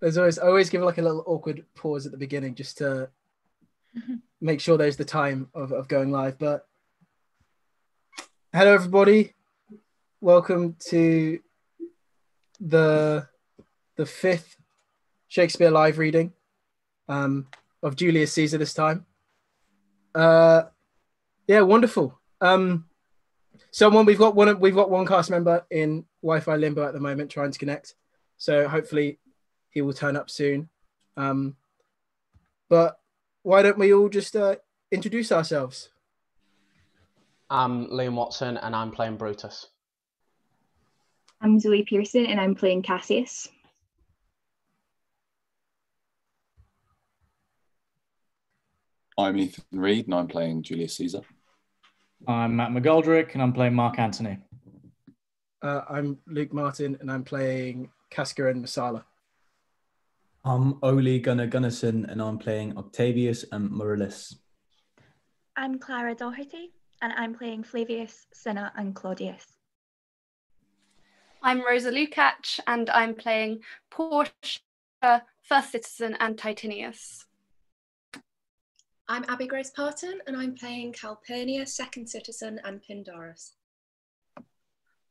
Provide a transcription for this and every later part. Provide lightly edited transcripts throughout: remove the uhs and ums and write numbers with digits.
I always give like a little awkward pause at the beginning just to make sure there's the time of going live. But hello, everybody. Welcome to the fifth Shakespeare live reading of Julius Caesar this time. Yeah, wonderful. We've got one cast member in Wi-Fi limbo at the moment trying to connect. So hopefully he will turn up soon. But why don't we all just introduce ourselves? I'm Liam Watson and I'm playing Brutus. I'm Zoe Pearson and I'm playing Cassius. I'm Ethan Reid and I'm playing Julius Caesar. I'm Matt McGoldrick and I'm playing Mark Antony. I'm Luke Martin and I'm playing Casca and Messala. I'm Gunnarsson and I'm playing Octavius and Marullus. I'm Clara Doherty and I'm playing Flavius, Cinna and Claudius. I'm Rosa Lukacs and I'm playing Portia, First Citizen and Titanius. I'm Abbey Parton and I'm playing Calpurnia, Second Citizen and Pindarus.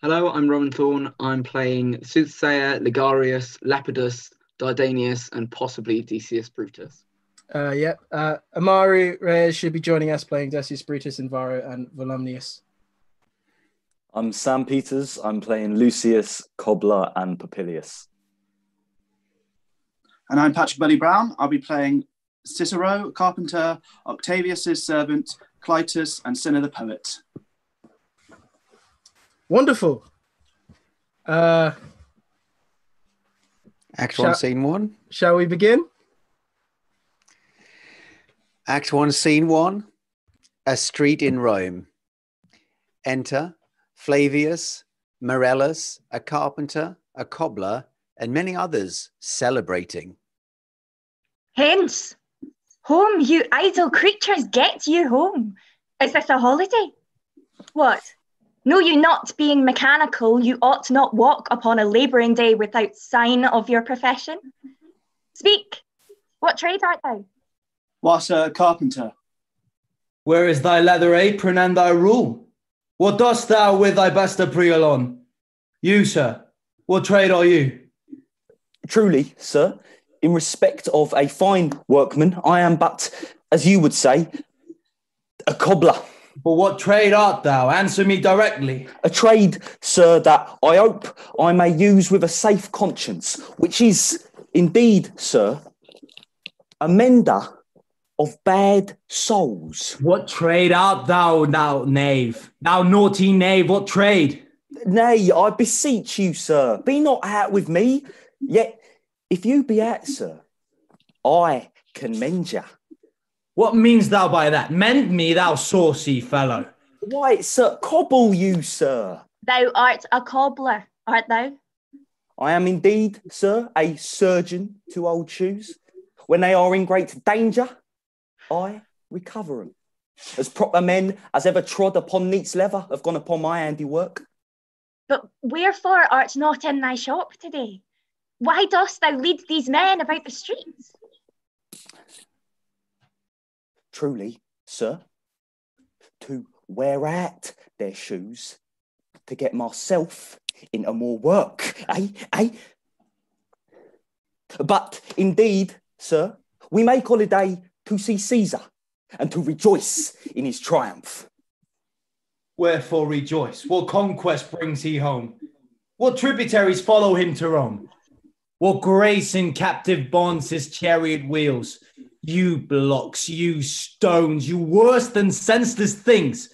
Hello, I'm Rowan Thorne. I'm playing Soothsayer, Ligarius, Lapidus, Dardanius and possibly Decius Brutus. Amaru Reyes should be joining us playing Decius Brutus, Invaro and Volumnius. I'm Sam Peters. I'm playing Lucius, Cobbler and Papilius. And I'm Patrick Burley-Brown. I'll be playing Cicero, Carpenter, Octavius' servant, Clytus, and Cinna the poet. Wonderful. Act 1, Scene 1. Shall we begin? Act 1, Scene 1. A street in Rome. Enter Flavius, Marullus, a carpenter, a cobbler, and many others celebrating. Hence, home, you idle creatures, get you home. Is this a holiday? What? Know you not being mechanical, you ought not walk upon a labouring day without sign of your profession? Speak, what trade art thou? What, carpenter? Where is thy leather apron and thy rule? What dost thou with thy basta-priel on? You, sir, what trade are you? Truly, sir, in respect of a fine workman, I am but, as you would say, a cobbler. But what trade art thou? Answer me directly. A trade, sir, that I hope I may use with a safe conscience, which is indeed, sir, a mender of bad souls. What trade art thou, thou knave? Thou naughty knave, what trade? Nay, I beseech you, sir, be not out with me. Yet, if you be out, sir, I can mend you. What means thou by that? Mend me, thou saucy fellow. Why, sir, cobble you, sir. Thou art a cobbler, art thou? I am indeed, sir, a surgeon to old shoes. When they are in great danger, I recover them. As proper men as ever trod upon neat's leather have gone upon my handiwork. But wherefore art not in thy shop today? Why dost thou lead these men about the streets? Truly, sir, to wear out their shoes, to get myself into more work, eh? But indeed, sir, we make holiday to see Caesar and to rejoice in his triumph. Wherefore rejoice? What conquest brings he home? What tributaries follow him to Rome? What grace in captive bonds his chariot wheels? You blocks, you stones, you worse than senseless things.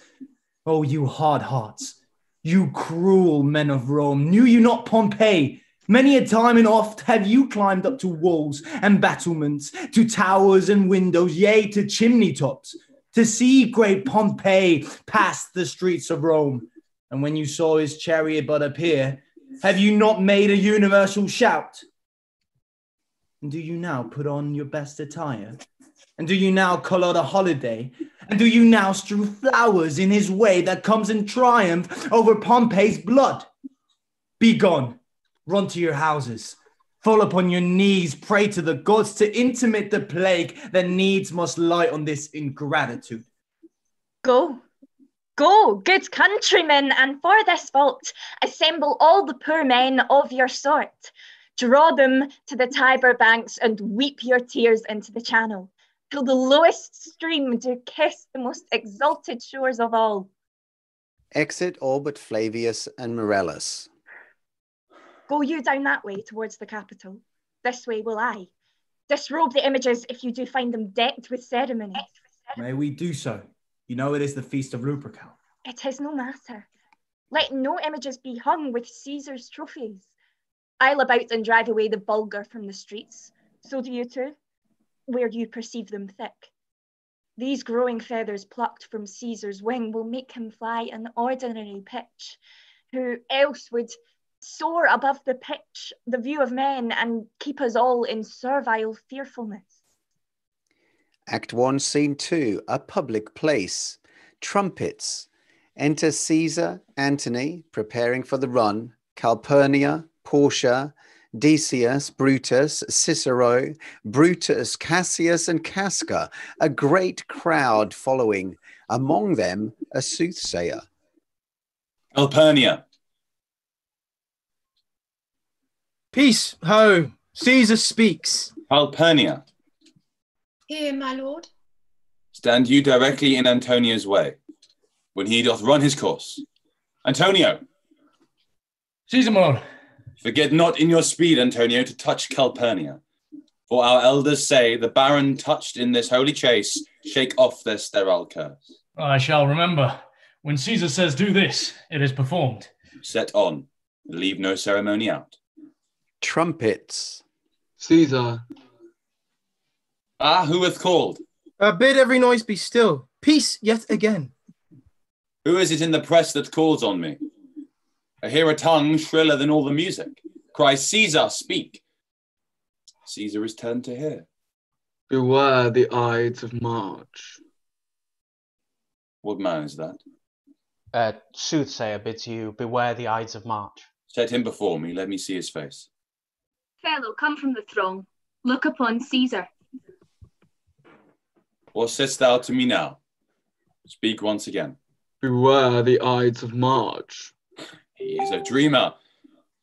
Oh, you hard hearts, you cruel men of Rome, knew you not Pompeii? Many a time and oft have you climbed up to walls and battlements, to towers and windows, yea, to chimney tops, to see great Pompeii pass the streets of Rome. And when you saw his chariot but appear, have you not made a universal shout? And do you now put on your best attire? And do you now call out a holiday? And do you now strew flowers in his way that comes in triumph over Pompey's blood? Be gone, run to your houses, Fall upon your knees, pray to the gods to intimate the plague that needs must lie on this ingratitude. Go, go, good countrymen, and for this fault, assemble all the poor men of your sort. Draw them to the Tiber banks and weep your tears into the channel, till the lowest stream do kiss the most exalted shores of all. Exit all but Flavius and Marullus. Go you down that way towards the capital. This way will I. Disrobe the images if you do find them decked with ceremony. May we do so? You know it is the feast of Lupercal. It is no matter. Let no images be hung with Caesar's trophies. I'll about and drive away the vulgar from the streets. So do you too, where you perceive them thick. These growing feathers plucked from Caesar's wing will make him fly an ordinary pitch, who else would soar above the pitch, the view of men, and keep us all in servile fearfulness. Act 1, Scene 2, a public place. Trumpets. Enter Caesar, Antony, preparing for the run, Calpurnia, Portia, Decius, Brutus, Cicero, Brutus, Cassius, and Casca, a great crowd following, among them a soothsayer. Calpurnia. Peace, ho! Caesar speaks. Calpurnia. Here, my lord. Stand you directly in Antonio's way, when he doth run his course. Antonio. Caesar, my lord. Forget not in your speed, Antonio, to touch Calpurnia. For our elders say, the baron touched in this holy chase, shake off their sterile curse. I shall remember. When Caesar says do this, it is performed. Set on, leave no ceremony out. Trumpets. Caesar. Ah, who hath called? Bid every noise be still. Peace yet again. Who is it in the press that calls on me? I hear a tongue shriller than all the music. Cry, Caesar, speak. Caesar is turned to hear. Beware the Ides of March. What man is that? Soothsayer bids you beware the Ides of March. Set him before me, let me see his face. Fellow, come from the throng. Look upon Caesar. What saidst thou to me now? Speak once again. Beware the Ides of March. He is a dreamer.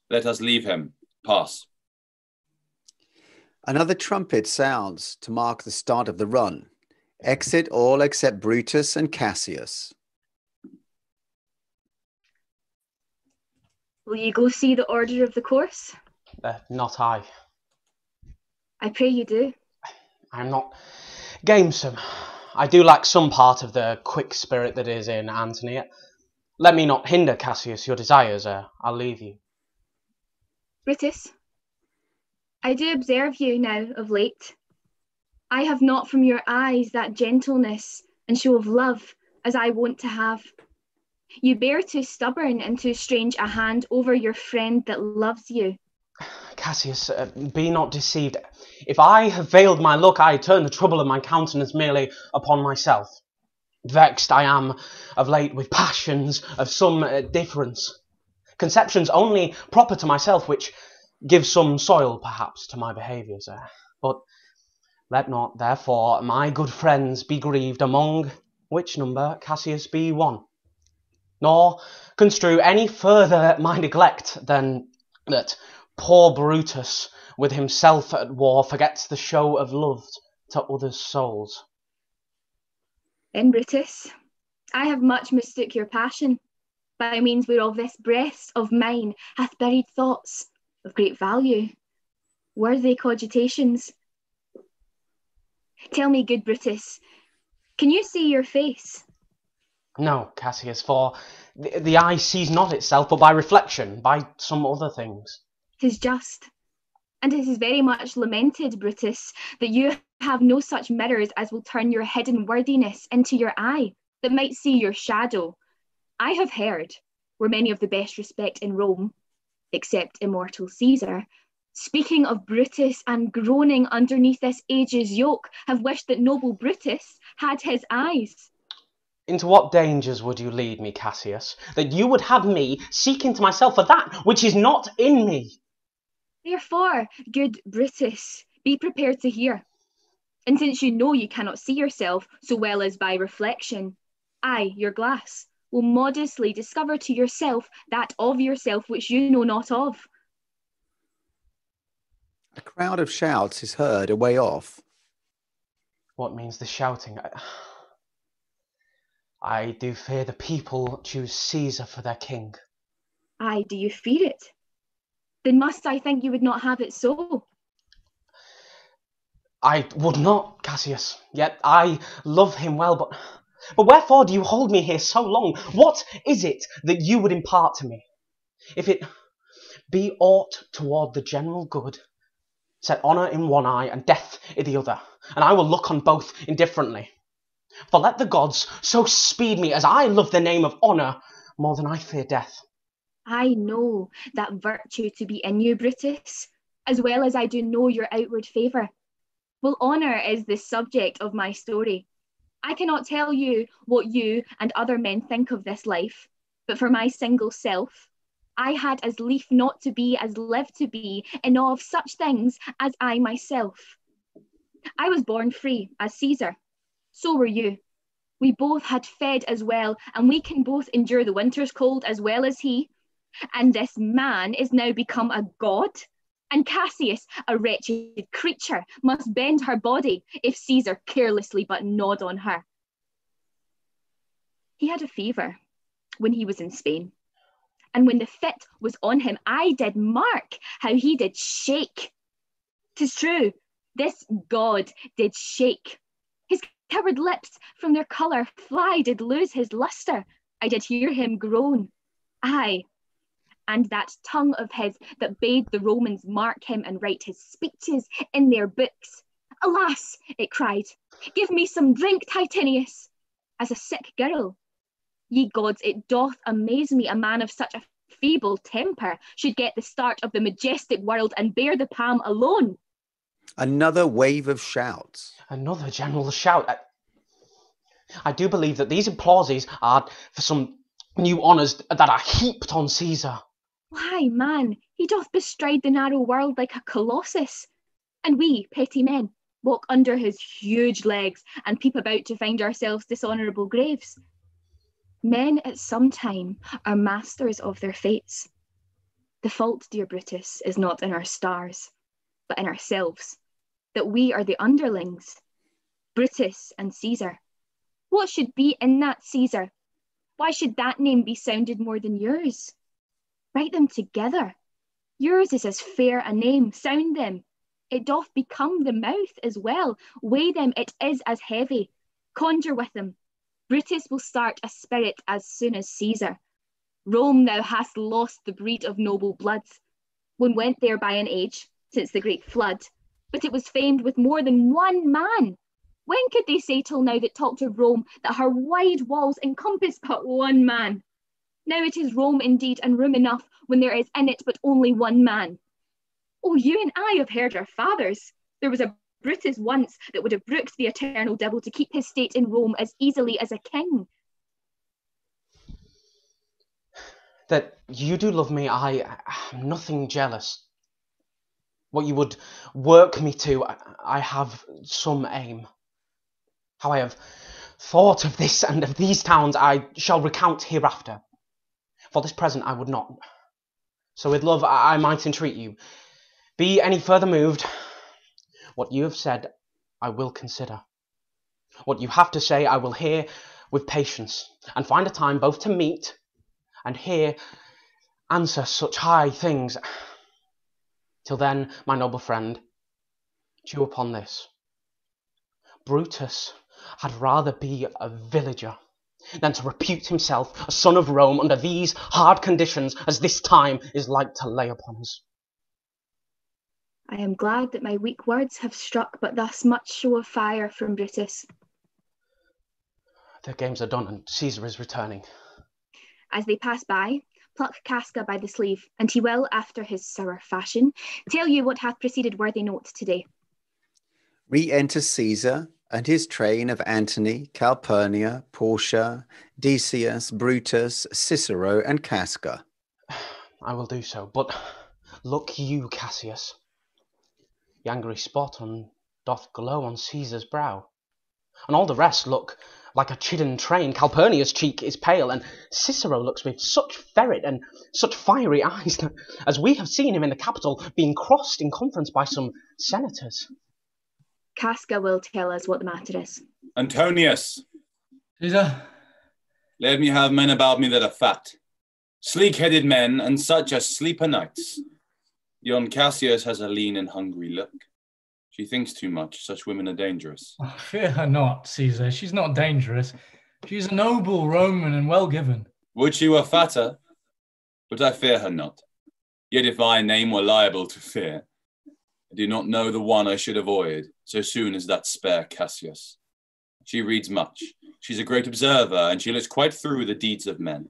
Let us leave him. Pass. Another trumpet sounds to mark the start of the run. Exit all except Brutus and Cassius. Will you go see the order of the course? Not I. I pray you do. I'm not gamesome. I do lack some part of the quick spirit that is in Antony. Let me not hinder, Cassius, your desires. I'll leave you. Brutus, I do observe you now of late. I have not from your eyes that gentleness and show of love as I want to have. You bear too stubborn and too strange a hand over your friend that loves you. Cassius, be not deceived. If I have veiled my look, I turn the trouble of my countenance merely upon myself. Vexed I am of late with passions of some difference, conceptions only proper to myself, which give some soil perhaps to my behaviours. But let not therefore my good friends be grieved, among which number Cassius be one, nor construe any further my neglect than that poor Brutus with himself at war forgets the show of love to others' souls. Then, Brutus, I have much mistook your passion, by means whereof this breast of mine hath buried thoughts of great value, worthy cogitations. Tell me, good Brutus, can you see your face? No, Cassius, for the eye sees not itself, but by reflection, by some other things. 'Tis just, and it is very much lamented, Brutus, that you have no such mirrors as will turn your hidden worthiness into your eye, that might see your shadow. I have heard, where many of the best respect in Rome, except immortal Caesar, speaking of Brutus and groaning underneath this age's yoke, have wished that noble Brutus had his eyes. Into what dangers would you lead me, Cassius, that you would have me seek into myself for that which is not in me? Therefore, good Brutus, be prepared to hear. And since you know you cannot see yourself so well as by reflection, I, your glass, will modestly discover to yourself that of yourself which you know not of. A crowd of shouts is heard a way off. What means the shouting? I do fear the people choose Caesar for their king. Aye, do you fear it? Then must I think you would not have it so? I would not, Cassius, yet I love him well, but wherefore do you hold me here so long? What is it that you would impart to me? If it be aught toward the general good, set honour in one eye and death in the other, and I will look on both indifferently. For let the gods so speed me as I love the name of honour more than I fear death. I know that virtue to be in you, Brutus, as well as I do know your outward favour. Well, honour is the subject of my story. I cannot tell you what you and other men think of this life, but for my single self, I had as lief not to be as live to be in awe of such things as I myself. I was born free as Caesar. So were you. We both had fed as well, and we can both endure the winter's cold as well as he. And this man is now become a god, and Cassius, a wretched creature, must bend her body if Caesar carelessly but nod on her. He had a fever when he was in Spain, and when the fit was on him, I did mark how he did shake. 'Tis true, this god did shake. His covered lips from their colour fly did lose his lustre. I did hear him groan. Aye, and that tongue of his that bade the Romans mark him and write his speeches in their books. Alas, it cried, give me some drink, Titanius, as a sick girl. Ye gods, it doth amaze me a man of such a feeble temper should get the start of the majestic world and bear the palm alone. Another wave of shouts. Another general shout. I do believe that these applauses are for some new honours that are heaped on Caesar. Why, man, he doth bestride the narrow world like a colossus, and we, petty men, walk under his huge legs and peep about to find ourselves dishonourable graves. Men at some time are masters of their fates. The fault, dear Brutus, is not in our stars, but in ourselves, that we are the underlings. Brutus and Caesar. What should be in that Caesar? Why should that name be sounded more than yours? Write them together. Yours is as fair a name, sound them. It doth become the mouth as well. Weigh them, it is as heavy. Conjure with them. Brutus will start a spirit as soon as Caesar. Rome thou hast lost the breed of noble bloods. One went there by an age, since the great flood, but it was famed with more than one man. When could they say till now that talked of Rome that her wide walls encompass but one man? Now it is Rome indeed, and room enough when there is in it but only one man. Oh, you and I have heard our fathers. There was a Brutus once that would have brooked the eternal devil to keep his state in Rome as easily as a king. That you do love me, I am nothing jealous. What you would work me to, I have some aim. How I have thought of this and of these towns I shall recount hereafter. For this present I would not. So with love I might entreat you, be any further moved. What you have said I will consider. What you have to say I will hear with patience, and find a time both to meet and hear answer such high things. Till then, my noble friend, chew upon this. Brutus had rather be a villager than to repute himself a son of Rome under these hard conditions as this time is like to lay upon us. I am glad that my weak words have struck but thus much show of fire from Brutus. The games are done and Caesar is returning. As they pass by, pluck Casca by the sleeve, and he will, after his sour fashion, tell you what hath preceded worthy note today. Re-enter Caesar and his train of Antony, Calpurnia, Portia, Decius, Brutus, Cicero, and Casca. I will do so, but Look you, Cassius. The angry spot doth glow on Caesar's brow, and all the rest look like a chidden train. Calpurnia's cheek is pale, and Cicero looks with such ferret and such fiery eyes as we have seen him in the Capitol being crossed in conference by some senators. Casca will tell us what the matter is. Antonius. Caesar. Let me have men about me that are fat, sleek-headed men, and such as sleep o' nights. Yon Cassius has a lean and hungry look. She thinks too much. Such women are dangerous. Oh, fear her not, Caesar. She's not dangerous. She's a noble Roman and well given. Would she were fatter, but I fear her not. Yet if my name were liable to fear, I do not know the one I should avoid so soon as that spare Cassius. She reads much. She's a great observer, and she looks quite through the deeds of men.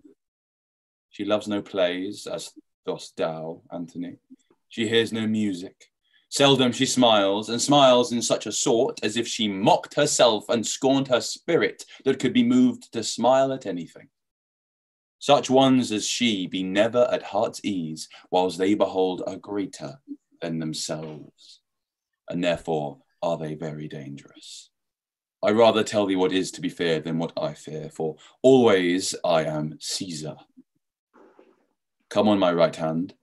She loves no plays, as dost thou, Antony. She hears no music. Seldom she smiles, and smiles in such a sort as if she mocked herself and scorned her spirit that could be moved to smile at anything. Such ones as she be never at heart's ease, whilst they behold a greater than themselves, and therefore are they very dangerous. I rather tell thee what is to be feared than what I fear, for always I am Caesar. Come on my right hand,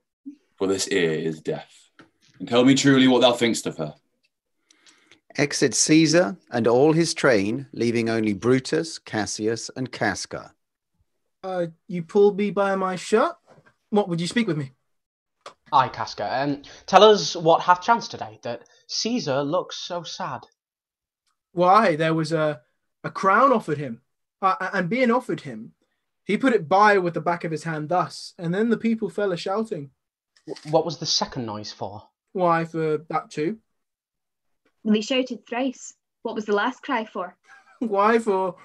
for this ear is deaf, and tell me truly what thou thinkst of her. Exit Caesar and all his train, leaving only Brutus, Cassius, and Casca. You pulled me by my shirt? What, would you speak with me? Aye, Casca, tell us what hath chanced today, that Caesar looks so sad. Why, there was a crown offered him, and being offered him, he put it by with the back of his hand thus, and then the people fell a-shouting. What was the second noise for? Why, for that too. They shouted thrice. What was the last cry for? Why, for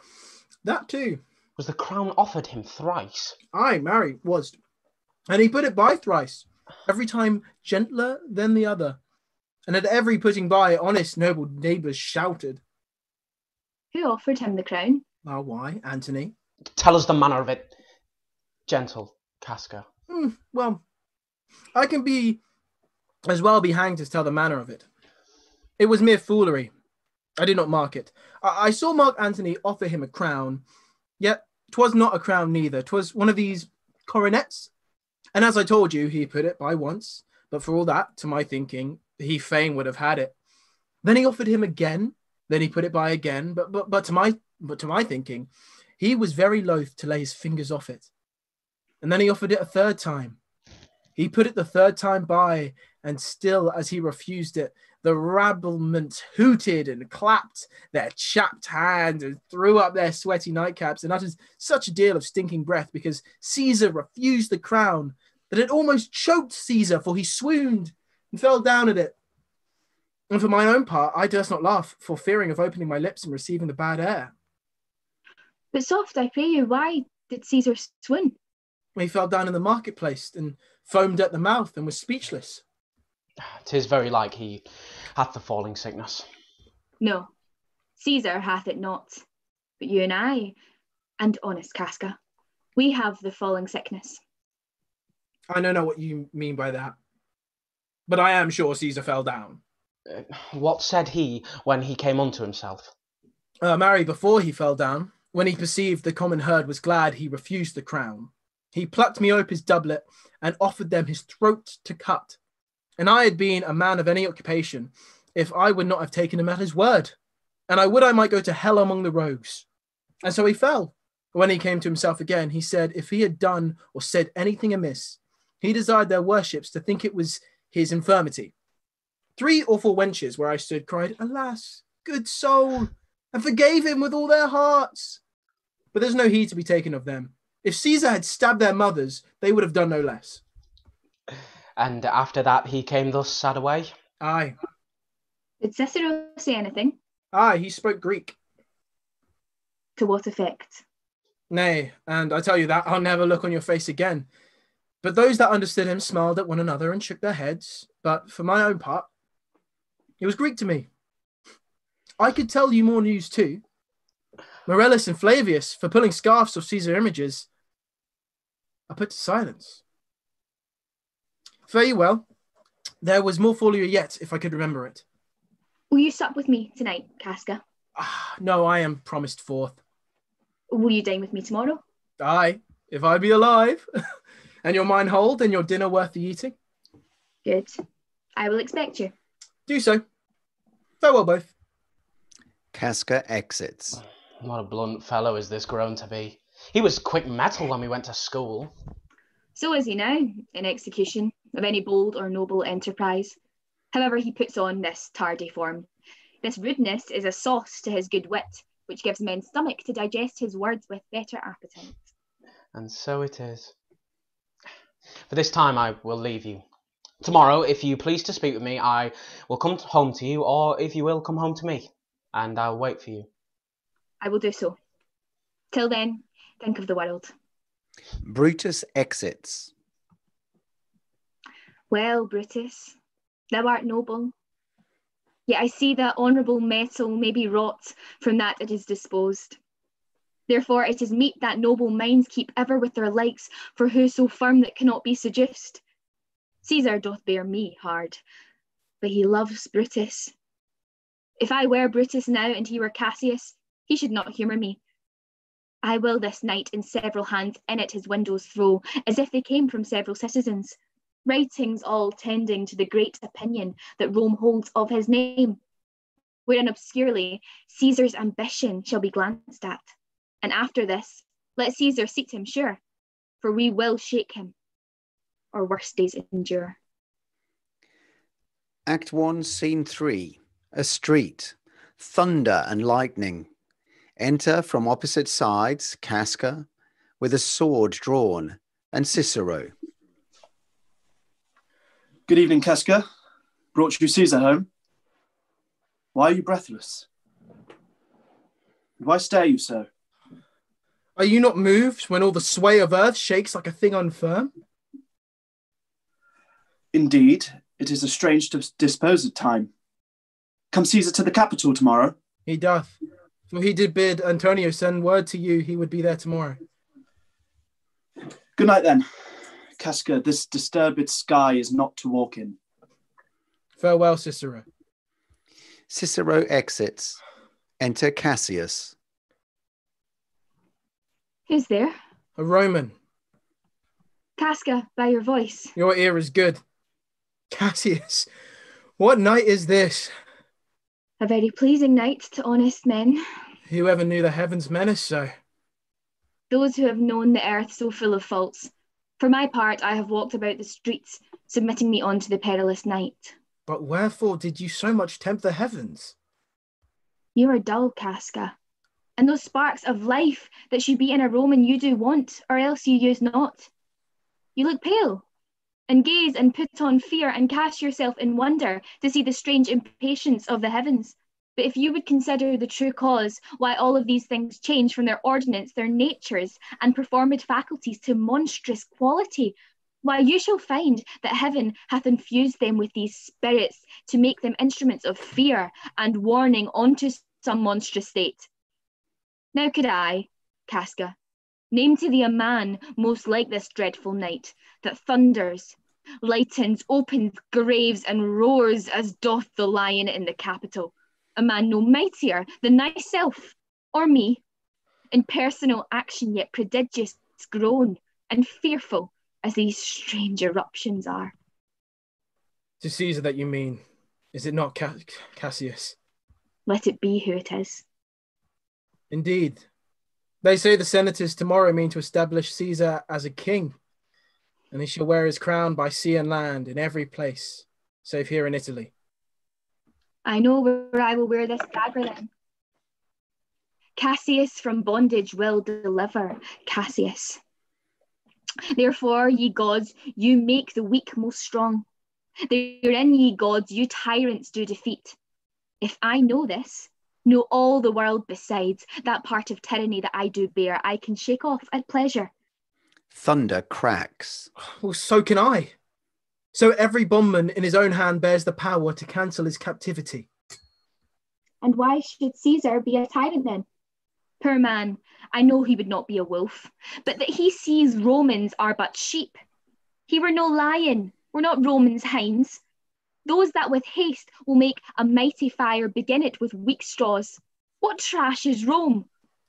that too. Was the crown offered him thrice? Aye, marry, was. And he put it by thrice, every time gentler than the other. And at every putting by, honest noble neighbours shouted. Who offered him the crown? Why, Antony. Tell us the manner of it, gentle Casca. Well, I can be as well be hanged as tell the manner of it. It was mere foolery. I did not mark it. I saw Mark Antony offer him a crown, yet 'twas not a crown neither. 'Twas one of these coronets. And as I told you, he put it by once, but for all that, to my thinking, he fain would have had it. Then he offered him again, then he put it by again, but to my thinking, he was very loath to lay his fingers off it. And then he offered it a third time. He put it the third time by, and still as he refused it, the rabblement hooted and clapped their chapped hands and threw up their sweaty nightcaps and uttered such a deal of stinking breath because Caesar refused the crown that it almost choked Caesar, for he swooned and fell down at it. And for my own part, I durst not laugh for fearing of opening my lips and receiving the bad air. But soft, I pray you, why did Caesar swoon? He fell down in the marketplace and foamed at the mouth and was speechless. 'Tis very like he hath the falling sickness. No, Caesar hath it not, but you and I, and honest Casca, we have the falling sickness. I don't know what you mean by that, but I am sure Caesar fell down. What said he when he came unto himself? Marry, before he fell down, when he perceived the common herd was glad he refused the crown, he plucked me ope his doublet and offered them his throat to cut. And I had been a man of any occupation, if I would not have taken him at his word. And I would I might go to hell among the rogues. And so he fell. When he came to himself again, he said, if he had done or said anything amiss, he desired their worships to think it was his infirmity. 3 or 4 wenches where I stood cried, alas, good soul, and forgave him with all their hearts. But there's no heed to be taken of them. If Caesar had stabbed their mothers, they would have done no less. And after that he came thus sad away? Aye. Did Cicero say anything? Aye, he spoke Greek. To what effect? Nay, and I tell you that I'll never look on your face again. But those that understood him smiled at one another and shook their heads. But for my own part, it was Greek to me. I could tell you more news too. Marullus and Flavius, for pulling scarfs of Caesar images, are put to silence. Fare you well, There was more foolery yet, if I could remember it. Will you sup with me tonight, Casca? No, I am promised forth. Will you dine with me tomorrow? Aye, if I be alive, and your mind hold, and your dinner worth the eating. Good. I will expect you. Do so. Farewell, both. Casca exits. What a blunt fellow is this grown to be. He was quick metal when we went to school. So is he now, in execution of any bold or noble enterprise. However, he puts on this tardy form. This rudeness is a sauce to his good wit, which gives men stomach to digest his words with better appetite. And so it is. For this time I will leave you. Tomorrow, if you please to speak with me, I will come home to you, or if you will, come home to me, and I'll wait for you. I will do so. Till then, think of the world. Brutus exits. Well, Brutus, thou art noble. Yet I see that honourable metal may be wrought from that it is disposed. Therefore it is meet that noble minds keep ever with their likes, for who so firm that cannot be seduced? Caesar doth bear me hard, but he loves Brutus. If I were Brutus now and he were Cassius, he should not humour me. I will this night in several hands in at his windows throw, as if they came from several citizens, writings all tending to the great opinion that Rome holds of his name, wherein obscurely Caesar's ambition shall be glanced at. And after this, let Caesar seat him sure, for we will shake him, or worse days endure. Act 1, Scene 3. A street. Thunder and lightning. Enter from opposite sides Casca, with a sword drawn, and Cicero. Good evening, Casca. Brought you Caesar home. Why are you breathless? Why stare you so? Are you not moved when all the sway of earth shakes like a thing unfirm? Indeed, it is a strange disposed time. Come Caesar to the capital tomorrow. He doth, for he did bid Antonio send word to you he would be there tomorrow. Good night then. Casca, this disturbed sky is not to walk in. Farewell, Cicero. Cicero exits. Enter Cassius. Who's there? A Roman. Casca, by your voice. Your ear is good. Cassius, what night is this? A very pleasing night to honest men. Whoever knew the heavens menace so? Those who have known the earth so full of faults. For my part, I have walked about the streets, submitting me on to the perilous night. But wherefore did you so much tempt the heavens? You are dull, Casca, and those sparks of life that should be in a Roman you do want, or else you use not. You look pale, and gaze and put on fear, and cast yourself in wonder to see the strange impatience of the heavens. But if you would consider the true cause why all of these things change from their ordinance, their natures, and performed faculties to monstrous quality, why you shall find that heaven hath infused them with these spirits to make them instruments of fear and warning unto some monstrous state. Now could I, Casca, name to thee a man most like this dreadful night, that thunders, lightens, opens graves, and roars as doth the lion in the Capitol, a man no mightier than thyself, or me, in personal action yet prodigious grown, and fearful as these strange eruptions are. To Caesar that you mean, is it not Cassius? Let it be who it is. Indeed. They say the senators tomorrow mean to establish Caesar as a king, and he shall wear his crown by sea and land in every place, save here in Italy. I know where I will wear this dagger then. Cassius from bondage will deliver, Cassius. Therefore, ye gods, you make the weak most strong. Therein, ye gods, you tyrants do defeat. If I know this, know all the world besides, that part of tyranny that I do bear, I can shake off at pleasure. Thunder cracks. Well, so can I. So every bondman in his own hand bears the power to cancel his captivity. And why should Caesar be a tyrant then? Poor man, I know he would not be a wolf, but that he sees Romans are but sheep. He were no lion, were not Romans hinds. Those that with haste will make a mighty fire begin it with weak straws. What trash is Rome?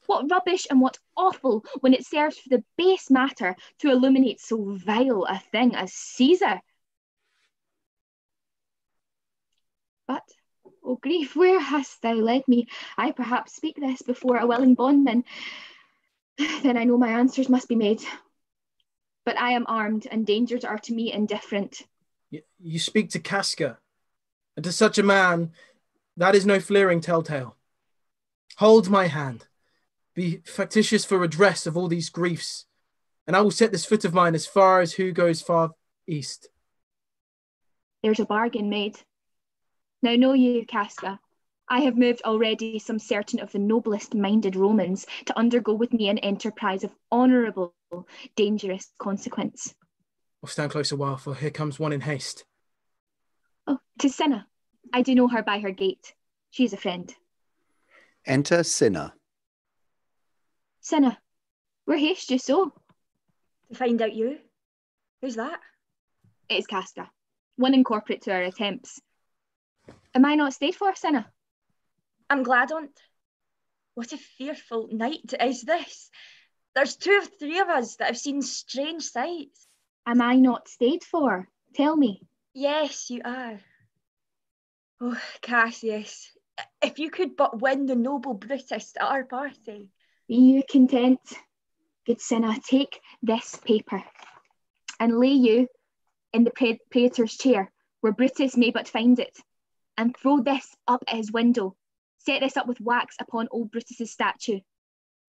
What rubbish and what offal when it serves for the base matter to illuminate so vile a thing as Caesar? But, O grief, where hast thou led me? I perhaps speak this before a willing bondman. Then I know my answers must be made. But I am armed, and dangers are to me indifferent. You speak to Casca, and to such a man, that is no fleering telltale. Hold my hand, be factitious for redress of all these griefs, and I will set this foot of mine as far as who goes far east. There's a bargain made. Now know you, Casca, I have moved already some certain of the noblest minded Romans to undergo with me an enterprise of honourable, dangerous consequence. I'll stand close a while, for here comes one in haste. Oh, 'tis Cinna. I do know her by her gait. She is a friend. Enter Cinna. Cinna, where haste you so? To find out you. Who's that? It is Casca, one incorporate to our attempts. Am I not stayed for, Cinna? I'm glad on't. What a fearful night is this. There's 2 or 3 of us that have seen strange sights. Am I not stayed for? Tell me. Yes, you are. Oh, Cassius, if you could but win the noble Brutus at our party. Be you content? Good Cinna, take this paper and lay you in the praetor's chair where Brutus may but find it, and throw this up at his window. Set this up with wax upon old Brutus's statue.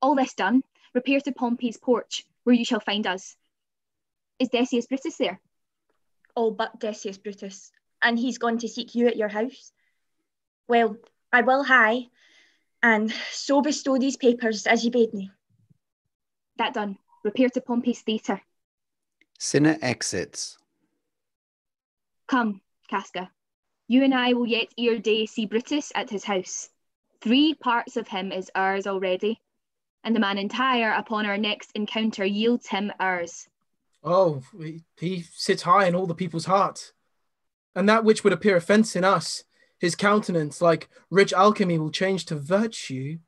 All this done, repair to Pompey's porch, where you shall find us. Is Decius Brutus there? All but Decius Brutus, and he's gone to seek you at your house. Well, I will hie, and so bestow these papers as you bade me. That done, repair to Pompey's theatre. Cinna exits. Come, Casca. You and I will yet ere day see Brutus at his house. 3 parts of him is ours already, and the man entire upon our next encounter yields him ours. Oh, he sits high in all the people's hearts, and that which would appear offence in us, his countenance, like rich alchemy, will change to virtue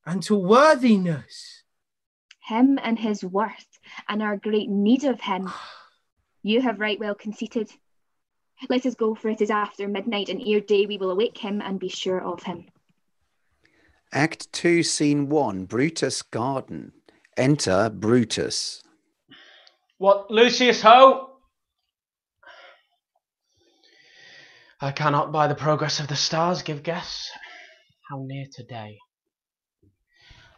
and to worthiness. Him and his worth, and our great need of him. You have right well conceited. Let us go, for it is after midnight, and ere day we will awake him and be sure of him. Act 2, Scene 1, Brutus' garden. Enter Brutus. What, Lucius, ho? I cannot by the progress of the stars give guess how near today.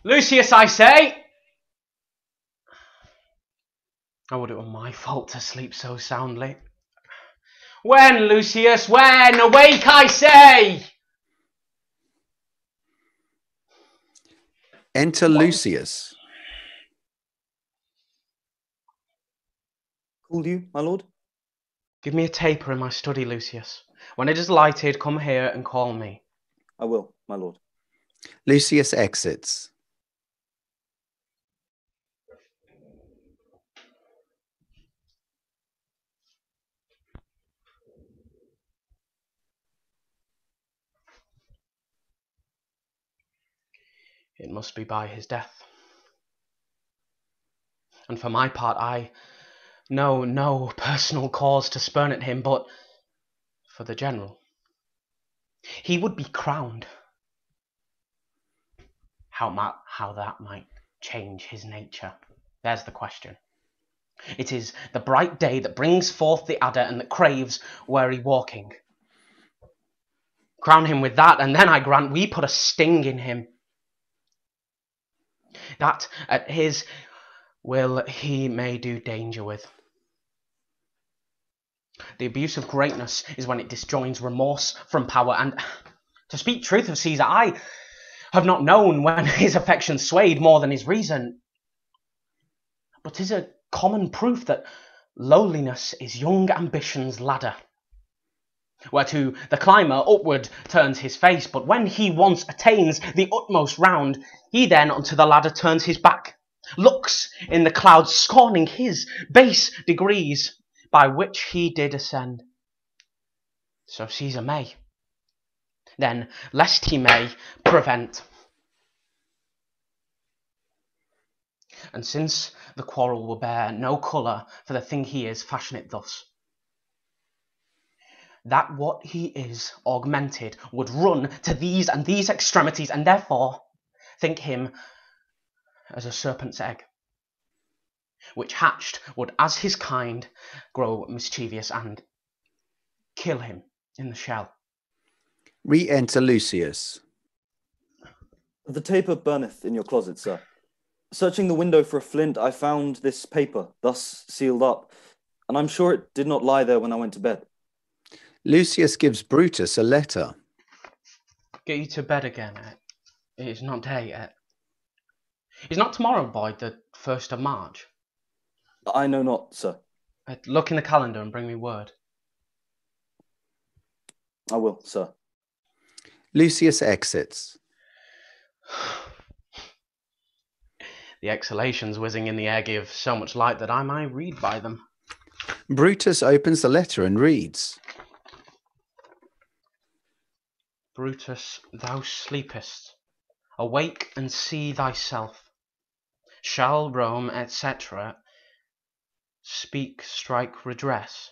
Lucius, I say! Oh, would it were my fault to sleep so soundly. When, Lucius, when? Awake, I say! Enter Lucius. Called you, my lord? Give me a taper in my study, Lucius. When it is lighted, come here and call me. I will, my lord. Lucius exits. It must be by his death. And for my part, I know no personal cause to spurn at him, but for the general. He would be crowned. How that might change his nature, there's the question. It is the bright day that brings forth the adder and that craves weary walking. Crown him with that, and then I grant we put a sting in him, that at his will he may do danger with. The abuse of greatness is when it disjoins remorse from power, and to speak truth of Caesar, I have not known when his affection swayed more than his reason. But 'tis a common proof that lowliness is young ambition's ladder, whereto the climber upward turns his face, but when he once attains the utmost round, he then unto the ladder turns his back, looks in the clouds, scorning his base degrees by which he did ascend. So Caesar may. Then, lest he may prevent. And since the quarrel will bear no colour for the thing he is, fashion it thus. That what he is augmented would run to these and these extremities, and therefore think him as a serpent's egg, which hatched would as his kind grow mischievous and kill him in the shell. Re-enter Lucius. The taper burneth in your closet, sir. Searching the window for a flint, I found this paper, thus sealed up, and I'm sure it did not lie there when I went to bed. Lucius gives Brutus a letter. Get you to bed again. It is not day yet. Is not tomorrow, boy, the 1st of March? I know not, sir. Look in the calendar and bring me word. I will, sir. Lucius exits. The exhalations whizzing in the air give so much light that I might read by them. Brutus opens the letter and reads. Brutus, thou sleepest. Awake and see thyself. Shall Rome, etc. speak, strike, redress?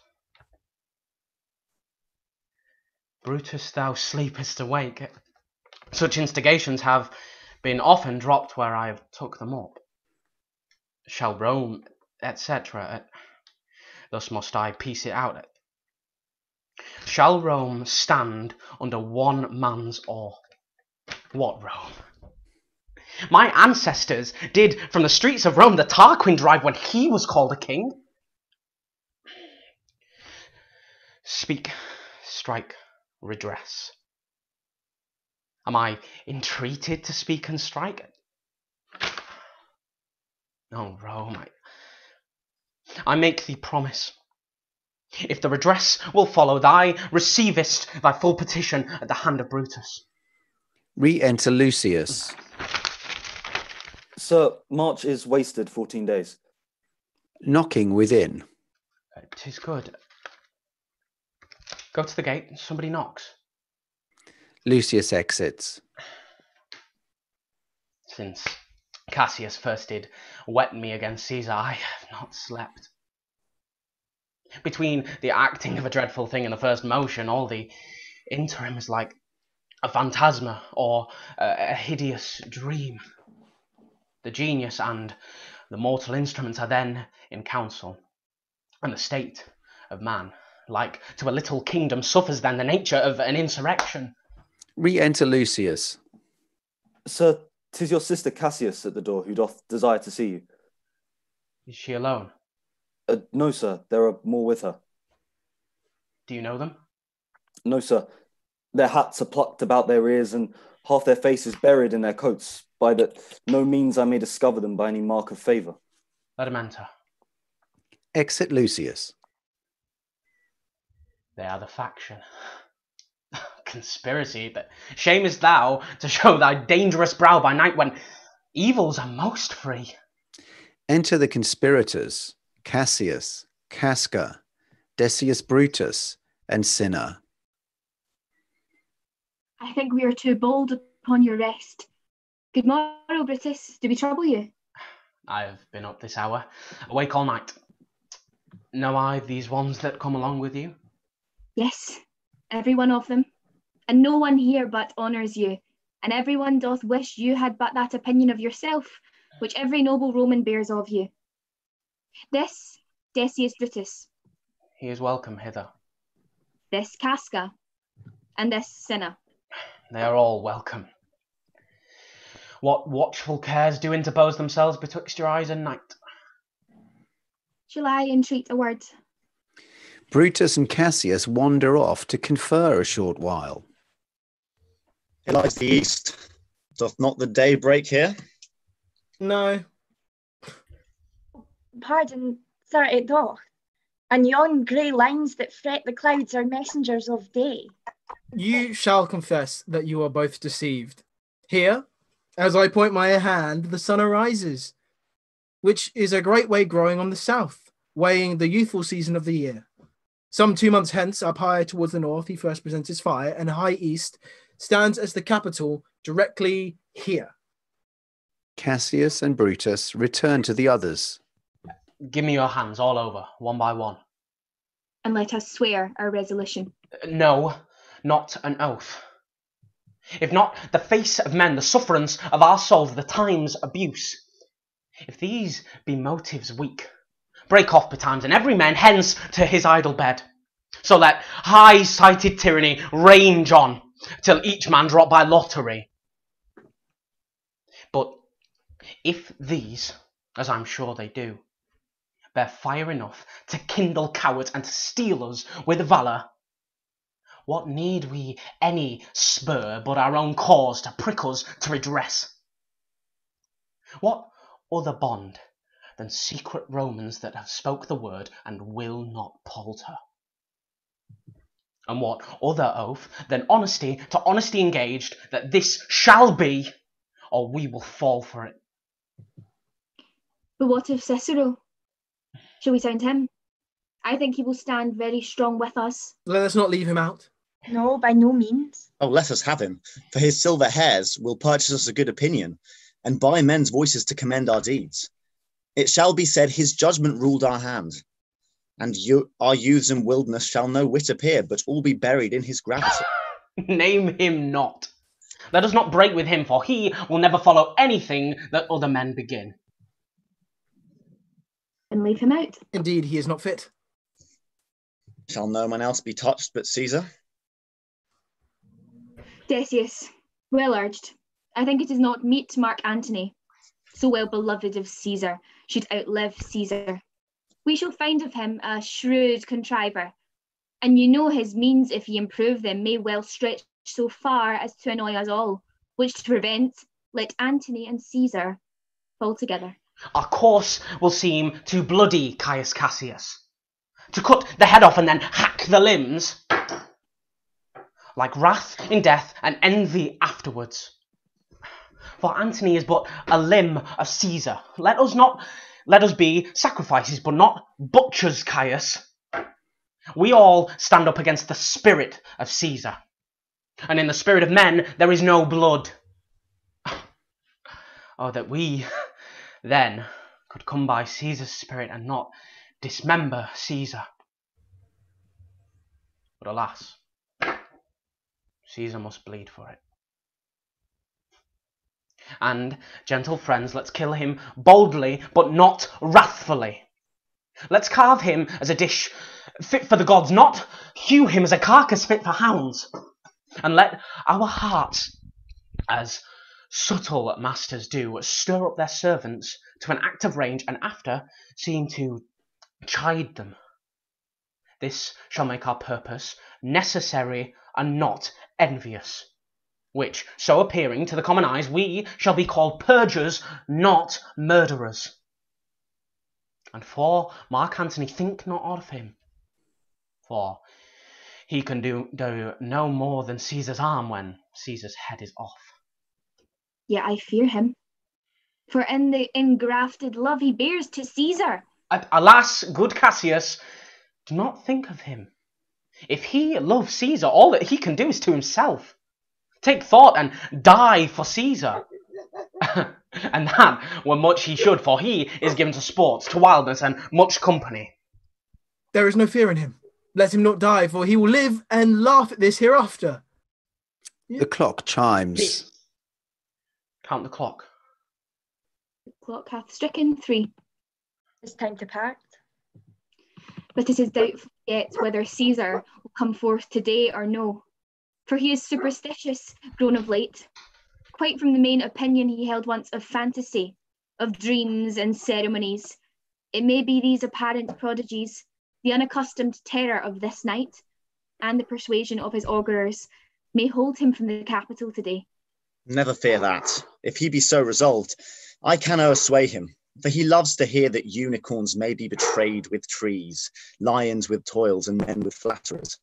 Brutus, thou sleepest, awake. Such instigations have been often dropped where I have took them up. Shall Rome, etc. Thus must I piece it out. Shall Rome stand under one man's awe? What Rome? My ancestors did from the streets of Rome the Tarquin drive when he was called a king. Speak, strike, redress. Am I entreated to speak and strike? No, Rome, I make thee promise. If the redress will follow, thou receivest thy full petition at the hand of Brutus. Re-enter Lucius. Sir, March is wasted 14 days. Knocking within. 'Tis good. Go to the gate, somebody knocks. Lucius exits. Since Cassius first did wet me against Caesar, I have not slept. Between the acting of a dreadful thing and the first motion, all the interim is like a phantasma or a hideous dream. The genius and the mortal instruments are then in council, and the state of man, like to a little kingdom, suffers then the nature of an insurrection. Re-enter Lucius. Sir, 'tis your sister Cassius at the door, who doth desire to see you. Is she alone? No, sir, there are more with her. Do you know them? No, sir. Their hats are plucked about their ears, and half their faces buried in their coats, by that no means I may discover them by any mark of favour. Let him enter. Exit Lucius. They are the faction. Conspiracy, but shame is thou to show thy dangerous brow by night when evils are most free. Enter the conspirators, Cassius, Casca, Decius Brutus, and Cinna. I think we are too bold upon your rest. Good morrow, Brutus. Do we trouble you? I have been up this hour, awake all night. Know I these ones that come along with you? Yes, every one of them. And no one here but honours you, and every one doth wish you had but that opinion of yourself, which every noble Roman bears of you. This, Decius Brutus. He is welcome hither. This, Casca. And this, Cinna. They are all welcome. What watchful cares do interpose themselves betwixt your eyes and night? Shall I entreat a word? Brutus and Cassius wander off to confer a short while. It lies the east. Doth not the day break here? No. Pardon, sir, it doth. And yon grey lines that fret the clouds are messengers of day. You shall confess that you are both deceived. Here, as I point my hand, the sun arises, which is a great way growing on the south, weighing the youthful season of the year. Some 2 months hence, up high towards the north, he first presents his fire, and high east stands as the capital directly here. Cassius and Brutus return to the others. Give me your hands all over, one by one. And let us swear our resolution. No, not an oath. If not, the face of men, the sufferance of our souls, the time's abuse. If these be motives weak, break off betimes, and every man hence to his idle bed. So let high-sighted tyranny range on, till each man drop by lottery. But if these, as I'm sure they do, bear fire enough to kindle cowards and to steel us with valour, what need we any spur but our own cause to prick us to redress? What other bond than secret Romans that have spoke the word and will not palter? And what other oath than honesty to honesty engaged, that this shall be, or we will fall for it? But what of Cicero? Shall we sound him? I think he will stand very strong with us. Let us not leave him out. No, by no means. Oh, let us have him, for his silver hairs will purchase us a good opinion, and buy men's voices to commend our deeds. It shall be said his judgment ruled our hand, and our youths in wilderness shall no whit appear, but all be buried in his gravity. Name him not. Let us not break with him, for he will never follow anything that other men begin. And leave him out. Indeed, he is not fit. Shall no man else be touched but Caesar? Decius, well urged. I think it is not meet Mark Antony, so well beloved of Caesar, should outlive Caesar. We shall find of him a shrewd contriver, and you know his means, if he improve them, may well stretch so far as to annoy us all, which to prevent, let Antony and Caesar fall together. Our course will seem too bloody, Caius Cassius, to cut the head off and then hack the limbs, like wrath in death and envy afterwards. For Antony is but a limb of Caesar. Let us be sacrifices, but not butchers, Caius. We all stand up against the spirit of Caesar, and in the spirit of men there is no blood. Oh, that we then could come by Caesar's spirit and not dismember Caesar. But alas, Caesar must bleed for it. And, gentle friends, let's kill him boldly, but not wrathfully. Let's carve him as a dish fit for the gods, not hew him as a carcass fit for hounds. And let our hearts, as subtle masters do, stir up their servants to an act of rage, and after seem to chide them. This shall make our purpose necessary and not envious, which, so appearing to the common eyes, we shall be called purgers, not murderers. And for Mark Antony, think not of him, for he can do no more than Caesar's arm when Caesar's head is off. Yet I fear him, for in the engrafted love he bears to Caesar. Alas, good Cassius, do not think of him. If he loves Caesar, all that he can do is to himself. Take thought and die for Caesar. And that were much he should, for he is given to sports, to wildness, and much company. There is no fear in him. Let him not die, for he will live and laugh at this hereafter. The clock chimes. Count the clock. The clock hath stricken 3. It's time to part. But it is doubtful yet whether Caesar will come forth today or no, for he is superstitious, grown of late, quite from the main opinion he held once of fantasy, of dreams and ceremonies. It may be these apparent prodigies, the unaccustomed terror of this night, and the persuasion of his augurers, may hold him from the capital today. Never fear that. If he be so resolved, I cannot sway him, for he loves to hear that unicorns may be betrayed with trees, lions with toils, and men with flatterers.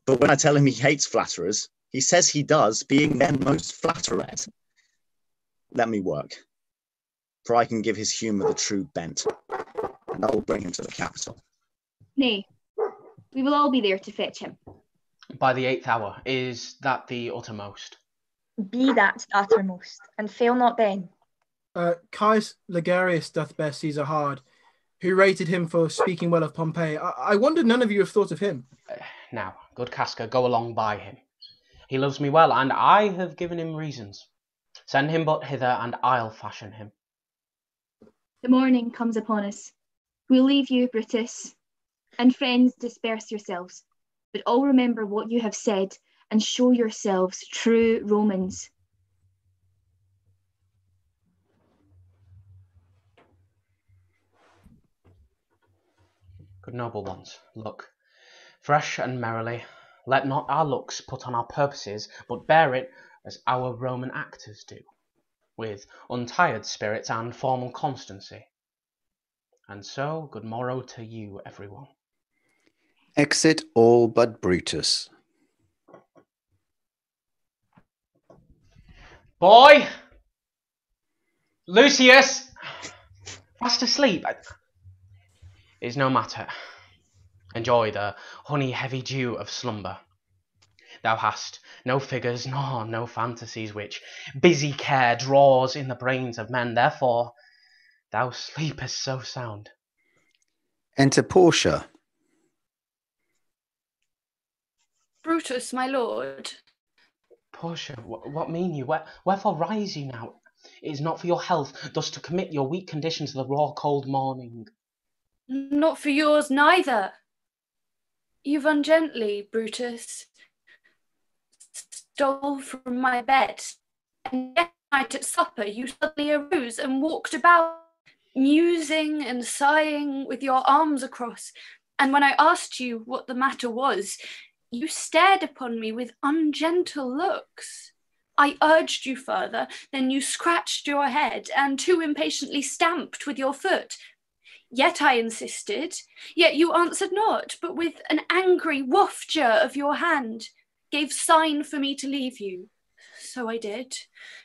But when I tell him he hates flatterers, he says he does, being men most flattered. Let me work, for I can give his humour the true bent, and I will bring him to the capital. Nay, We will all be there to fetch him. By the 8th hour, is that the uttermost? Be that uttermost, and fail not then. Caius Ligarius doth bear Caesar hard, who rated him for speaking well of Pompey. I wonder none of you have thought of him. Now, good Casca, go along by him. He loves me well, and I have given him reasons. Send him but hither, and I'll fashion him. The morning comes upon us. We'll leave you, Brutus, and friends, disperse yourselves. But all remember what you have said, and show yourselves true Romans. Good noble ones, look, fresh and merrily, let not our looks put on our purposes, but bear it as our Roman actors do, with untired spirits and formal constancy. And so, good morrow to you, everyone. Exit all but Brutus. Boy! Lucius! Fast asleep? Is no matter. Enjoy the honey-heavy dew of slumber. Thou hast no figures nor no fantasies which busy care draws in the brains of men, therefore thou sleepest so sound. Enter Portia. Brutus, my lord. Portia, what mean you? Wherefore rise you now? It is not for your health thus to commit your weak condition to the raw cold morning. Not for yours neither. You've ungently, Brutus, stole from my bed, and yesternight at supper you suddenly arose and walked about, musing and sighing with your arms across, and when I asked you what the matter was, you stared upon me with ungentle looks. I urged you further, then you scratched your head and too impatiently stamped with your foot. Yet I insisted, yet you answered not, but with an angry wafture of your hand, gave sign for me to leave you. So I did,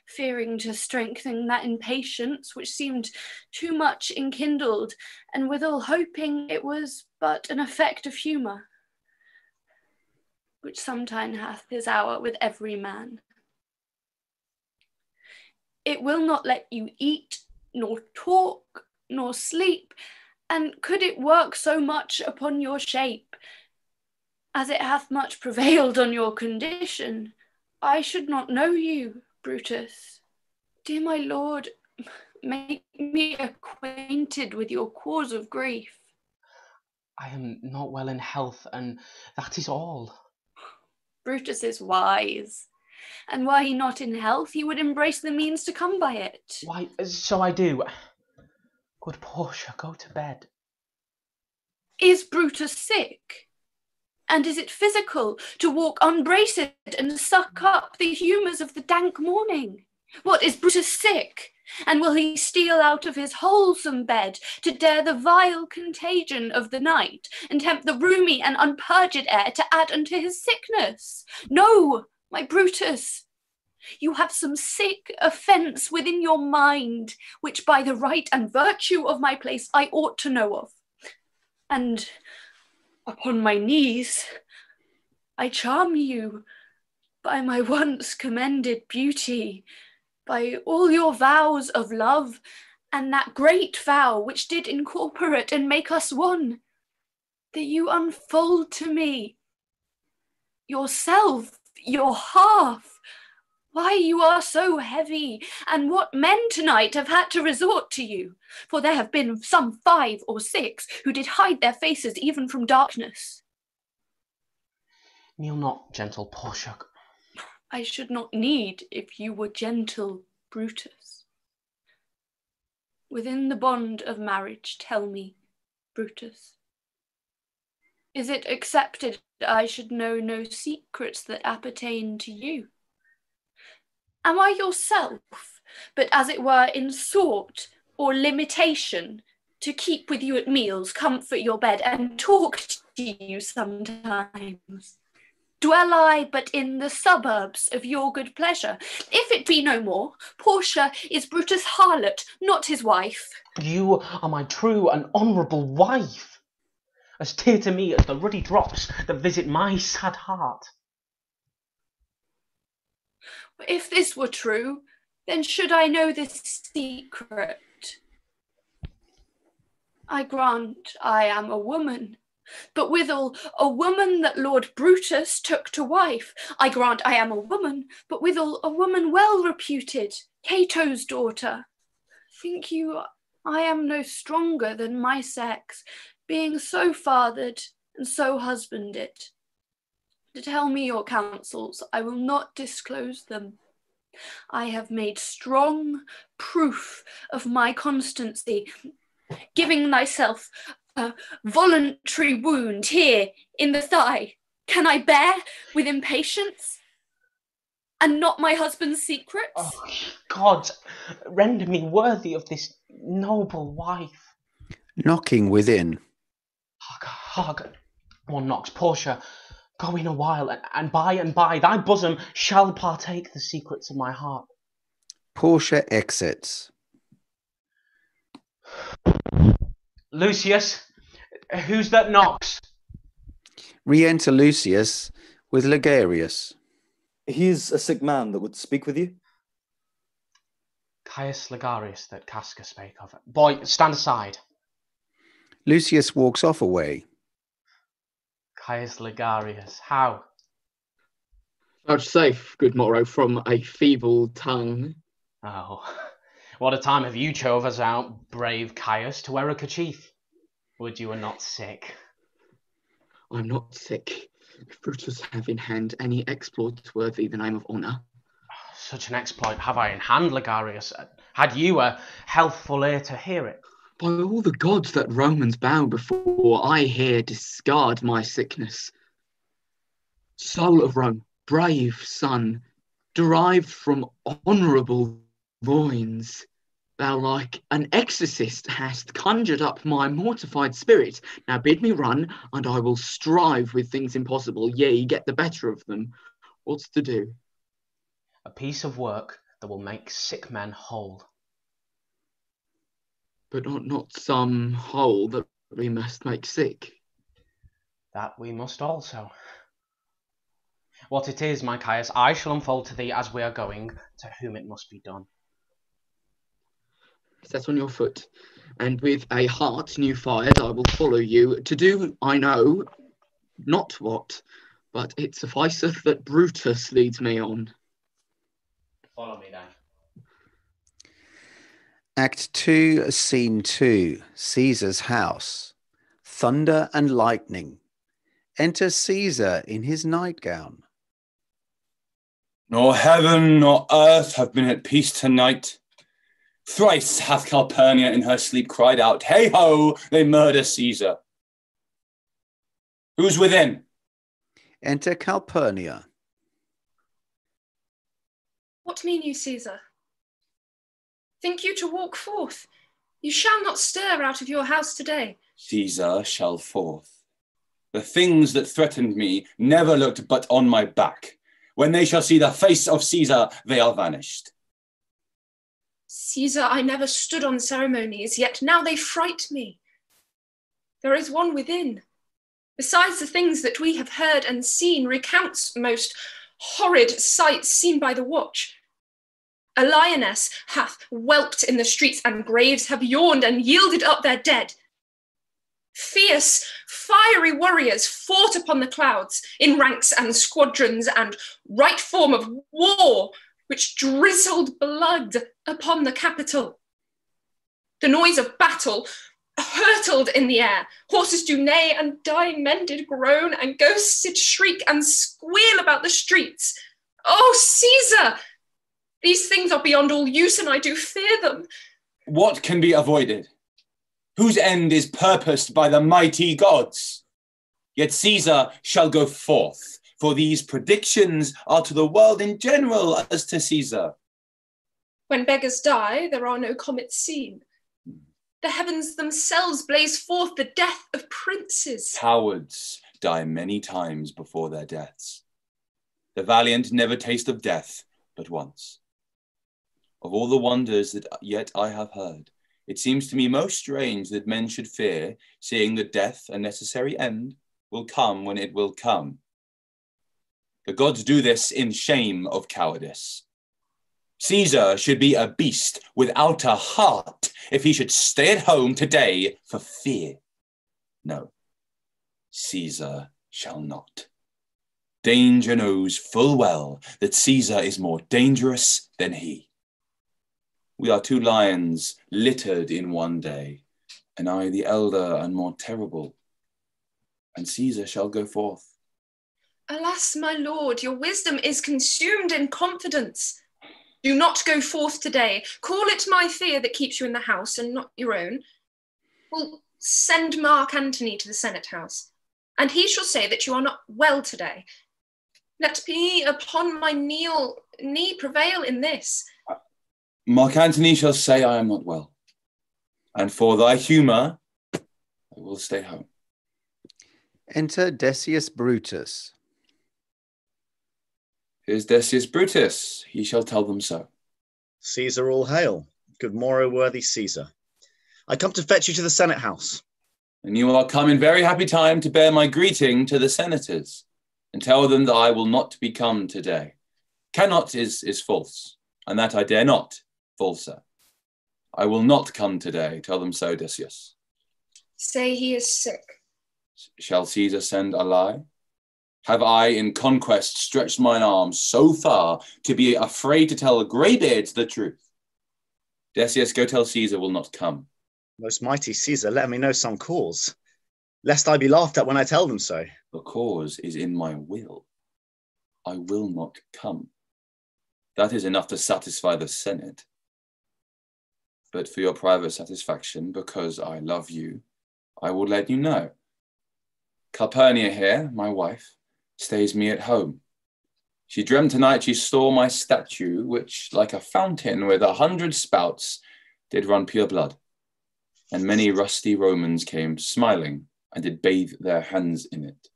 fearing to strengthen that impatience which seemed too much enkindled, and withal hoping it was but an effect of humour, which sometime hath his hour with every man. It will not let you eat, nor talk, nor sleep, and could it work so much upon your shape, as it hath much prevailed on your condition, I should not know you, Brutus. Dear my lord, make me acquainted with your cause of grief. I am not well in health, and that is all. Brutus is wise, and were he not in health, he would embrace the means to come by it. Why, so I do. Good Portia, go to bed. Is Brutus sick? And is it physical to walk unbraced and suck up the humours of the dank morning? What, is Brutus sick? And will he steal out of his wholesome bed to dare the vile contagion of the night, and tempt the roomy and unpurged air to add unto his sickness? No, my Brutus, you have some sick offence within your mind, which by the right and virtue of my place I ought to know of. And upon my knees, I charm you by my once commended beauty, by all your vows of love, and that great vow which did incorporate and make us one, that you unfold to me yourself, your half, why you are so heavy, and what men tonight have had to resort to you, for there have been some 5 or 6 who did hide their faces even from darkness. Kneel not, gentle Portia. I should not need if you were gentle, Brutus. Within the bond of marriage, tell me, Brutus, is it accepted I should know no secrets that appertain to you? Am I yourself, but as it were in sort or limitation, to keep with you at meals, comfort your bed, and talk to you sometimes? Dwell I but in the suburbs of your good pleasure? If it be no more, Portia is Brutus' harlot, not his wife. You are my true and honourable wife. as dear to me as the ruddy drops that visit my sad heart. If this were true, then should I know this secret? I grant I am a woman, but withal a woman that Lord Brutus took to wife. I grant I am a woman, but withal a woman well reputed, Cato's daughter. Think you I am no stronger than my sex, being so fathered and so husbanded? To tell me your counsels, I will not disclose them. I have made strong proof of my constancy, giving thyself a voluntary wound here in the thigh. Can I bear with impatience and not my husband's secrets? Oh, God, render me worthy of this noble wife. Knocking within. Hark, one knocks. Portia, go in a while, and by thy bosom shall partake the secrets of my heart. Portia exits. Lucius, who's that knocks? Re-enter Lucius with Ligarius. He is a sick man that would speak with you. Caius Ligarius that Casca spake of. Boy, stand aside. Lucius walks off away. Caius Ligarius, how? Vouchsafe, good morrow, from a feeble tongue. Oh, what a time have you chose us out, brave Caius, to wear a kerchief? Would you were not sick? I'm not sick. If Brutus have in hand any exploit worthy the name of honour. Such an exploit have I in hand, Ligarius. Had you a healthful ear to hear it? By all the gods that Romans bow before, I here discard my sickness. Soul of Rome, brave son, derived from honourable loins, thou like an exorcist hast conjured up my mortified spirit. Now bid me run, and I will strive with things impossible, yea, get the better of them. What's to do? A piece of work that will make sick men whole. But not some whole that we must make sick. That we must also. What it is, my Caius, I shall unfold to thee as we are going, to whom it must be done. Set on your foot, and with a heart new fired, I will follow you to do, I know, not what, but it sufficeth that Brutus leads me on. Follow me then. Act 2, Scene 2, Caesar's house. Thunder and lightning. Enter Caesar in his nightgown. Nor heaven nor earth have been at peace tonight. Thrice hath Calpurnia in her sleep cried out, hey-ho, they murder Caesar. Who's within? Enter Calpurnia. What mean you, Caesar? Think you to walk forth? You shall not stir out of your house today. Caesar shall forth. The things that threatened me never looked but on my back. When they shall see the face of Caesar, they are vanished. Caesar, I never stood on ceremonies, yet now they fright me. There is one within. Besides the things that we have heard and seen, recounts most horrid sights seen by the watch. A lioness hath whelped in the streets, and graves have yawned and yielded up their dead. Fierce, fiery warriors fought upon the clouds in ranks and squadrons and right form of war, which drizzled blood upon the Capitol. The noise of battle hurtled in the air. Horses do neigh, and dying men did groan, and ghosts did shriek and squeal about the streets. Oh, Caesar! These things are beyond all use, and I do fear them. What can be avoided? Whose end is purposed by the mighty gods? Yet Caesar shall go forth, for these predictions are to the world in general as to Caesar. When beggars die, there are no comets seen. The heavens themselves blaze forth the death of princes. Cowards die many times before their deaths. The valiant never taste of death but once. Of all the wonders that yet I have heard, It seems to me most strange that men should fear, seeing that death, a necessary end, will come when it will come. The gods do this in shame of cowardice. Caesar should be a beast without a heart if he should stay at home today for fear. No, Caesar shall not. Danger knows full well that Caesar is more dangerous than he. We are two lions littered in one day, and I the elder and more terrible, and Caesar shall go forth. Alas, my lord, your wisdom is consumed in confidence. Do not go forth today. Call it my fear that keeps you in the house and not your own. Well, send Mark Antony to the Senate house, and he shall say that you are not well today. Let me upon my knee prevail in this. Mark Antony shall say I am not well, and for thy humour, I will stay home. Enter Decius Brutus. Here's Decius Brutus, he shall tell them so. Caesar all hail. Good morrow, worthy Caesar. I come to fetch you to the Senate house. And you are come in very happy time to bear my greeting to the senators, and tell them that I will not be come today. Cannot is false, and that I dare not, falser. I will not come today, tell them so, Decius. Say he is sick. Shall Caesar send a lie? Have I in conquest stretched mine arms so far to be afraid to tell a greybeards the truth? Decius, go tell Caesar will not come. Most mighty Caesar, let me know some cause, lest I be laughed at when I tell them so. The cause is in my will. I will not come. That is enough to satisfy the Senate. But for your private satisfaction, because I love you, I will let you know. Calpurnia here, my wife, stays me at home. She dreamt tonight she saw my statue, which, like a fountain with 100 spouts, did run pure blood. And many rusty Romans came smiling and did bathe their hands in it.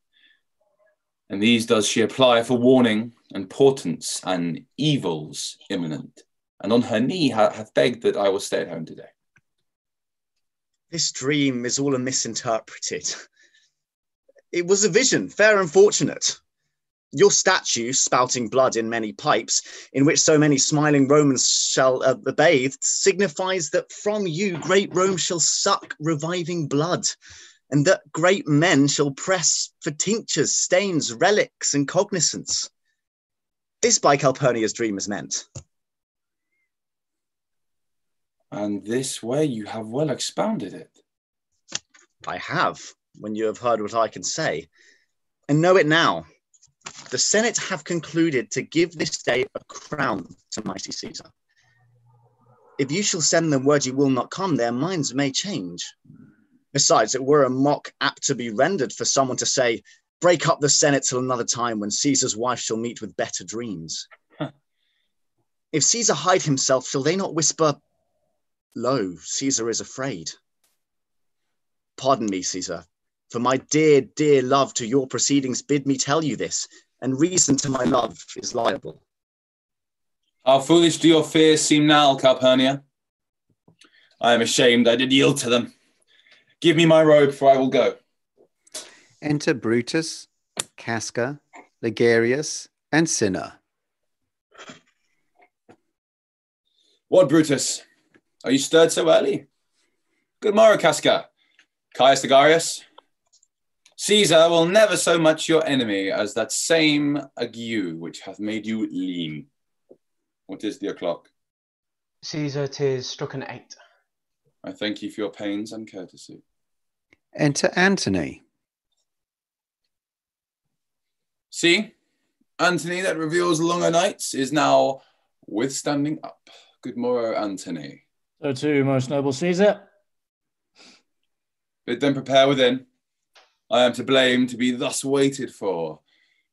And these does she apply for warning and portents and evils imminent. And on her knee hath begged that I will stay at home today. This dream is all a misinterpreted. It was a vision, fair and fortunate. Your statue, spouting blood in many pipes, in which so many smiling Romans shall be bathed, signifies that from you great Rome shall suck reviving blood, and that great men shall press for tinctures, stains, relics, and cognizance. This by Calpurnia's dream is meant. And this way you have well expounded it. I have, when you have heard what I can say. And know it now. The Senate have concluded to give this day a crown to mighty Caesar. If you shall send them word you will not come, their minds may change. Besides, it were a mock apt to be rendered for someone to say, break up the Senate till another time when Caesar's wife shall meet with better dreams. If Caesar hide himself, shall they not whisper, lo, Caesar is afraid? Pardon me, Caesar, for my dear, dear love to your proceedings bid me tell you this, and reason to my love is liable. How foolish do your fears seem now, Calpurnia? I am ashamed I did yield to them. Give me my robe, for I will go. Enter Brutus, Casca, Ligarius, and Cinna. What, Brutus? Are you stirred so early? Good morrow, Casca. Caius Ligarius. Caesar will never so much your enemy as that same ague which hath made you lean. What is the o'clock? Caesar, 'tis struck an 8. I thank you for your pains and courtesy. Enter Antony. See, Antony that reveals longer nights is now withstanding up. Good morrow, Antony. So too, most noble Caesar. Bid them prepare within. I am to blame to be thus waited for.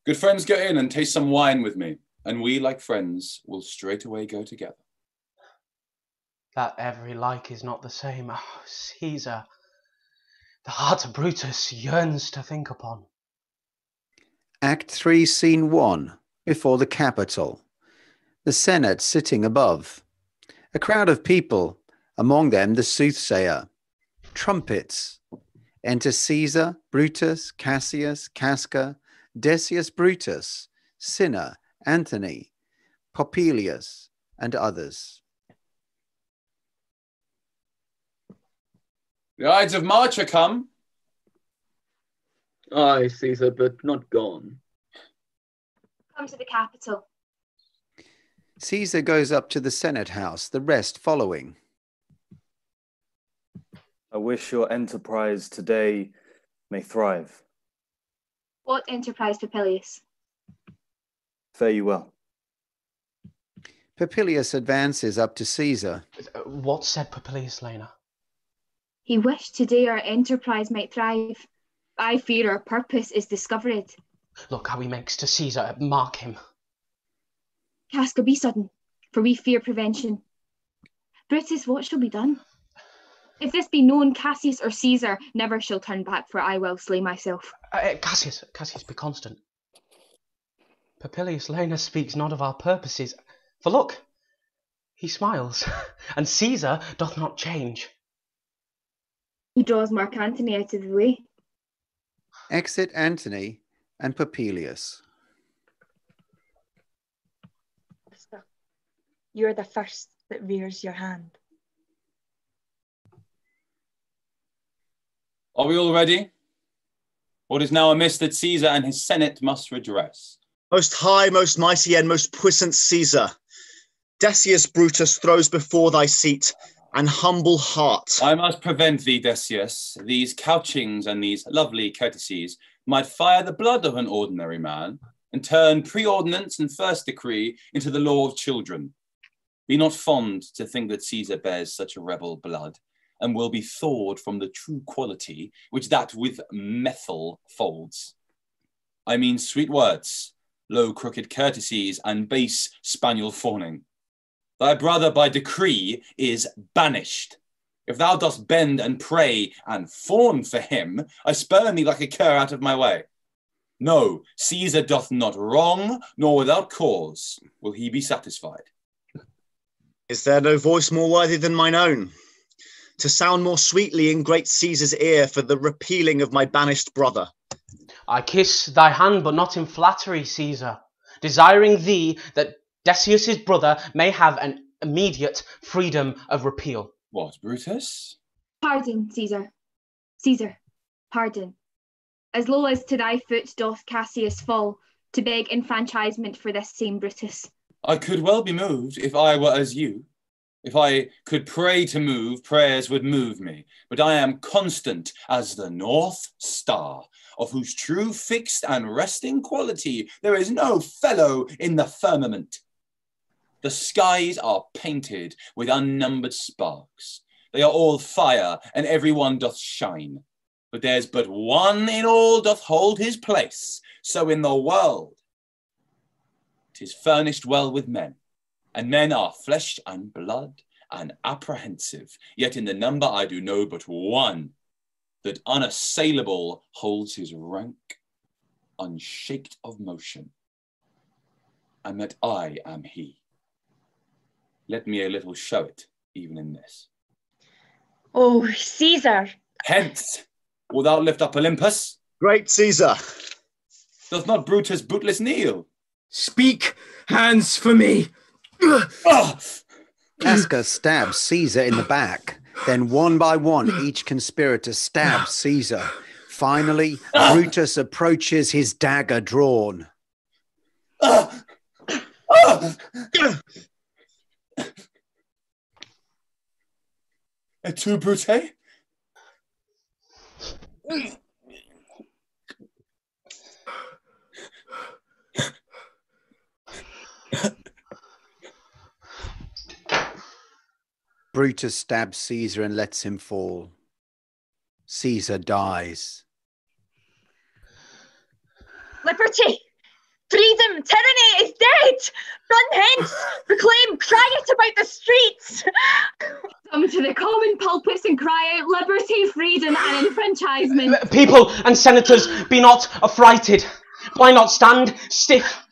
Good friends, go in and taste some wine with me, and we, like friends, will straightway go together. That every like is not the same. Oh, Caesar, the heart of Brutus yearns to think upon. Act 3, Scene 1, before the Capitol. The Senate sitting above. A crowd of people, among them the soothsayer. Trumpets. Enter Caesar, Brutus, Cassius, Casca, Decius Brutus, Cinna, Antony, Popilius, and others. The Ides of March are come. Aye, Caesar, but not gone. Come to the capital. Caesar goes up to the Senate house, the rest following. I wish your enterprise today may thrive. What enterprise, Popilius? Fare you well. Popilius advances up to Caesar. What said Popilius, Lena? He wished today our enterprise might thrive. I fear our purpose is discovered. Look how he makes to Caesar. Mark him. Casca, be sudden, for we fear prevention. Brutus, what shall be done? If this be known, Cassius or Caesar never shall turn back, for I will slay myself. Cassius, be constant. Popilius Lena speaks not of our purposes, for look, he smiles, and Caesar doth not change. He draws Mark Antony out of the way. Exit Antony and Popilius. You're the first that rears your hand. Are we all ready? What is now amiss that Caesar and his Senate must redress? Most high, most mighty, and most puissant Caesar, Decius Brutus throws before thy seat an humble heart. I must prevent thee, Decius. These couchings and these lovely courtesies might fire the blood of an ordinary man and turn preordinance and first decree into the law of children. Be not fond to think that Caesar bears such a rebel blood, and will be thawed from the true quality which that with methyl folds. I mean sweet words, low crooked courtesies, and base spaniel fawning. Thy brother by decree is banished. If thou dost bend and pray and fawn for him, I spurn thee like a cur out of my way. No, Caesar doth not wrong, nor without cause will he be satisfied. Is there no voice more worthy than mine own, to sound more sweetly in great Caesar's ear for the repealing of my banished brother? I kiss thy hand, but not in flattery, Caesar, desiring thee that Decius's brother may have an immediate freedom of repeal. What, Brutus? Pardon, Caesar. Caesar, pardon. As low as to thy foot doth Cassius fall, to beg enfranchisement for this same Brutus. I could well be moved if I were as you. If I could pray to move, prayers would move me. But I am constant as the North Star, of whose true fixed and resting quality there is no fellow in the firmament. The skies are painted with unnumbered sparks. They are all fire, and every one doth shine. But there's but one in all doth hold his place. So in the world, 'tis furnished well with men. And men are flesh and blood and apprehensive. Yet in the number I do know but one, that unassailable holds his rank, unshaked of motion, and that I am he. Let me a little show it, even in this. Oh, Caesar! Hence, wilt thou lift up Olympus? Great Caesar! Doth not Brutus bootless kneel? Speak, hands for me! Casca stabs Caesar in the back. Then one by one, each conspirator stabs Caesar. Finally, Brutus approaches, his dagger drawn. Et tu, Brute? Brutus stabs Caesar and lets him fall. Caesar dies. Liberty! Freedom! Tyranny is dead! Run hence! Proclaim! Cry it about the streets! Come to the common pulpits and cry out liberty, freedom, and enfranchisement. People and senators, be not affrighted. Why not stand stiff?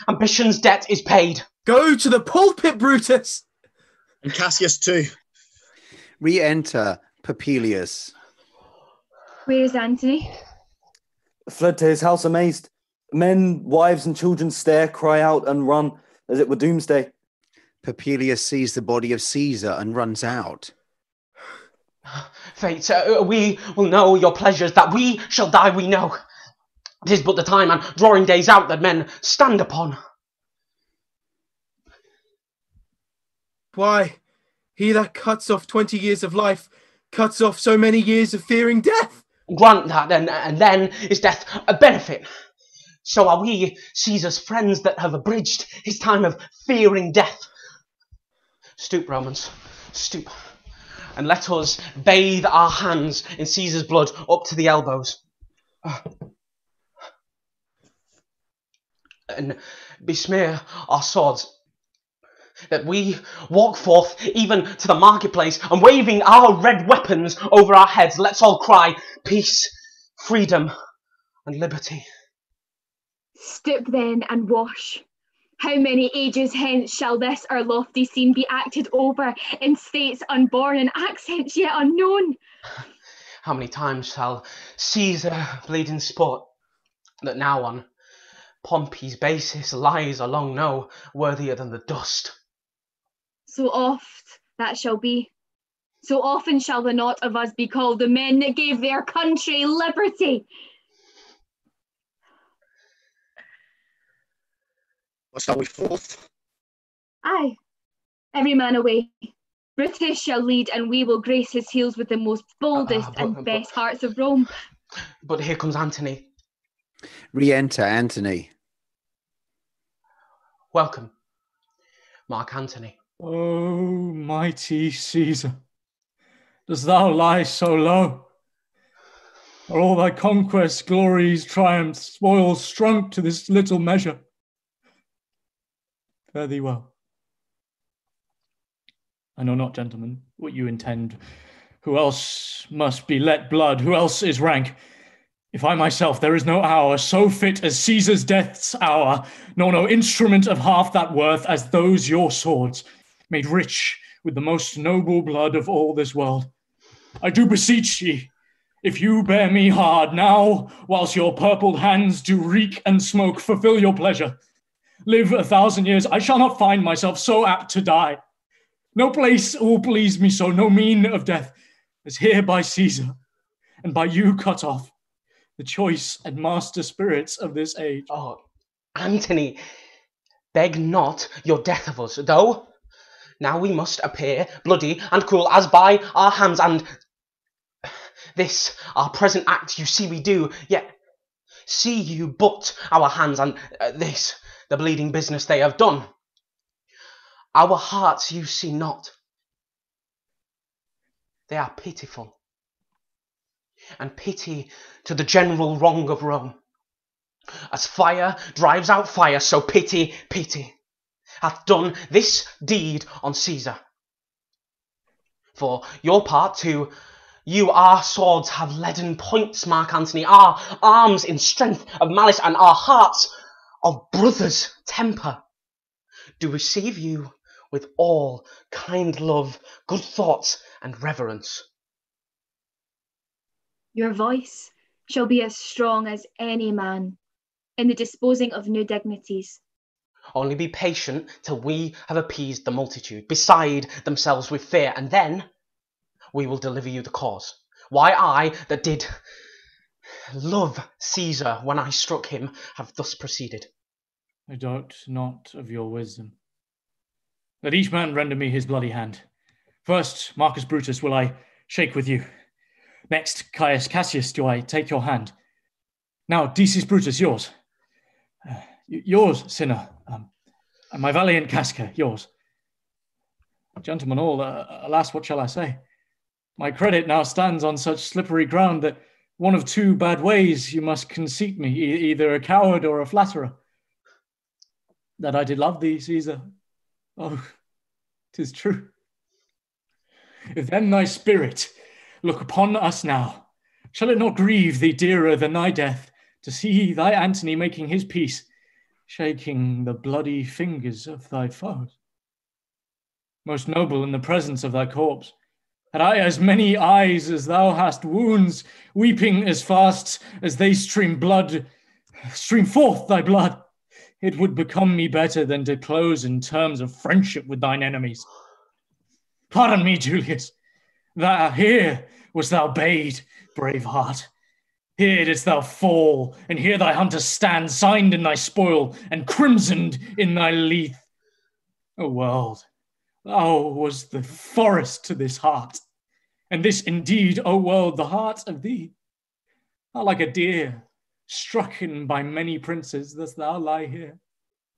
Ambition's debt is paid. Go to the pulpit, Brutus! And Cassius too. Re-enter Popilius. Where is Antony? Fled to his house amazed. Men, wives, and children stare, cry out, and run as it were doomsday. Popilius sees the body of Caesar and runs out. Fate, we will know your pleasures, that we shall die we know. 'Tis but the time and drawing days out that men stand upon. Why, he that cuts off 20 years of life cuts off so many years of fearing death. Grant that, and then is death a benefit. So are we Caesar's friends that have abridged his time of fearing death. Stoop, Romans, stoop, and let us bathe our hands in Caesar's blood up to the elbows. And besmear our swords, that we walk forth even to the marketplace, and waving our red weapons over our heads, let's all cry, peace, freedom, and liberty. Stoop then and wash. How many ages hence shall this our lofty scene be acted over in states unborn and accents yet unknown? How many times shall Caesar bleed in sport, that now on Pompey's basis lies along no worthier than the dust? So oft that shall be. So often shall the not of us be called the men that gave their country liberty. What shall we forth? Aye, every man away. Brutus shall lead, and we will grace his heels with the most boldest and best hearts of Rome. But here comes Antony. Re-enter Antony. Welcome, Mark Antony. O mighty Caesar, dost thou lie so low? Are all thy conquests, glories, triumphs, spoils shrunk to this little measure? Fare thee well. I know not, gentlemen, what you intend. Who else must be let blood? Who else is rank? If I myself, there is no hour so fit as Caesar's death's hour, nor no instrument of half that worth as those your swords, made rich with the most noble blood of all this world. I do beseech ye, if you bear me hard now, whilst your purpled hands do reek and smoke, fulfill your pleasure. Live 1,000 years, I shall not find myself so apt to die. No place will please me so, no mean of death, as here by Caesar, and by you cut off, the choice and master spirits of this age. Oh, Antony, beg not your death of us, though now we must appear bloody and cruel as by our hands, and this our present act you see we do, yet see you but our hands, and this the bleeding business they have done. Our hearts you see not. They are pitiful, and pity to the general wrong of Rome. As fire drives out fire, so pity, pity, hath done this deed on Caesar. For your part too, you our swords have leaden points, Mark Antony, our arms in strength of malice, and our hearts of brother's temper do receive you with all kind love, good thoughts, and reverence. Your voice shall be as strong as any man in the disposing of new dignities. Only be patient till we have appeased the multitude, beside themselves with fear, and then we will deliver you the cause. Why I, that did love Caesar when I struck him, have thus proceeded. I doubt not of your wisdom. Let each man render me his bloody hand. First, Marcus Brutus, will I shake with you. Next, Caius Cassius, do I take your hand. Now, Decius Brutus, yours. Yours, Cinna. And my valiant Casca, yours. Gentlemen all, alas, what shall I say? My credit now stands on such slippery ground that one of two bad ways you must conceit me, either a coward or a flatterer. That I did love thee, Caesar. Oh, 'tis true. If then thy spirit look upon us now, shall it not grieve thee dearer than thy death to see thy Antony making his peace, shaking the bloody fingers of thy foes? Most noble in the presence of thy corpse, Had I as many eyes as thou hast wounds, weeping as fast as they stream forth thy blood, it would become me better than to close in terms of friendship with thine enemies. Pardon me, Julius, that here was thou bade, brave heart. Here didst thou fall, and here thy hunter stand, signed in thy spoil, and crimsoned in thy lethe. O world, thou was the forest to this heart, and this indeed, O world, the heart of thee. How like a deer, strucken by many princes, dost thou lie here.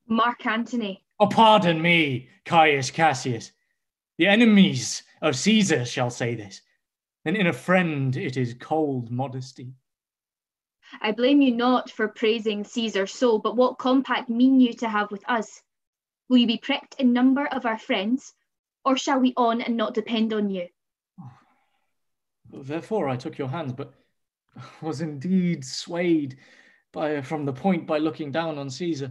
Mark Antony. Oh, pardon me, Caius Cassius. The enemies of Caesar shall say this, and in a friend it is cold modesty. I blame you not for praising Caesar so, but what compact mean you to have with us? Will you be pricked in number of our friends, or shall we on and not depend on you? Therefore I took your hands, but was indeed swayed from the point by looking down on Caesar.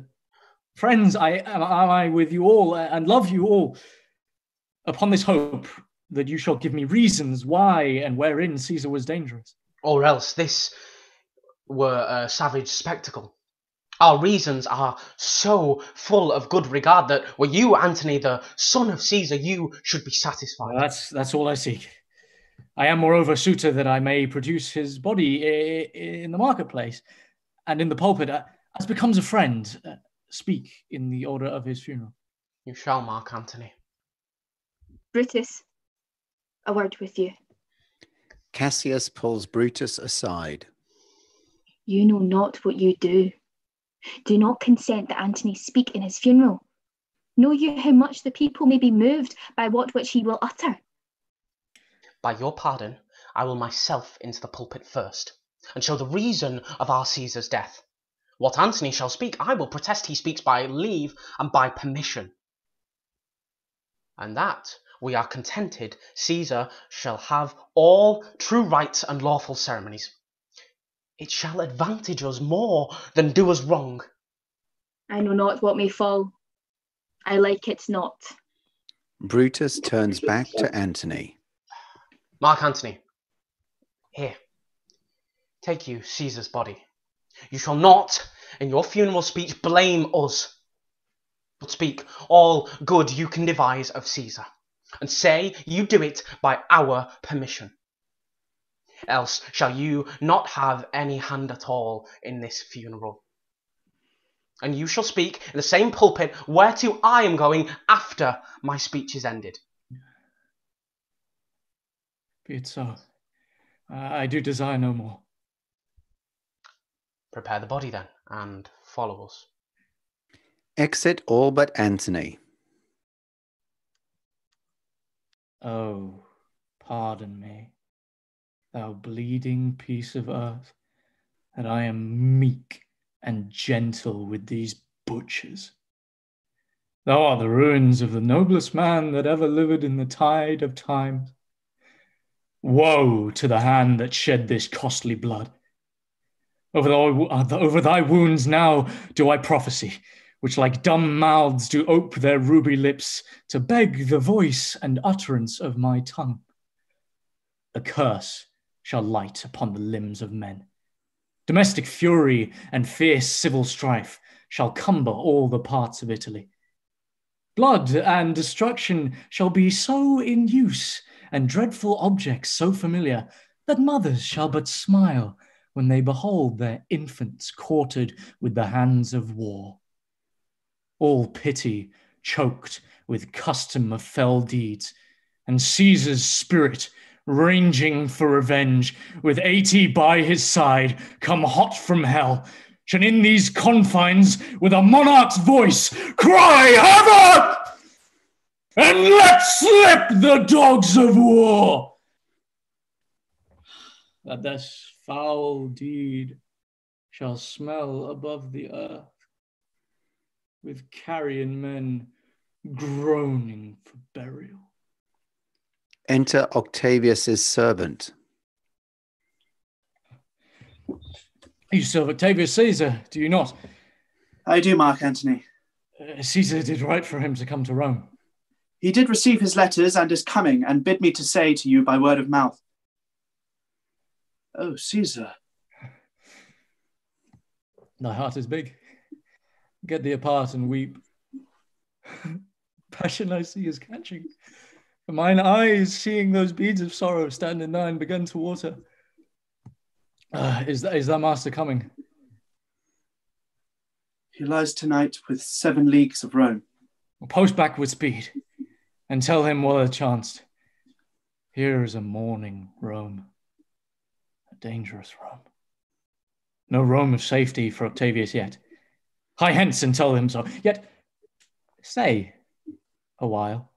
Friends, am I with you all, and love you all, upon this hope that you shall give me reasons why and wherein Caesar was dangerous. Or else this were a savage spectacle. Our reasons are so full of good regard that were you, Antony, the son of Caesar, you should be satisfied. Well, that's all I seek. I am moreover suitor that I may produce his body in the marketplace and in the pulpit, as becomes a friend, speak in the order of his funeral. You shall, Mark Antony. Brutus, a word with you. Cassius pulls Brutus aside. You know not what you do. Do not consent that Antony speak in his funeral. Know you how much the people may be moved by which he will utter? By your pardon, I will myself into the pulpit first, and show the reason of our Caesar's death. What Antony shall speak, I will protest he speaks by leave and by permission. And that we are contented Caesar shall have all true rites and lawful ceremonies. It shall advantage us more than do us wrong. I know not what may fall. I like it not. Brutus turns back to Antony. Mark Antony, here, take you Caesar's body. You shall not, in your funeral speech, blame us, but speak all good you can devise of Caesar, and say you do it by our permission. Else shall you not have any hand at all in this funeral. And you shall speak in the same pulpit whereto I am going after my speech is ended. Be it so. I do desire no more. Prepare the body then, and follow us. Exit all but Antony. Oh, pardon me, thou bleeding piece of earth, that I am meek and gentle with these butchers. Thou art the ruins of the noblest man that ever lived in the tide of times. Woe to the hand that shed this costly blood. Over thy wounds now do I prophesy, which like dumb mouths do ope their ruby lips to beg the voice and utterance of my tongue. A curse shall light upon the limbs of men. Domestic fury and fierce civil strife shall cumber all the parts of Italy. Blood and destruction shall be so in use, and dreadful objects so familiar, that mothers shall but smile when they behold their infants quartered with the hands of war. All pity choked with custom of fell deeds, and Caesar's spirit ranging for revenge, with 80 by his side, come hot from hell, shall in these confines, with a monarch's voice, cry heaven, and let slip the dogs of war. That this foul deed shall smell above the earth, with carrion men groaning for burial. Enter Octavius's servant. You serve Octavius Caesar, do you not? I do, Mark Antony. Caesar did right for him to come to Rome. He did receive his letters and is coming, and bid me to say to you by word of mouth. Oh, Caesar. Thy heart is big. Get thee apart and weep. Passion I see is catching. For mine eyes, seeing those beads of sorrow stand in thine, begun to water. Is thy master coming? He lies tonight with 7 leagues of Rome. Post back with speed, and tell him what hath chanced. Here is a mourning Rome, a dangerous Rome. No Rome of safety for Octavius yet. Hie hence and tell him so. Yet stay a while.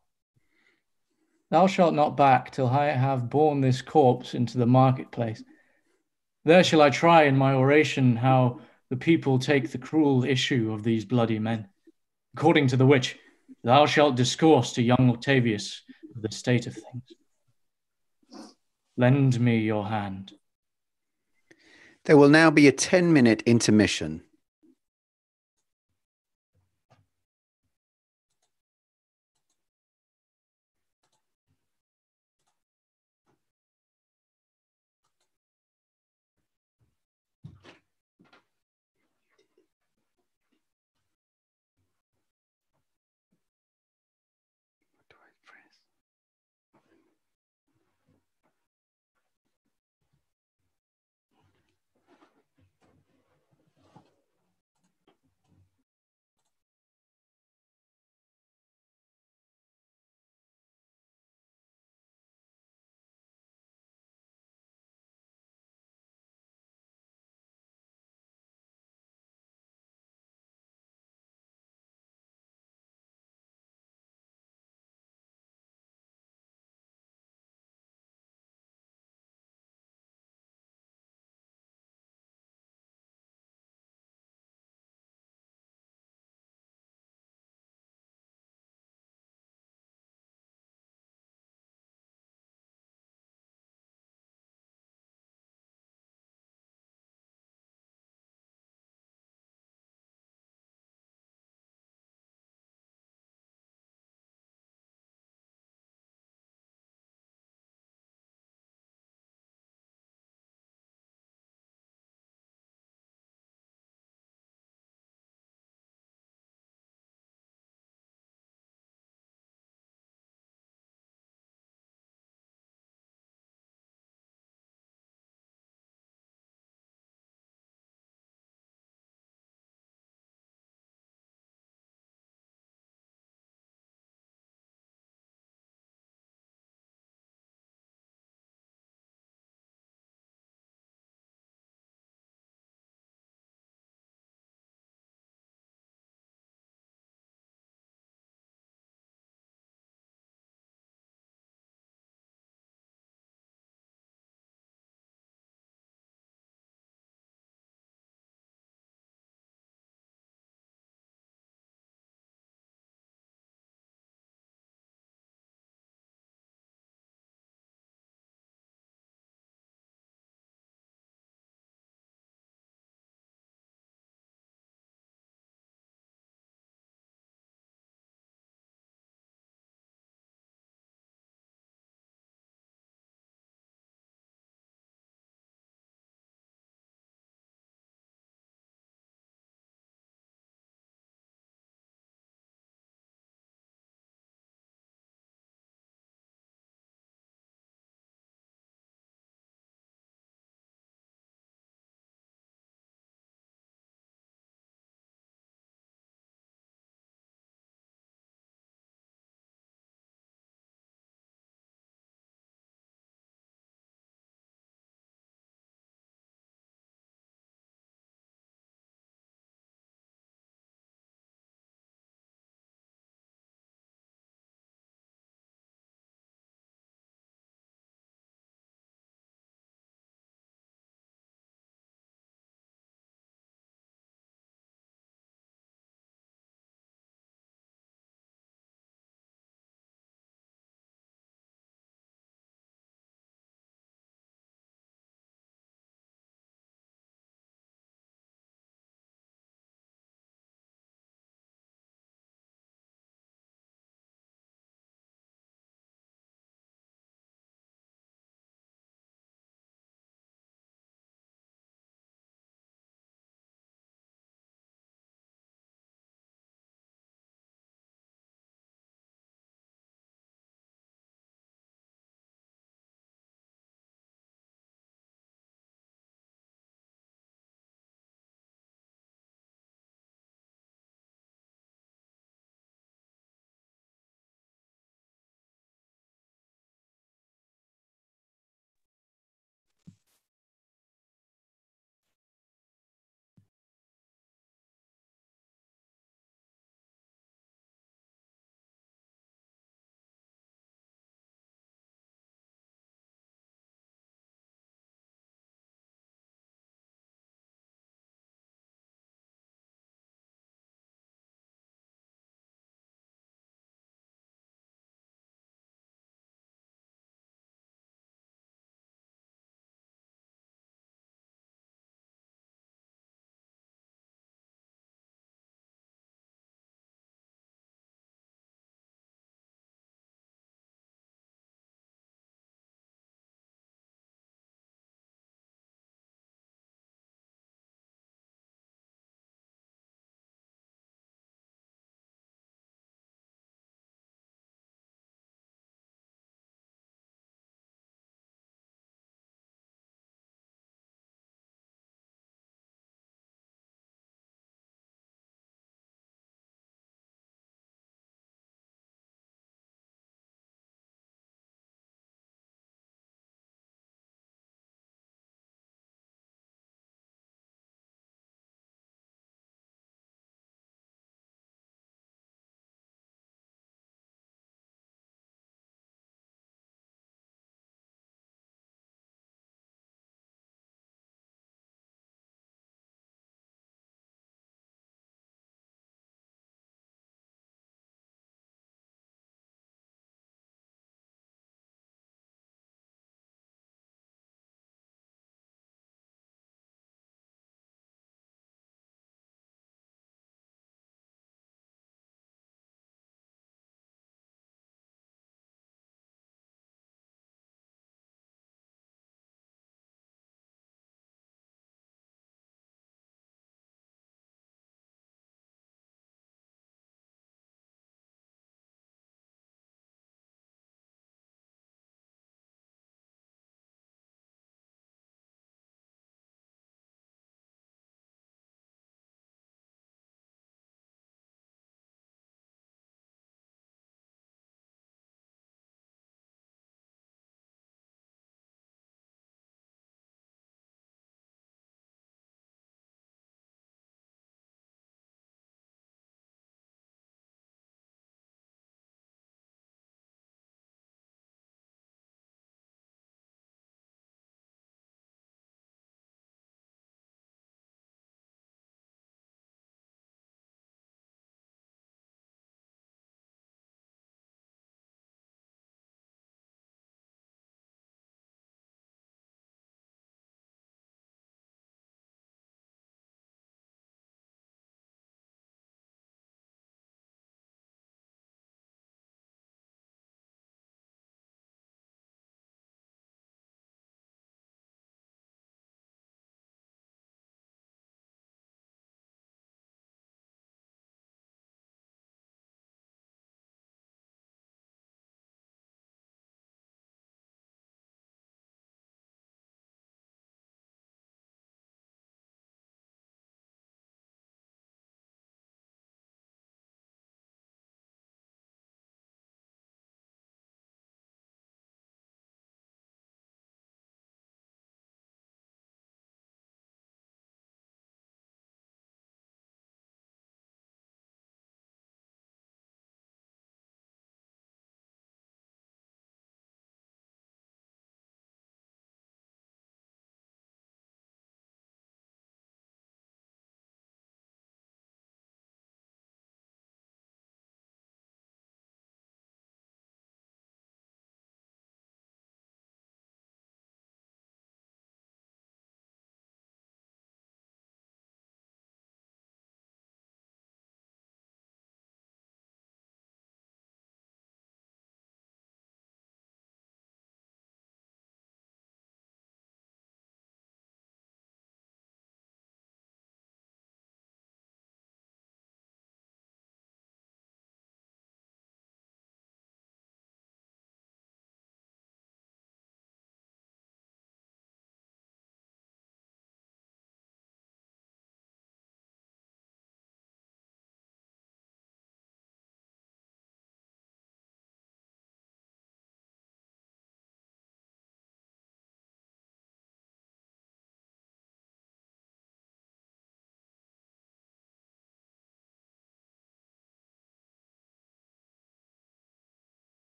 Thou shalt not back till I have borne this corpse into the marketplace. There shall I try in my oration how the people take the cruel issue of these bloody men, according to the which thou shalt discourse to young Octavius of the state of things. Lend me your hand. There will now be a 10-minute intermission.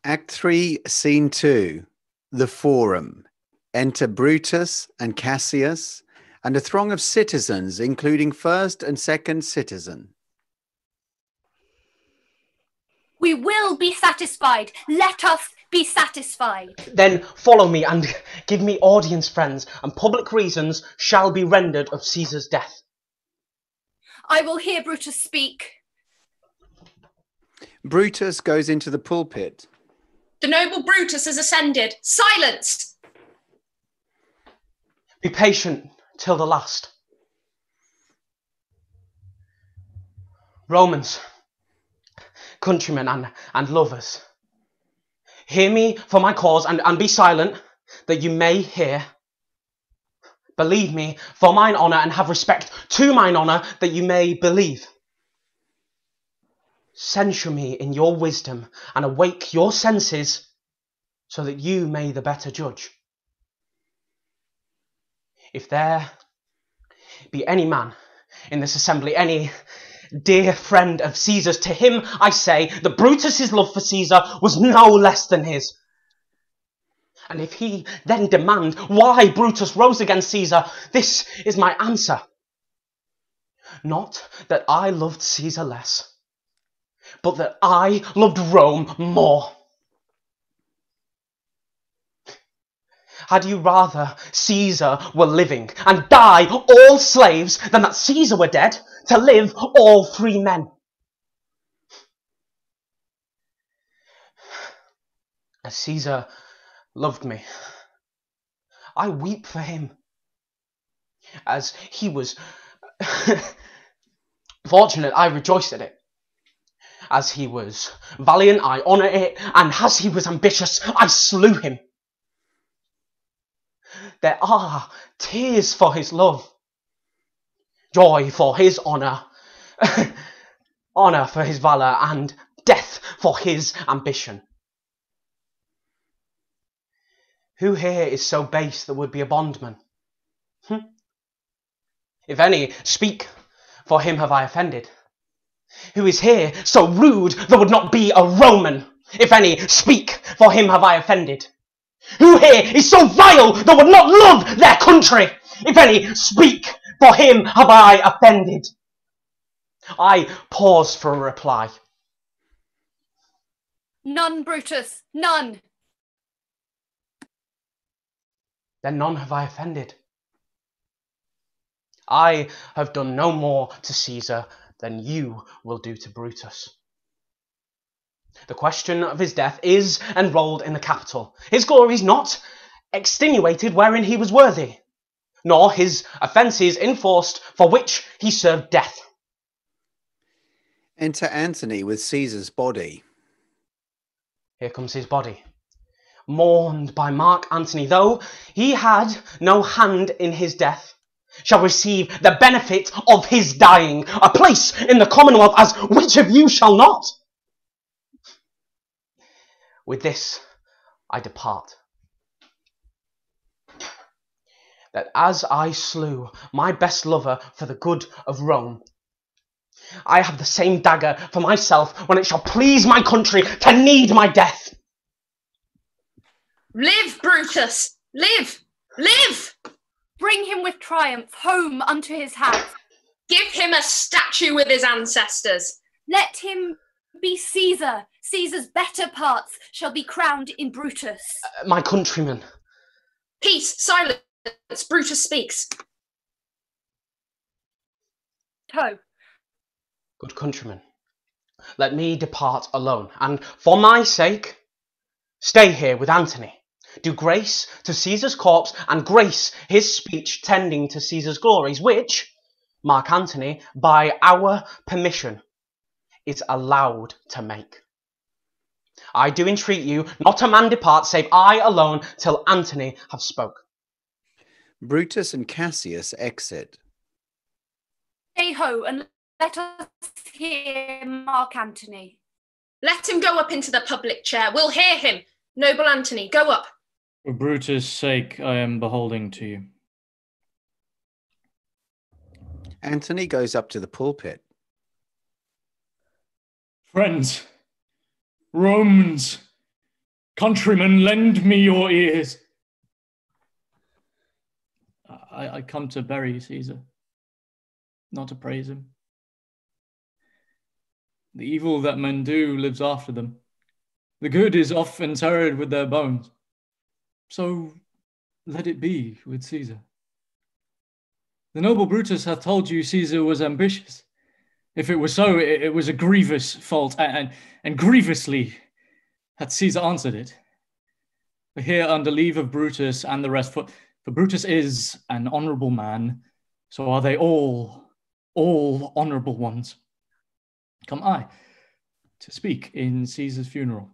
Act 3, Scene 2, the Forum. Enter Brutus and Cassius and a throng of citizens, including first and second citizen. We will be satisfied. Let us be satisfied. Then follow me and give me audience, friends, and public reasons shall be rendered of Caesar's death. I will hear Brutus speak. Brutus goes into the pulpit. The noble Brutus has ascended. Silence! Be patient till the last. Romans, countrymen and lovers, hear me for my cause and be silent that you may hear. Believe me for mine honour and have respect to mine honour that you may believe. Censure me in your wisdom and awake your senses so that you may the better judge. If there be any man in this assembly, any dear friend of Caesar's, to him I say that Brutus's love for Caesar was no less than his. And if he then demand why Brutus rose against Caesar, this is my answer. Not that I loved Caesar less, but that I loved Rome more. Had you rather Caesar were living and die all slaves than that Caesar were dead to live all free men? As Caesar loved me, I weep for him. As he was fortunate, I rejoice at it. As he was valiant, I honour it, and as he was ambitious, I slew him. There are tears for his love, joy for his honour, honour for his valour, and death for his ambition. Who here is so base that would be a bondman? If any, speak, for him have I offended. Who is here so rude that would not be a Roman? If any, speak, for him have I offended. Who here is so vile that would not love their country? If any, speak, for him have I offended. I pause for a reply. None, Brutus, none. Then none have I offended. I have done no more to Caesar than you will do to Brutus. The question of his death is enrolled in the Capitol. His glory is not extenuated wherein he was worthy, nor his offences enforced for which he served death. Enter Antony with Caesar's body. Here comes his body, mourned by Mark Antony, though he had no hand in his death, shall receive the benefit of his dying, a place in the Commonwealth, as which of you shall not? With this I depart, that as I slew my best lover for the good of Rome, I have the same dagger for myself when it shall please my country to need my death. Live, Brutus! Live! Live! Bring him with triumph home unto his house. Give him a statue with his ancestors. Let him be Caesar. Caesar's better parts shall be crowned in Brutus. My countrymen. Peace, silence. Brutus speaks. Toe. Good countrymen, let me depart alone, and for my sake, stay here with Antony. Do grace to Caesar's corpse and grace his speech tending to Caesar's glories, which Mark Antony, by our permission, is allowed to make. I do entreat you, not a man depart, save I alone, till Antony have spoke. Brutus and Cassius exit. Stay ho, and let us hear Mark Antony. Let him go up into the public chair. We'll hear him. Noble Antony, go up. For Brutus' sake, I am beholding to you. Antony goes up to the pulpit. Friends, Romans, Countrymen, lend me your ears. I come to bury Caesar, not to praise him. The evil that men do lives after them. The good is oft interred with their bones. So let it be with Caesar. The noble Brutus hath told you Caesar was ambitious. If it was so, it was a grievous fault, and grievously hath Caesar answered it. For here, under leave of Brutus and the rest, for Brutus is an honourable man, so are they all honourable ones. Come I to speak in Caesar's funeral.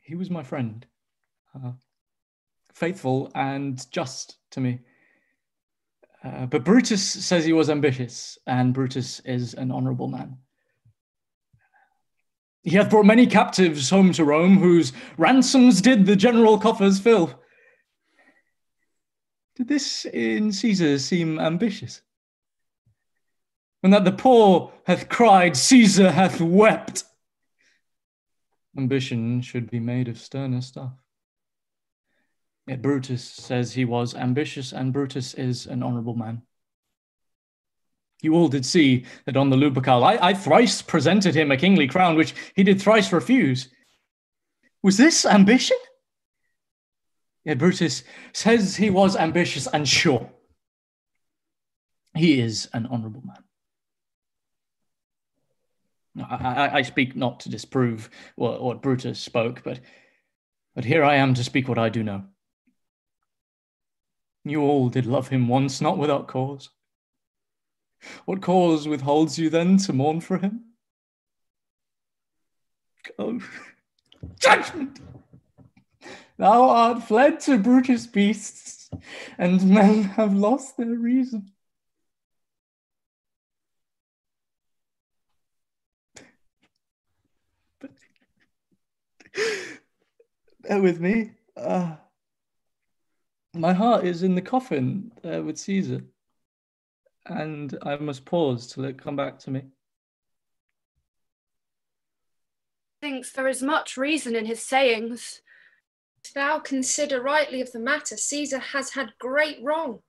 He was my friend, faithful and just to me. But Brutus says he was ambitious, and Brutus is an honourable man. He hath brought many captives home to Rome, whose ransoms did the general coffers fill. Did this in Caesar seem ambitious? When that the poor hath cried, Caesar hath wept. Ambition should be made of sterner stuff. Yet Brutus says he was ambitious, and Brutus is an honourable man. You all did see that on the Lupercal I thrice presented him a kingly crown, which he did thrice refuse. Was this ambition? Yet Brutus says he was ambitious, and sure, he is an honourable man. I speak not to disprove what Brutus spoke, but here I am to speak what I do know. You all did love him once, not without cause. What cause withholds you then to mourn for him? Go, judgment! Thou art fled to brutish beasts, and men have lost their reason. Bear with me. My heart is in the coffin with Caesar, and I must pause till it come back to me. Thinks there is much reason in his sayings. If thou consider rightly of the matter, Caesar has had great wrong.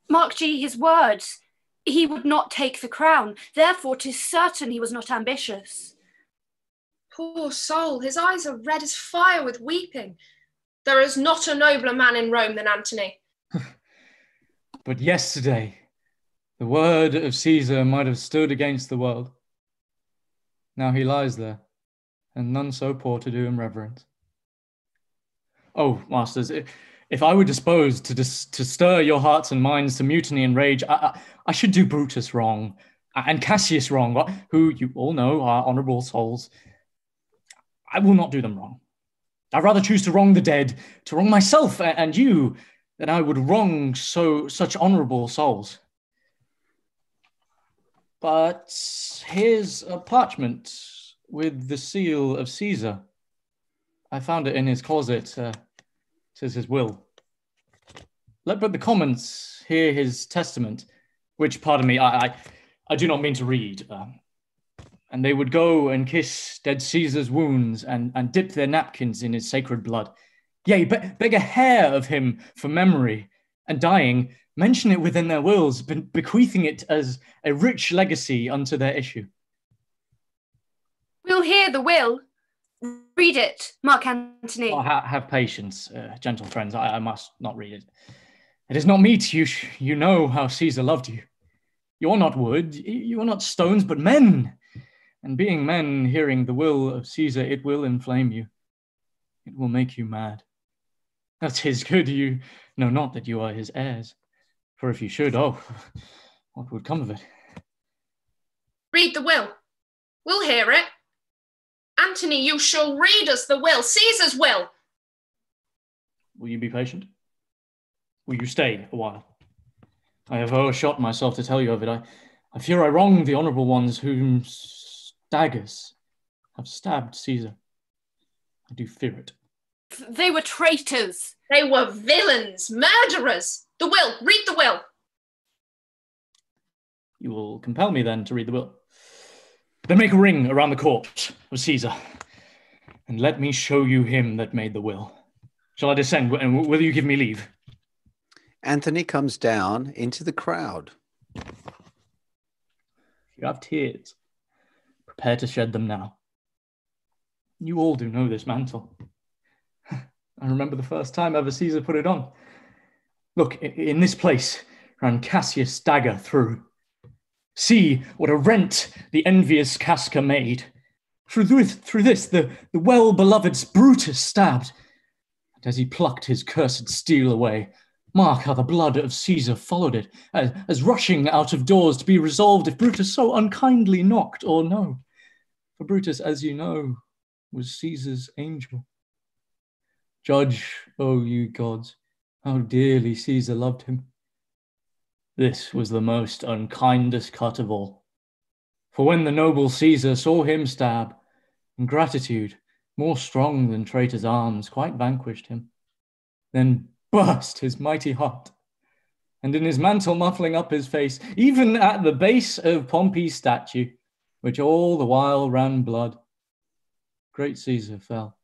Mark ye his words. He would not take the crown, therefore 'tis certain he was not ambitious. Poor soul, his eyes are red as fire with weeping. There is not a nobler man in Rome than Antony. But yesterday, the word of Caesar might have stood against the world. Now he lies there, and none so poor to do him reverence. Oh, masters, if I were disposed to stir your hearts and minds to mutiny and rage, I should do Brutus wrong, and Cassius wrong, who you all know are honourable souls. I will not do them wrong. I'd rather choose to wrong the dead, to wrong myself and you, than I would wrong such honourable souls. But here's a parchment with the seal of Caesar. I found it in his closet. Says his will. Let but the comments hear his testament, which, pardon me, I do not mean to read. And they would go and kiss dead Caesar's wounds and dip their napkins in his sacred blood. Yea, beg a hair of him for memory, and dying, mention it within their wills, bequeathing it as a rich legacy unto their issue. We'll hear the will. Read it, Mark Antony. Oh, have patience, gentle friends. I must not read it. It is not meet. You know how Caesar loved you. You are not wood, you are not stones, but men. And being men, hearing the will of Caesar, it will inflame you. It will make you mad. That is good, you know not that you are his heirs. For if you should, oh, what would come of it? Read the will. We'll hear it. Antony, you shall read us the will, Caesar's will. Will you be patient? Will you stay a while? I have o'ershot myself to tell you of it. I fear I wrong the honourable ones whom daggers have stabbed Caesar. I do fear it. They were traitors. They were villains, murderers. The will, read the will. You will compel me then to read the will. Then make a ring around the corpse of Caesar, and let me show you him that made the will. Shall I descend, and will you give me leave? Antony comes down into the crowd. You have tears. Prepare to shed them now. You all do know this mantle. I remember the first time ever Caesar put it on. Look, in this place ran Cassius' dagger through. See what a rent the envious Casca made. Through this, the well-beloved Brutus stabbed. And as he plucked his cursed steel away, mark how the blood of Caesar followed it, as rushing out of doors to be resolved if Brutus so unkindly knocked or no. For Brutus, as you know, was Caesar's angel. Judge, O you gods, how dearly Caesar loved him. This was the most unkindest cut of all. For when the noble Caesar saw him stab, ingratitude, more strong than traitor's arms, quite vanquished him. Then burst his mighty heart, and in his mantle muffling up his face, even at the base of Pompey's statue, which all the while ran blood, great Caesar fell.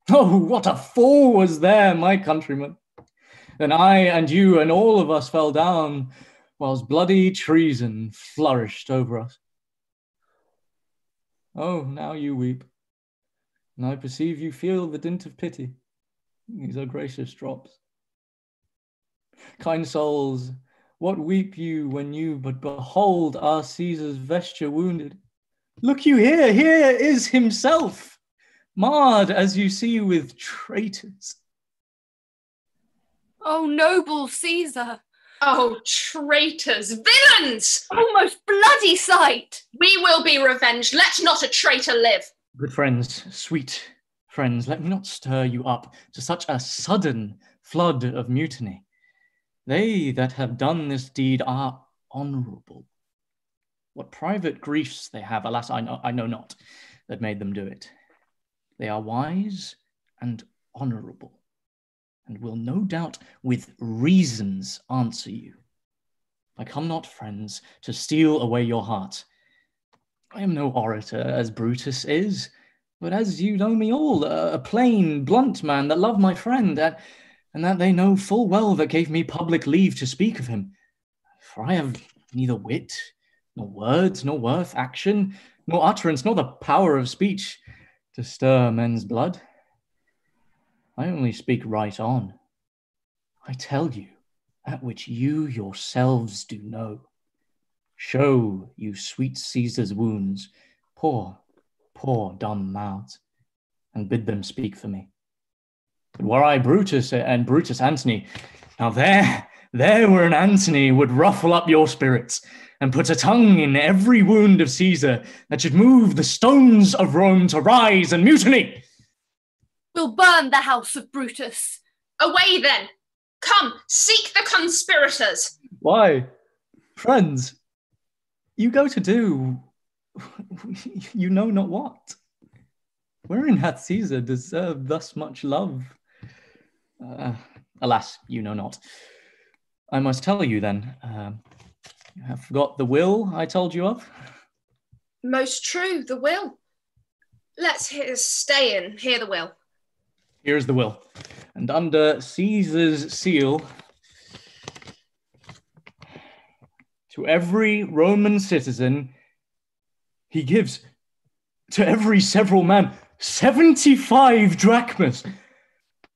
Oh, what a fall was there, my countrymen! Then I and you and all of us fell down, whilst bloody treason flourished over us. Oh, now you weep, and I perceive you feel the dint of pity. These are gracious drops. Kind souls, what weep you when you but behold our Caesar's vesture wounded? Look you here, here is himself, marred as you see with traitors. Oh, noble Caesar! Oh, traitors, villains! Oh, most bloody sight! We will be revenged. Let not a traitor live. Good friends, sweet friends, let me not stir you up to such a sudden flood of mutiny. They that have done this deed are honourable. What private griefs they have, alas, I know not, that made them do it. They are wise and honourable, and will no doubt with reasons answer you. I come not, friends, to steal away your heart. I am no orator, as Brutus is, but as you know me all, a plain, blunt man that love my friend, and that they know full well that gave me public leave to speak of him. For I have neither wit, nor words, nor worth, action, nor utterance, nor the power of speech to stir men's blood. I only speak right on. I tell you that which you yourselves do know. Show you sweet Caesar's wounds, poor dumb mouths, and bid them speak for me. But were I Brutus and Brutus Antony, now there where an Antony would ruffle up your spirits and put a tongue in every wound of Caesar that should move the stones of Rome to rise and mutiny. We'll burn the house of Brutus. Away then! Come, seek the conspirators! Why, friends, you go to do you know not what. Wherein hath Caesar deserved thus much love? Alas, you know not. I must tell you then, you have forgot the will I told you of? Most true, the will. Let's stay and hear the will. Here is the will. And under Caesar's seal, to every Roman citizen, he gives to every several man 75 drachmas.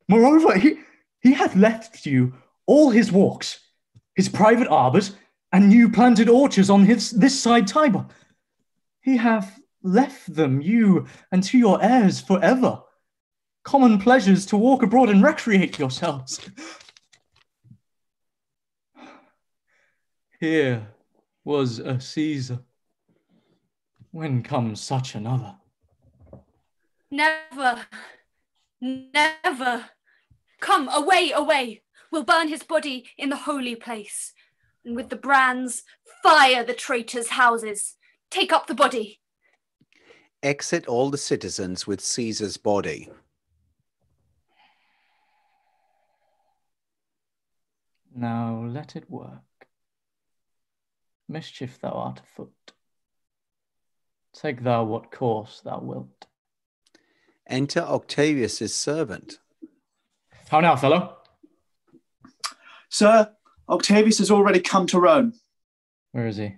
Moreover, he hath left you all his walks, his private arbours, and new planted orchards on this side Tiber. He hath left them you and to your heirs forever. Common pleasures to walk abroad and recreate yourselves. Here was a Caesar. When comes such another? Never, never. Come, away, away. We'll burn his body in the holy place, and with the brands fire the traitors' houses. Take up the body. Exit all the citizens with Caesar's body. Now let it work. Mischief thou art afoot. Take thou what course thou wilt. Enter Octavius' servant. How now, fellow? Sir, Octavius has already come to Rome. Where is he?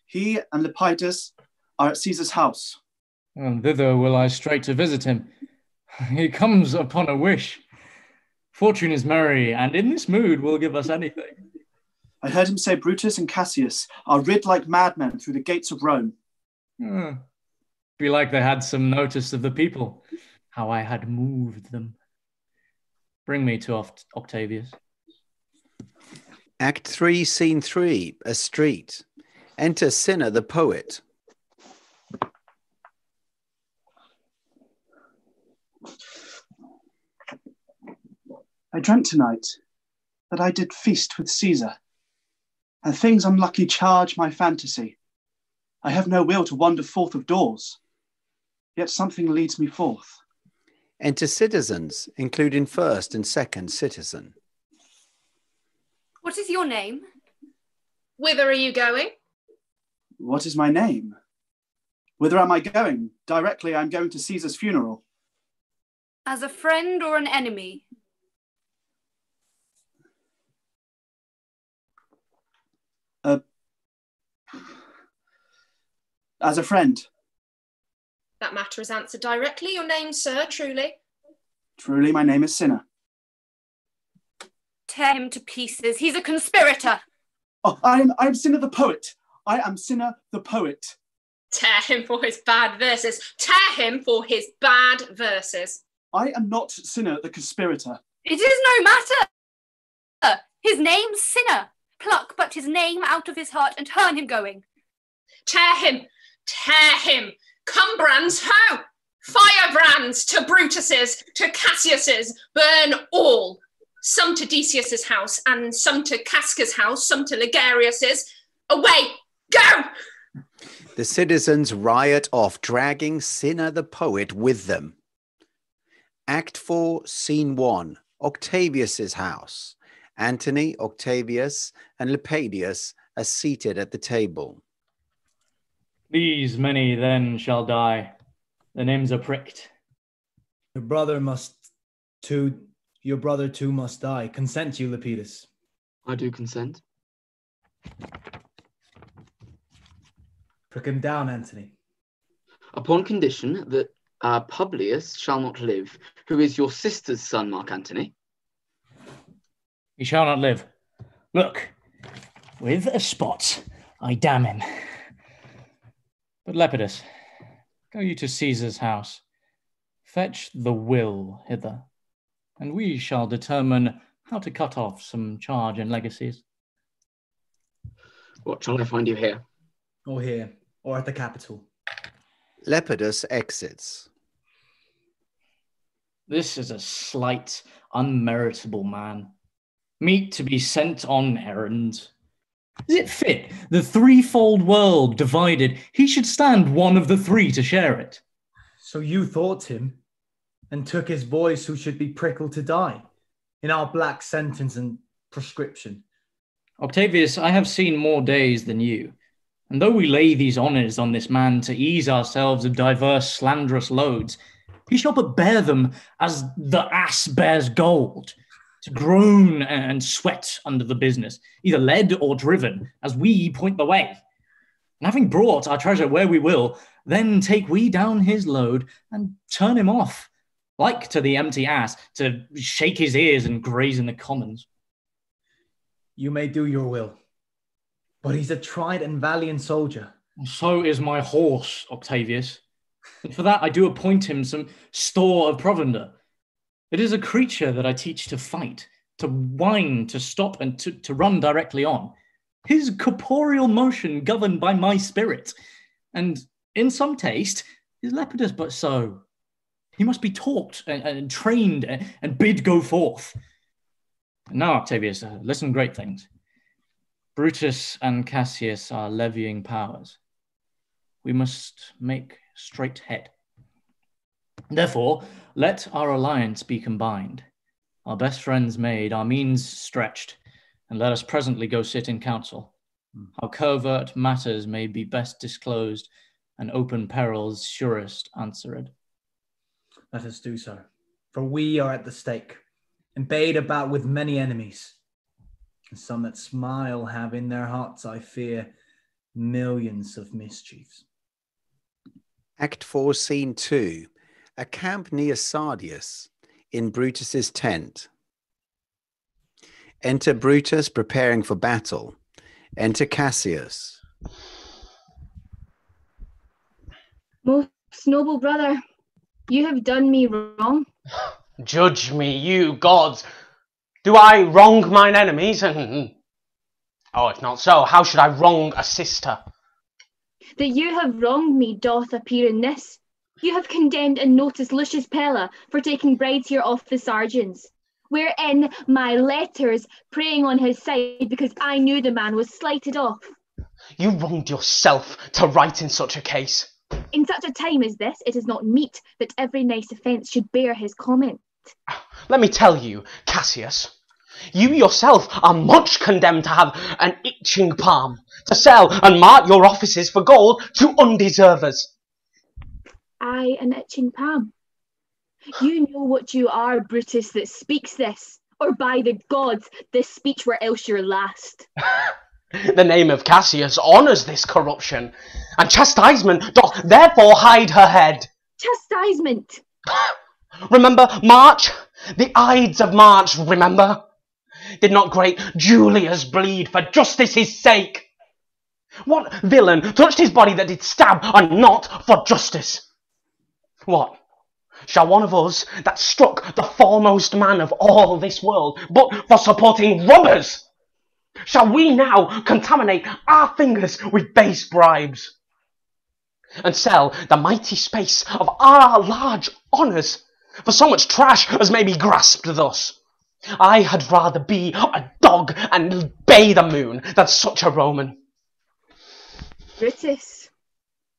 He and Lepidus are at Caesar's house. And thither will I straight to visit him. He comes upon a wish. Fortune is merry, and in this mood will give us anything. I heard him say Brutus and Cassius are rid like madmen through the gates of Rome. Be like they had some notice of the people, how I had moved them. Bring me to Octavius. Act 3, Scene 3, a street. Enter Cinna the poet. I dreamt tonight that I did feast with Caesar, and things unlucky charge my fantasy. I have no will to wander forth of doors, yet something leads me forth. Enter citizens, including first and second citizen. What is your name? Whither are you going? What is my name? Whither am I going? Directly I'm going to Caesar's funeral. As a friend or an enemy? As a friend. That matter is answered directly. Your name, sir, truly? Truly, my name is Cinna. Tear him to pieces. He's a conspirator. Oh, I am Cinna the poet. I am Cinna the poet. Tear him for his bad verses. Tear him for his bad verses. I am not Cinna the conspirator. It is no matter. His name's Cinna. Pluck but his name out of his heart and turn him going. Tear him. Tear him. Come, brands, ho! Firebrands to Brutus's, to Cassius's, burn all. Some to Decius's house, and some to Casca's house, some to Ligarius's. Away, go! The citizens riot off, dragging Cinna the poet with them. Act 4, Scene 1, Octavius' house. Antony, Octavius, and Lepidus are seated at the table. These many then shall die. Their names are pricked. Your brother too must die. Consent you, Lepidus. I do consent. Prick him down, Antony. Upon condition that Publius shall not live, who is your sister's son, Mark Antony. He shall not live. Look, with a spot, I damn him. But Lepidus, go you to Caesar's house. Fetch the will hither, and we shall determine how to cut off some charge and legacies. What, shall I find you here? Or here, or at the Capitol. Lepidus exits. This is a slight, unmeritable man, meet to be sent on errands. Is it fit, the threefold world divided, he should stand one of the three to share it? So you thought him, and took his boys who should be prickled to die, in our black sentence and prescription. Octavius, I have seen more days than you, and though we lay these honours on this man to ease ourselves of diverse slanderous loads, he shall but bear them as the ass bears gold, to groan and sweat under the business, either led or driven, as we point the way. And having brought our treasure where we will, then take we down his load and turn him off, like to the empty ass, to shake his ears and graze in the commons. You may do your will, but he's a tried and valiant soldier. So is my horse, Octavius. And for that I do appoint him some store of provender. It is a creature that I teach to fight, to whine, to stop, and to run directly on. His corporeal motion governed by my spirit. And in some taste, is Lepidus but so. He must be taught and trained and bid go forth. And now, Octavius, listen great things. Brutus and Cassius are levying powers. We must make straight head. Therefore, let our alliance be combined, our best friends made, our means stretched, and let us presently go sit in council. How covert matters may be best disclosed, and open peril's surest answered. Let us do so, for we are at the stake, embayed about with many enemies. And some that smile have in their hearts, I fear, millions of mischiefs. Act 4, Scene 2. A camp near Sardius, in Brutus's tent. Enter Brutus preparing for battle. Enter Cassius. Most noble brother, you have done me wrong. Judge me, you gods. Do I wrong mine enemies? Oh, if not so, how should I wrong a sister? That you have wronged me doth appear in this. You have condemned and noticed Lucius Pella for taking brides here off the sergeants, wherein my letters preying on his side because I knew the man was slighted off. You wronged yourself to write in such a case. In such a time as this, it is not meet that every nice offence should bear his comment. Let me tell you, Cassius, you yourself are much condemned to have an itching palm, to sell and mart your offices for gold to undeservers. I, an itching palm. You know what you are, Brutus, that speaks this, or by the gods, this speech were else your last. The name of Cassius honours this corruption, and chastisement doth therefore hide her head. Chastisement! Remember March? The Ides of March, remember? Did not great Julius bleed for justice's sake? What villain touched his body that did stab, and not for justice? What? Shall one of us that struck the foremost man of all this world, but for supporting robbers? Shall we now contaminate our fingers with base bribes, and sell the mighty space of our large honours for so much trash as may be grasped thus? I had rather be a dog and bay the moon than such a Roman. Brutus,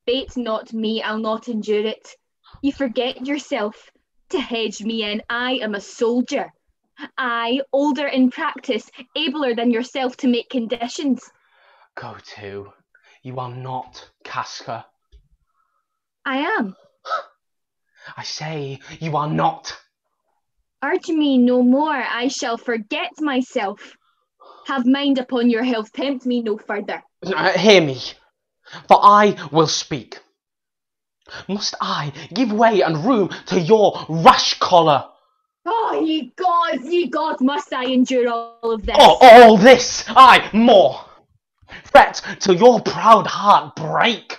bait not me, I'll not endure it. You forget yourself. To hedge me in, I am a soldier. I, older in practice, abler than yourself to make conditions. Go to. You are not Casca. I am. I say you are not. Urge me no more, I shall forget myself. Have mind upon your health, tempt me no further. Hear me, for I will speak. Must I give way and room to your rash choler? Oh, ye gods, must I endure all of this? Oh, all this, aye, more. Fret till your proud heart break.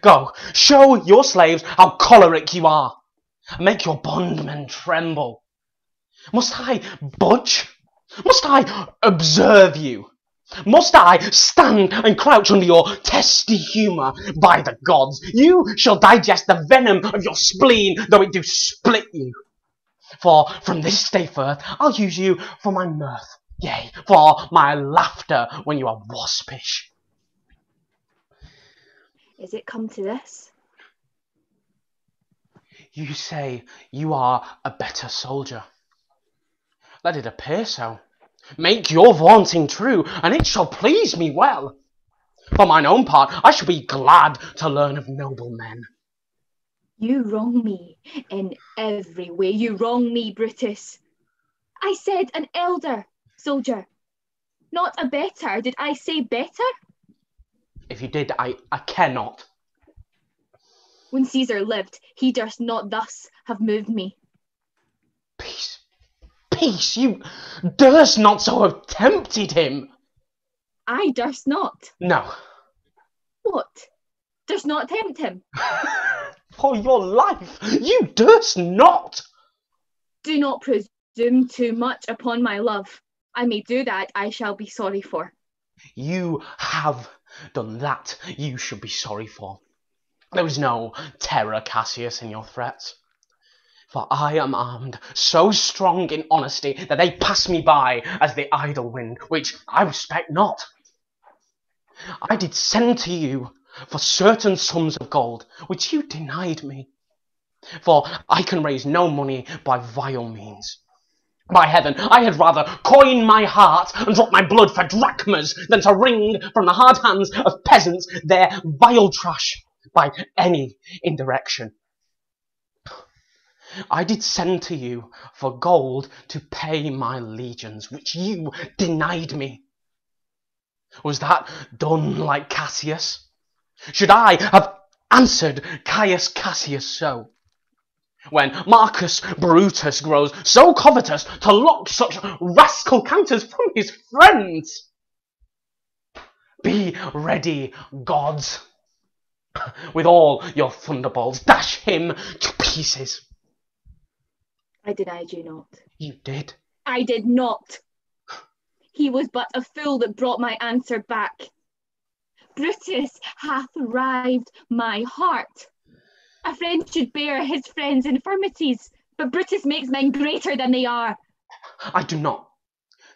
Go, show your slaves how choleric you are. Make your bondmen tremble. Must I budge? Must I observe you? Must I stand and crouch under your testy humour? By the gods, you shall digest the venom of your spleen, though it do split you. For from this day forth, I'll use you for my mirth, yea, for my laughter when you are waspish. Is it come to this? You say you are a better soldier. Let it appear so. Make your vaunting true, and it shall please me well. For mine own part, I shall be glad to learn of noble men. You wrong me in every way. You wrong me, Brutus. I said an elder soldier, not a better. Did I say better? If you did, I cannot. When Caesar lived, he durst not thus have moved me. Peace, peace, you durst not so have tempted him. I durst not. No. What? Durst not tempt him? For your life, you durst not. Do not presume too much upon my love. I may do that, I shall be sorry for. You have done that you should be sorry for. There is no terror, Cassius, in your threats. For I am armed so strong in honesty that they pass me by as the idle wind, which I respect not. I did send to you for certain sums of gold, which you denied me. For I can raise no money by vile means. By heaven, I had rather coin my heart and drop my blood for drachmas than to wring from the hard hands of peasants their vile trash, by any indirection. I did send to you for gold to pay my legions, which you denied me. Was that done like Cassius? Should I have answered Caius Cassius so? When Marcus Brutus grows so covetous to lock such rascal counters from his friends? Be ready, gods. With all your thunderbolts, dash him to pieces. I denied you not. You did. I did not. He was but a fool that brought my answer back. Brutus hath rived my heart. A friend should bear his friend's infirmities, but Brutus makes men greater than they are. I do not,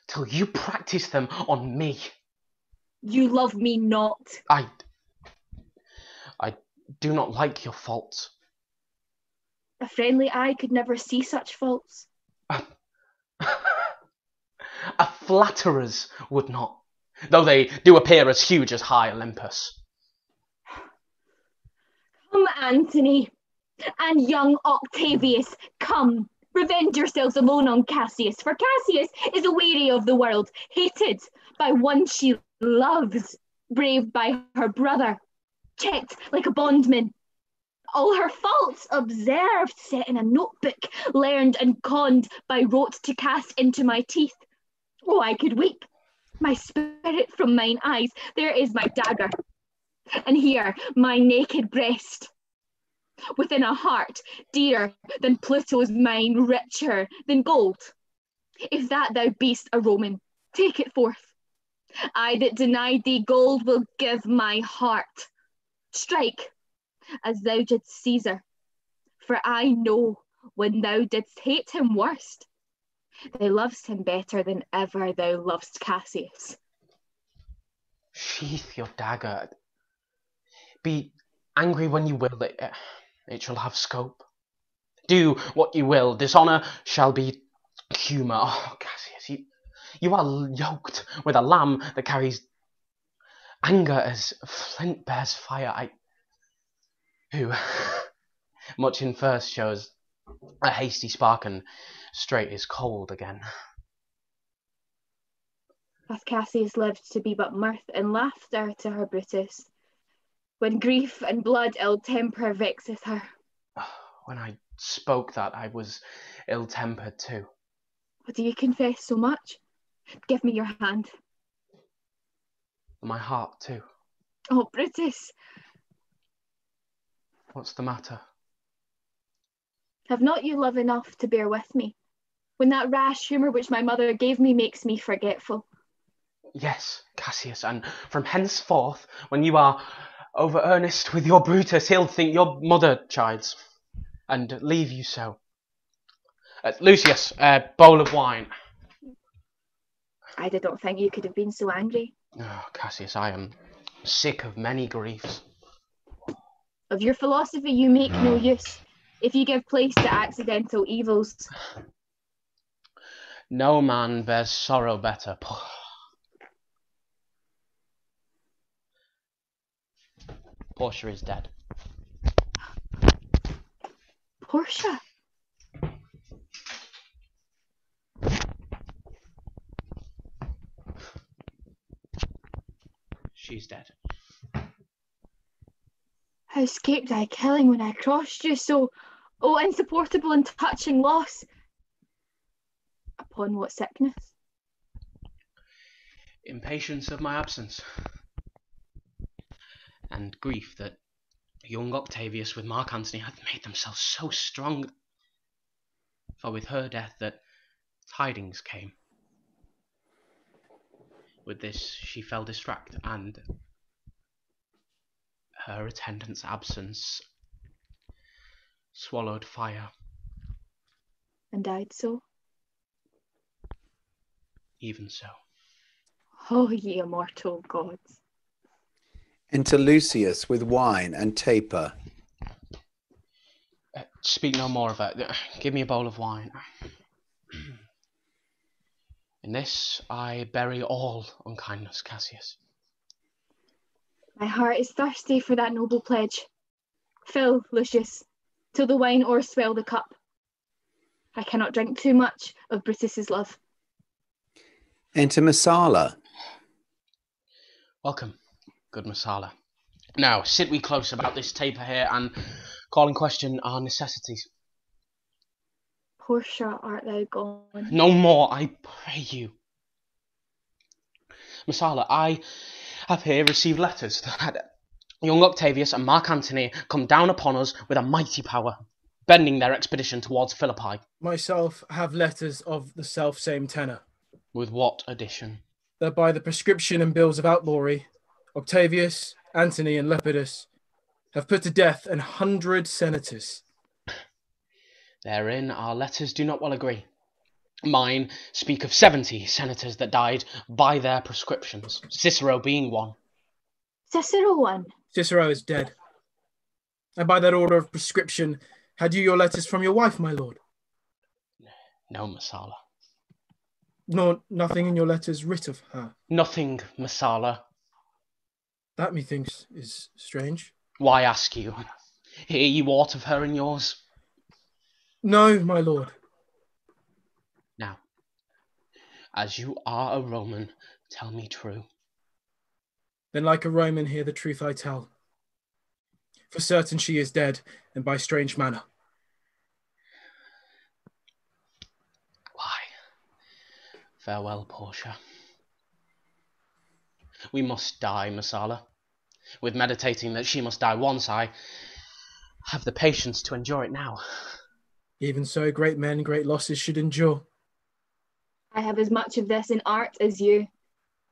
till you practice them on me. You love me not. I do not like your faults. A friendly eye could never see such faults. A flatterers would not, though they do appear as huge as high Olympus. Come, Antony, and young Octavius, come. Revenge yourselves alone on Cassius, for Cassius is aweary of the world, hated by one she loves, braved by her brother, checked like a bondman. All her faults observed, set in a notebook, learned and conned by rote to cast into my teeth. Oh, I could weep, my spirit from mine eyes. There is my dagger, and here my naked breast. Within a heart dearer than Pluto's mine, richer than gold. If that thou be'st a Roman, take it forth. I that denied thee gold will give my heart. Strike, as thou didst Caesar, for I know when thou didst hate him worst, thou lovest him better than ever thou lovest Cassius. Sheath your dagger. Be angry when you will, it shall have scope. Do what you will, dishonour shall be humour. Oh, Cassius, you are yoked with a lamb that carries anger as flint bears fire. Who, much in first, shows a hasty spark and straight is cold again. Hath Cassius lived to be but mirth and laughter to her, Brutus, when grief and blood ill temper vexeth her? When I spoke that, I was ill-tempered too. Do you confess so much? Give me your hand. My heart too. Oh, Brutus! What's the matter? Have not you love enough to bear with me, when that rash humour which my mother gave me makes me forgetful? Yes, Cassius, and from henceforth, when you are over earnest with your Brutus, he'll think your mother chides, and leave you so. Lucius, a bowl of wine. I did not think you could have been so angry. Oh, Cassius, I am sick of many griefs. Of your philosophy you make no use, if you give place to accidental evils. No man bears sorrow better. Portia is dead. Portia? She's dead. How escaped I killing when I crossed you so, insupportable and touching loss? Upon what sickness? Impatience of my absence, and grief that young Octavius with Mark Antony hath made themselves so strong. For with her death that tidings came. With this she fell distract, and her attendant's absence swallowed fire. And died so? Even so. Oh, ye immortal gods. Enter Lucius with wine and taper. Speak no more of it. Give me a bowl of wine. In this I bury all unkindness, Cassius. My heart is thirsty for that noble pledge. Fill, Lucius, till the wine o'erswell the cup. I cannot drink too much of Brutus's love. Enter Messala. Welcome, good Messala. Now, sit we close about this taper here and call in question our necessities. Portia, art thou gone? No more, I pray you. Messala, I have here received letters that young Octavius and Mark Antony come down upon us with a mighty power, bending their expedition towards Philippi. Myself have letters of the self-same tenor. With what addition? That by the prescription and bills of outlawry, Octavius, Antony, and Lepidus have put to death 100 senators. Therein our letters do not well agree. Mine speak of 70 senators that died by their prescriptions, Cicero being one. Cicero one? Cicero is dead. And by that order of prescription, had you your letters from your wife, my lord? No, Messala. Nor nothing in your letters writ of her? Nothing, Messala. That, methinks, is strange. Why ask you? Hear you aught of her in yours? No, my lord. Now, as you are a Roman, tell me true. Then like a Roman hear the truth I tell. For certain she is dead, and by strange manner. Why? Farewell, Portia. We must die, Messala. With meditating that she must die once, I have the patience to endure it now. Even so, great men, great losses should endure. I have as much of this in art as you,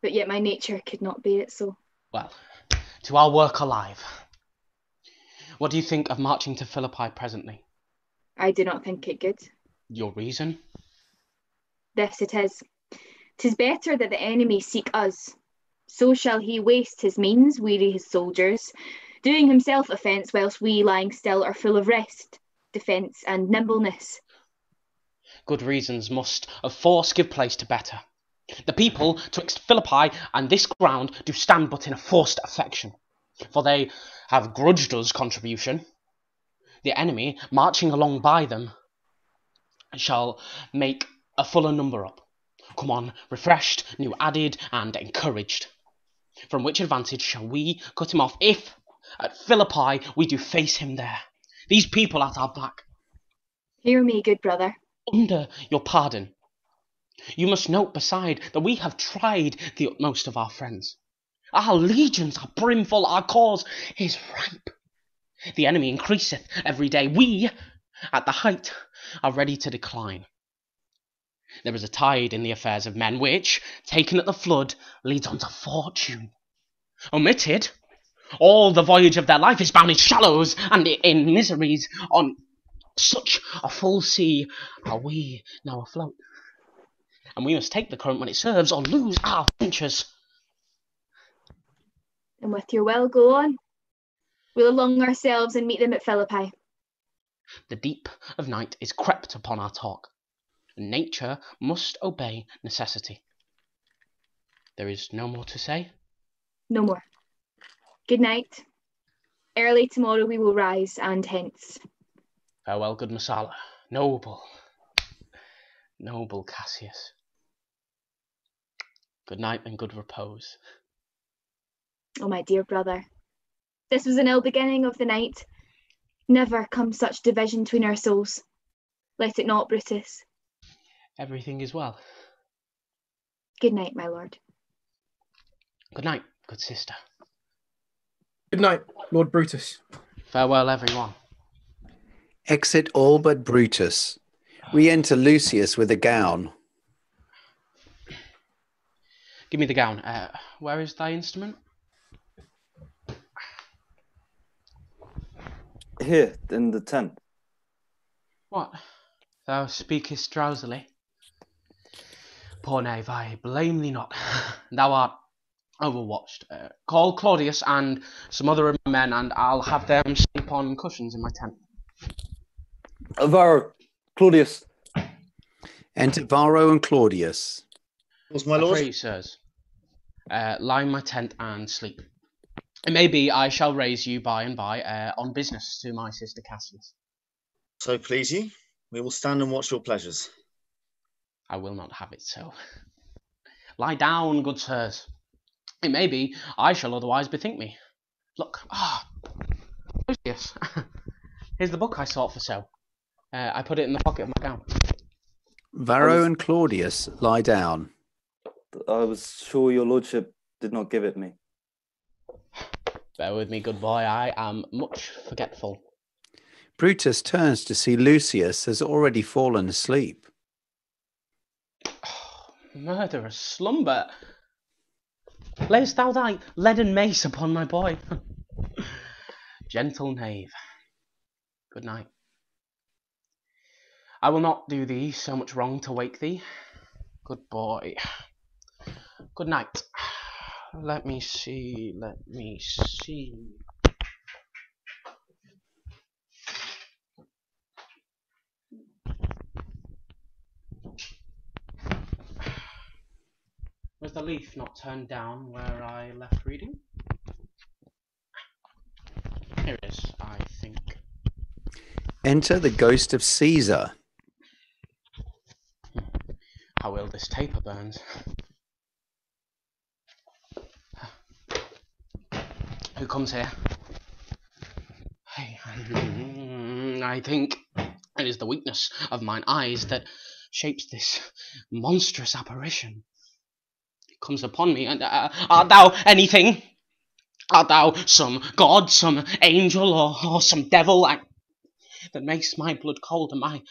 but yet my nature could not bear it so. Well, to our work alive. What do you think of marching to Philippi presently? I do not think it good. Your reason? This it is. 'Tis better that the enemy seek us. So shall he waste his means, weary his soldiers, doing himself offence, whilst we, lying still, are full of rest, defence, and nimbleness. Good reasons must of force give place to better. The people twixt Philippi and this ground do stand but in a forced affection, for they have grudged us contribution. The enemy, marching along by them, shall make a fuller number up, come on refreshed, new added, and encouraged. From which advantage shall we cut him off if, at Philippi, we do face him there, these people at our back? Hear me, good brother. Under your pardon, you must note beside that we have tried the utmost of our friends. Our legions are brimful, our cause is ripe. The enemy increaseth every day. We, at the height, are ready to decline. There is a tide in the affairs of men which, taken at the flood, leads on to fortune. Omitted, all the voyage of their life is bound in shallows and in miseries. On such a full sea are we now afloat. And we must take the current when it serves, or lose our ventures. And with your will, go on. We'll along ourselves and meet them at Philippi. The deep of night is crept upon our talk, and nature must obey necessity. There is no more to say? No more. Good night. Early tomorrow we will rise, and hence. Farewell, good Messala. Noble Cassius. Good night and good repose. Oh, my dear brother, this was an ill beginning of the night. Never comes such division between our souls. Let it not, Brutus. Everything is well. Good night, my lord. Good night, good sister. Good night, Lord Brutus. Farewell, everyone. Exit all but Brutus. Re-enter Lucius with a gown. Give me the gown. Where is thy instrument? Here, in the tent. What? Thou speakest drowsily? Poor knave, I blame thee not. Thou art overwatched. Call Claudius and some other men, and I'll have them sleep on cushions in my tent. Varro, Claudius. Enter Varro and Claudius. Was my lord? I pray you, sirs, lie in my tent and sleep. And maybe I shall raise you by and by on business to my sister Cassius. So please you, we will stand and watch your pleasures. I will not have it so. Lie down, good sirs. It may be I shall otherwise bethink me. Look, Lucius, here's the book I sought for so. I put it in the pocket of my gown. Varro and Claudius, lie down. I was sure your lordship did not give it me. Bear with me, good boy, I am much forgetful. Brutus turns to see Lucius has already fallen asleep. Murderous slumber. Layest thou thy leaden mace upon my boy? Gentle knave. Good night. I will not do thee so much wrong to wake thee. Good boy. Good night. Let me see. Was the leaf not turned down where I left reading? Here it is, I think. Enter the ghost of Caesar. How ill this taper burns. Who comes here? I think it is the weakness of mine eyes that shapes this monstrous apparition. It comes upon me, and art thou anything? Art thou some god, some angel, or some devil that makes my blood cold and my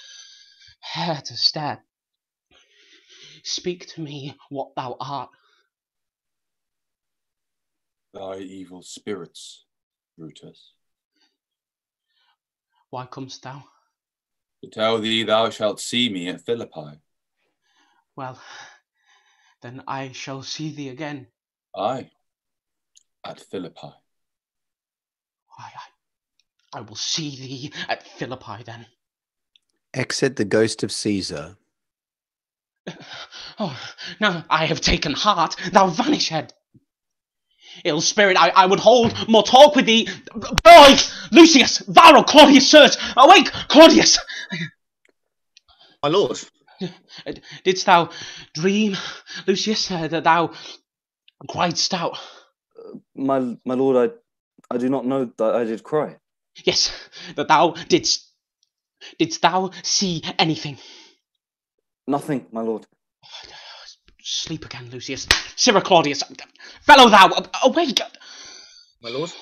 hair to stare? Speak to me what thou art. Thy evil spirits, Brutus. Why comest thou? To tell thee thou shalt see me at Philippi. Well, then I shall see thee again. Aye, at Philippi. I will see thee at Philippi then. Exit the ghost of Caesar. Oh, now I have taken heart, thou vanish head. Ill spirit, I would hold more talk with thee. Boy, Lucius, Varro, Claudius, sirs, awake, Claudius. My lord. Didst thou dream, Lucius, that thou cried stout? My lord, I do not know that I did cry. Yes, that thou didst thou see anything? Nothing, my lord. Sleep again, Lucius. Sirrah Claudius, fellow thou, awake! My lord?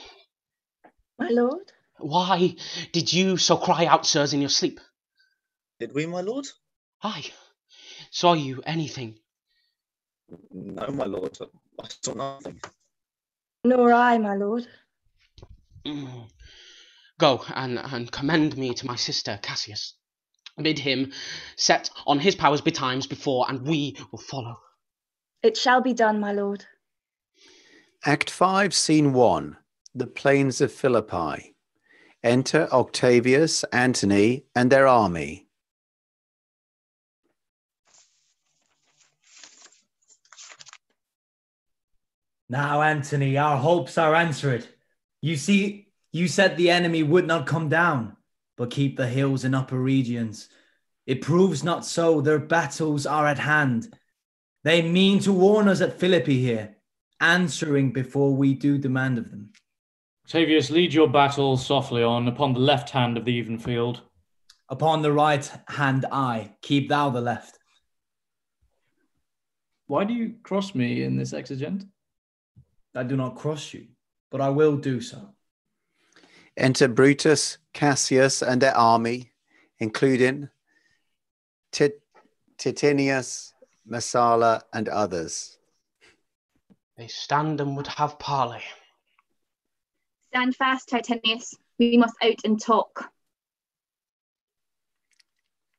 My lord? Why did you so cry out, sirs, in your sleep? Did we, my lord? Aye. Saw you anything? No, my lord. I saw nothing. Nor I, my lord. Go and commend me to my sister Cassius. Bid him set on his powers betimes before, and we will follow. It shall be done, my lord. Act 5, Scene 1. The plains of Philippi. Enter Octavius, Antony, and their army. Now, Antony, our hopes are answered. You see, you said the enemy would not come down, but keep the hills and upper regions. It proves not so. Their battles are at hand. They mean to warn us at Philippi here, answering before we do demand of them. Octavius, lead your battle softly on upon the left hand of the even field. Upon the right hand I, keep thou the left. Why do you cross me in this exigent? I do not cross you, but I will do so. Enter Brutus, Cassius, and their army, including Titanius, Messala, and others. They stand and would have parley. Stand fast, Titanius. We must out and talk.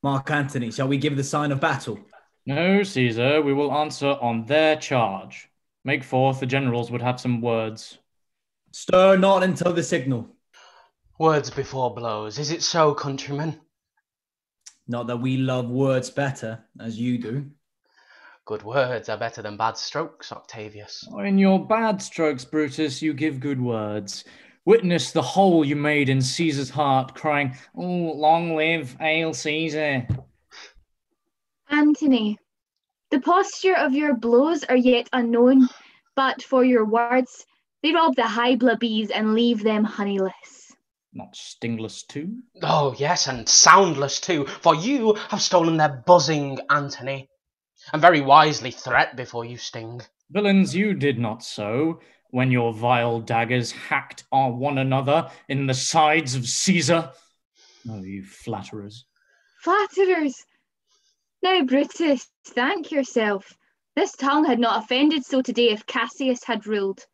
Mark Antony, shall we give the sign of battle? No, Caesar, we will answer on their charge. Make forth, the generals would have some words. Stir not until the signal. Words before blows. Is it so, countrymen? Not that we love words better, as you do. Good words are better than bad strokes, Octavius. In your bad strokes, Brutus, you give good words. Witness the hole you made in Caesar's heart, crying, "Oh, long live Hail Caesar." Antony, the posture of your blows are yet unknown, but for your words, they rob the hybla bees and leave them honeyless. Not stingless too? Oh, yes, and soundless too, for you have stolen their buzzing, Antony, and very wisely threat before you sting. Villains, you did not so, when your vile daggers hacked on one another in the sides of Caesar. Oh, you flatterers. Flatterers! Now, Brutus, thank yourself. This tongue had not offended so today if Cassius had ruled.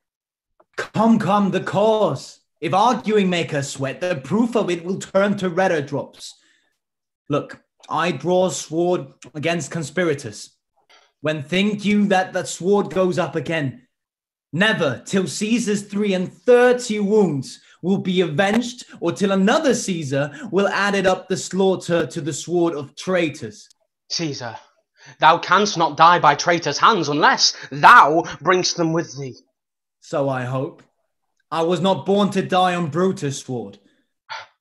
Come, the cause. If arguing make us sweat, the proof of it will turn to redder drops. Look, I draw sword against conspirators. When think you that sword goes up again? Never till Caesar's 33 wounds will be avenged, or till another Caesar will add it up the slaughter to the sword of traitors. Caesar, thou canst not die by traitors' hands unless thou bringst them with thee. So I hope. I was not born to die on Brutus' sword.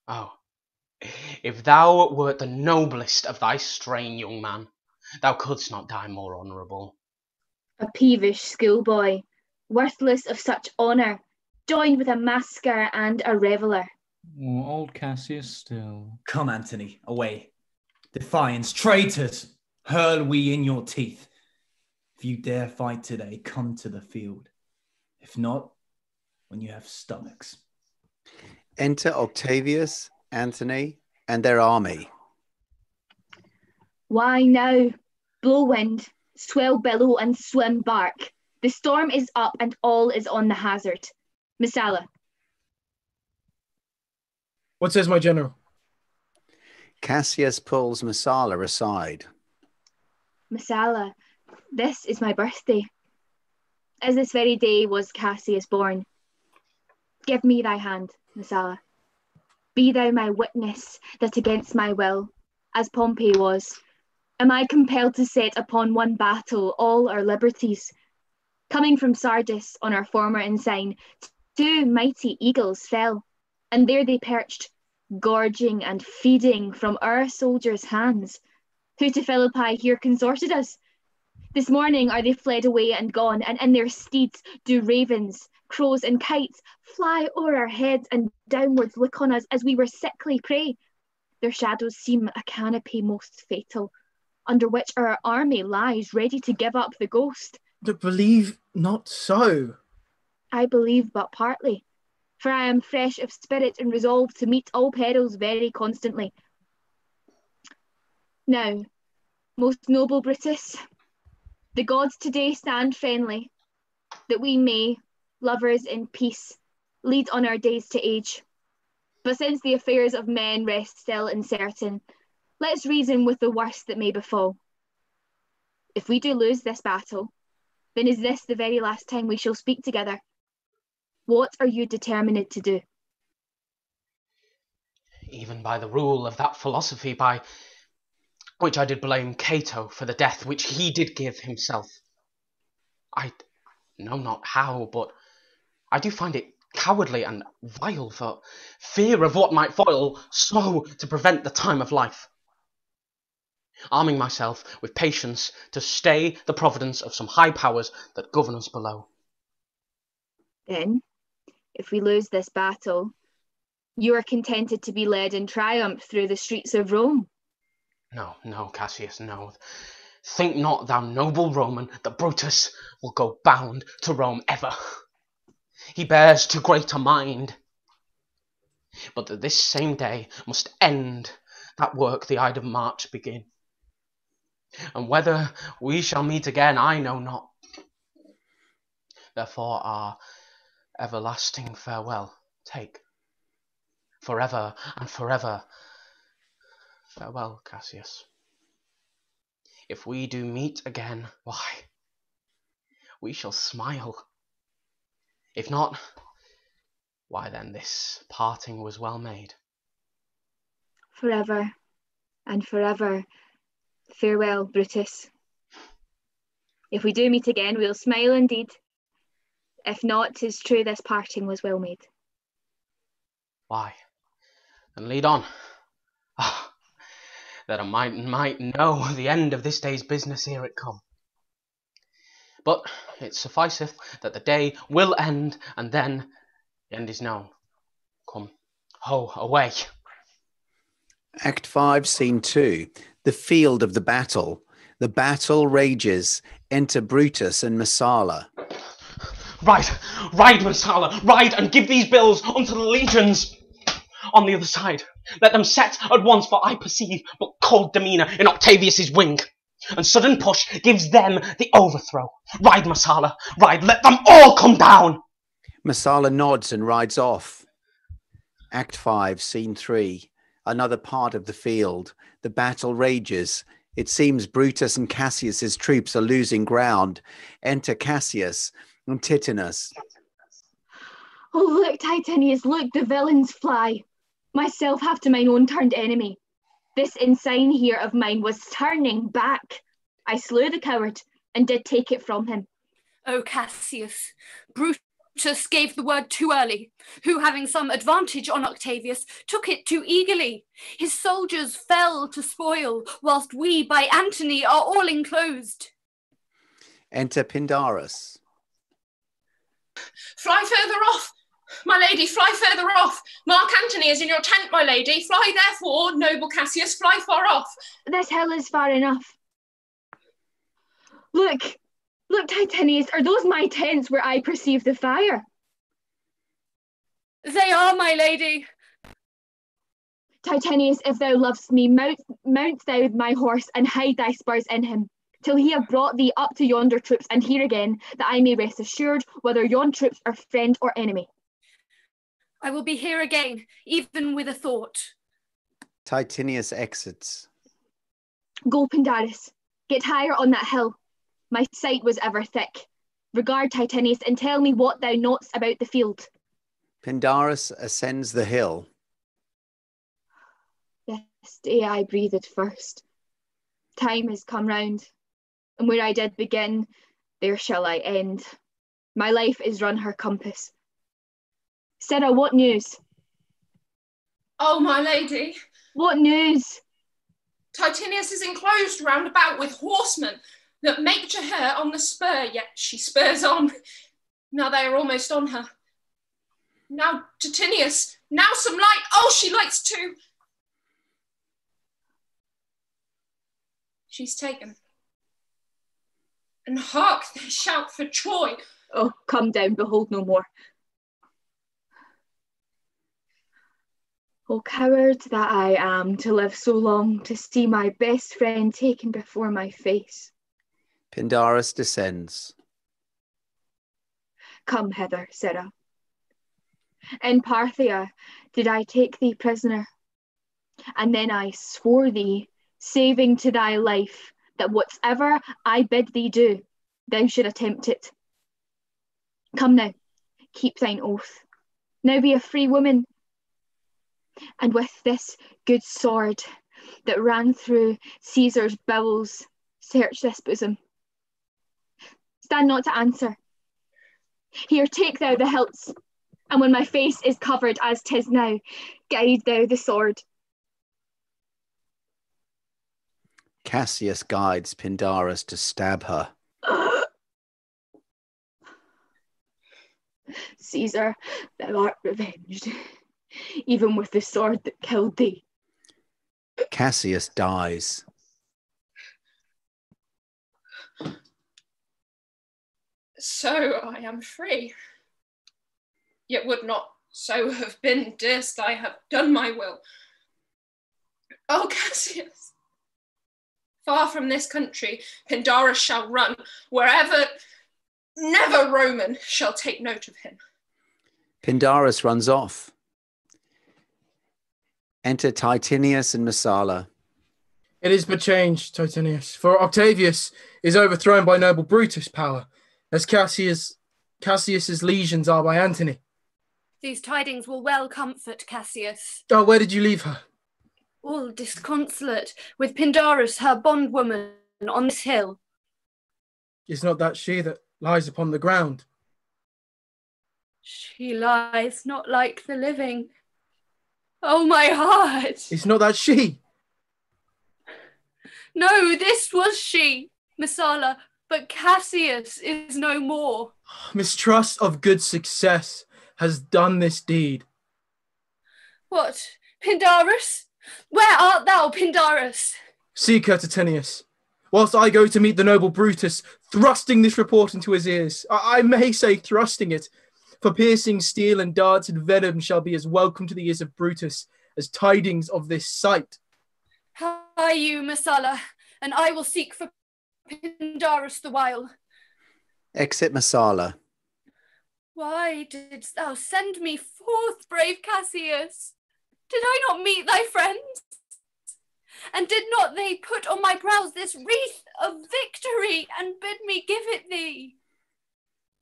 Oh, if thou wert the noblest of thy strain, young man, thou couldst not die more honourable. A peevish schoolboy, worthless of such honour, joined with a masker and a reveller. Oh, old Cassius still. Come, Antony, away. Defiance, traitors, hurl we in your teeth. If you dare fight today, come to the field. If not, when you have stomachs. Enter Octavius, Antony, and their army. Why now? Blow wind, swell billow and swim bark. The storm is up and all is on the hazard. Messala. What says my general? Cassius pulls Messala aside. Messala, this is my birthday. As this very day was Cassius born. Give me thy hand, Messala. Be thou my witness that against my will, as Pompey was, am I compelled to set upon one battle all our liberties. Coming from Sardis on our former ensign, 2 mighty eagles fell, and there they perched, gorging and feeding from our soldiers' hands, who to Philippi here consorted us. This morning are they fled away and gone, and in their steeds do ravens, crows and kites fly o'er our heads and downwards look on us as we were sickly prey. Their shadows seem a canopy most fatal, under which our army lies ready to give up the ghost. But believe not so. I believe but partly, for I am fresh of spirit and resolved to meet all perils very constantly. Now, most noble Brutus, the gods today stand friendly, that we may, lovers in peace, lead on our days to age. But since the affairs of men rest still uncertain, let's reason with the worst that may befall. If we do lose this battle, then is this the very last time we shall speak together? What are you determined to do? Even by the rule of that philosophy by which I did blame Cato for the death which he did give himself. I know not how, but I do find it cowardly and vile for fear of what might foil, so to prevent the time of life. Arming myself with patience to stay the providence of some high powers that govern us below. Then, if we lose this battle, you are contented to be led in triumph through the streets of Rome. No, Cassius, no. Think not, thou noble Roman, that Brutus will go bound to Rome ever. He bears too great a mind. But that this same day must end that work the Ide of March begin. And whether we shall meet again, I know not. Therefore our everlasting farewell take. Forever and forever. Farewell, Cassius. If we do meet again, why, we shall smile. If not, why then this parting was well made. Forever and forever. Farewell, Brutus. If we do meet again, we'll smile indeed. If not, 'tis true this parting was well made. Why? Then lead on. Ah, that I might know the end of this day's business ere it come. But it sufficeth that the day will end, and then the end is known. Come, ho, away. Act 5, Scene 2. The field of the battle. The battle rages. Enter Brutus and Messala. Ride, Messala, ride, and give these bills unto the legions on the other side. Let them set at once, for I perceive but cold demeanour in Octavius' wing, and sudden push gives them the overthrow. Ride, Messala, ride, let them all come down. Messala nods and rides off. Act 5, Scene 3. Another part of the field. The battle rages. It seems Brutus and Cassius' troops are losing ground. Enter Cassius and Titanius. Oh, look, Titanius, look, the villains fly. Myself have to mine own turned enemy. This ensign here of mine was turning back. I slew the coward and did take it from him. O Cassius, Brutus gave the word too early, who, having some advantage on Octavius, took it too eagerly. His soldiers fell to spoil, whilst we by Antony are all enclosed. Enter Pindarus. Fly further off, my lady, fly further off. Mark Antony is in your tent, my lady. Fly therefore, noble Cassius, fly far off. This hill is far enough. Look, Titanius, are those my tents where I perceive the fire? They are, my lady. Titanius, if thou lovest me, mount thou my horse and hide thy spurs in him, till he have brought thee up to yonder troops and here again, that I may rest assured whether yon troops are friend or enemy. I will be here again, even with a thought. Titanius exits. Go, Pindarus, get higher on that hill. My sight was ever thick. Regard, Titanius, and tell me what thou knowest about the field. Pindarus ascends the hill. This day I breathed first. Time has come round, and where I did begin, there shall I end. My life is run her compass. Cinna, what news? Oh, my lady. What news? Titanius is enclosed round about with horsemen that make to her on the spur, yet she spurs on. Now they are almost on her. Now Titanius, now some light. Oh, she lights too. She's taken. And hark, they shout for Troy. Oh, come down, behold no more. Oh, coward that I am, to live so long, to see my best friend taken before my face. Pindarus descends. Come hither, Cinna. In Parthia did I take thee prisoner, and then I swore thee, saving to thy life, that whatever I bid thee do, thou should attempt it. Come now, keep thine oath. Now be a free woman, and with this good sword that ran through Caesar's bowels, search this bosom. Stand not to answer. Here, take thou the hilts, and when my face is covered as 'tis now, guide thou the sword. Cassius guides Pindarus to stab her. Caesar, thou art revenged, even with the sword that killed thee. Cassius dies. So I am free. Yet would not so have been, durst I have done my will. O Cassius, far from this country Pindarus shall run, wherever never Roman shall take note of him. Pindarus runs off. Enter Titanius and Messala. It is but change, Titanius, for Octavius is overthrown by noble Brutus' power, as Cassius's legions are by Antony. These tidings will well comfort Cassius. Oh, where did you leave her? All disconsolate, with Pindarus, her bondwoman, on this hill. Is not that she that lies upon the ground? She lies not like the living. Oh, my heart! Is not that she? No, this was she, Messala, but Cassius is no more. Mistrust of good success has done this deed. What, Pindarus? Where art thou, Pindarus? Seek her, Titanius, whilst I go to meet the noble Brutus, thrusting this report into his ears. I may say thrusting it, for piercing steel and darts and venom shall be as welcome to the ears of Brutus as tidings of this sight. Hie you, Messala, and I will seek for Pindarus the while. Exit Messala. Why didst thou send me forth, brave Cassius? Did I not meet thy friends? And did not they put on my brows this wreath of victory and bid me give it thee?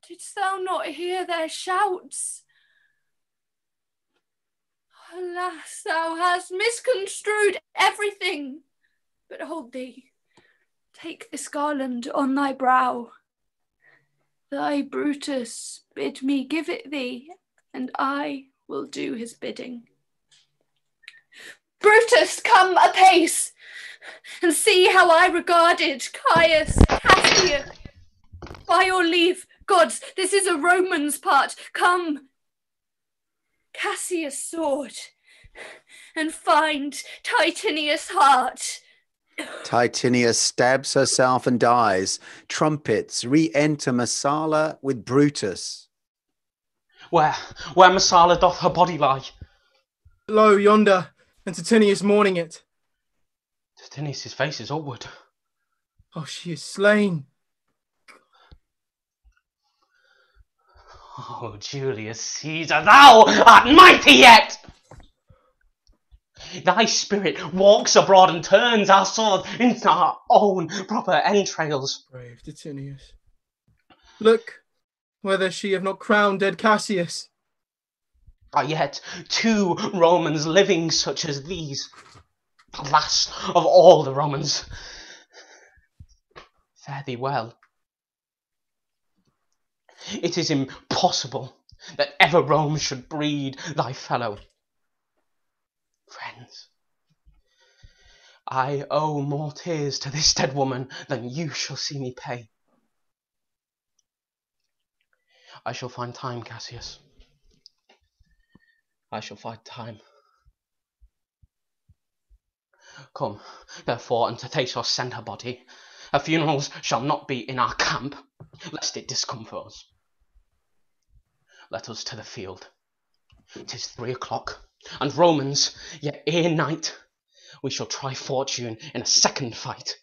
Didst thou not hear their shouts? Alas, thou hast misconstrued everything. But hold thee, take this garland on thy brow. Thy Brutus bid me give it thee, and I will do his bidding. Brutus, come apace, and see how I regarded Caius, Casca. By your leave, gods, this is a Roman's part. Come, Cassius' sword, and find Titanius' heart. Titanius stabs herself and dies. Trumpets re-enter Messala with Brutus. Where Messala doth her body lie? Lo, yonder, and Titanius mourning it. Titanius' face is upward. Oh, she is slain. Oh, Julius Caesar, thou art mighty yet! Thy spirit walks abroad and turns our sword into our own proper entrails. Brave Titanius. Look, whether she have not crowned dead Cassius. Are yet 2 Romans living such as these, the last of all the Romans. Fare thee well. It is impossible that ever Rome should breed thy fellow. Friends, I owe more tears to this dead woman than you shall see me pay. I shall find time, Cassius. I shall find time. Come, therefore, and to Thesos send her body. Her funerals shall not be in our camp, lest it discomfort us. Let us to the field. 'Tis 3 o'clock, and Romans, yet ere night, we shall try fortune in a second fight.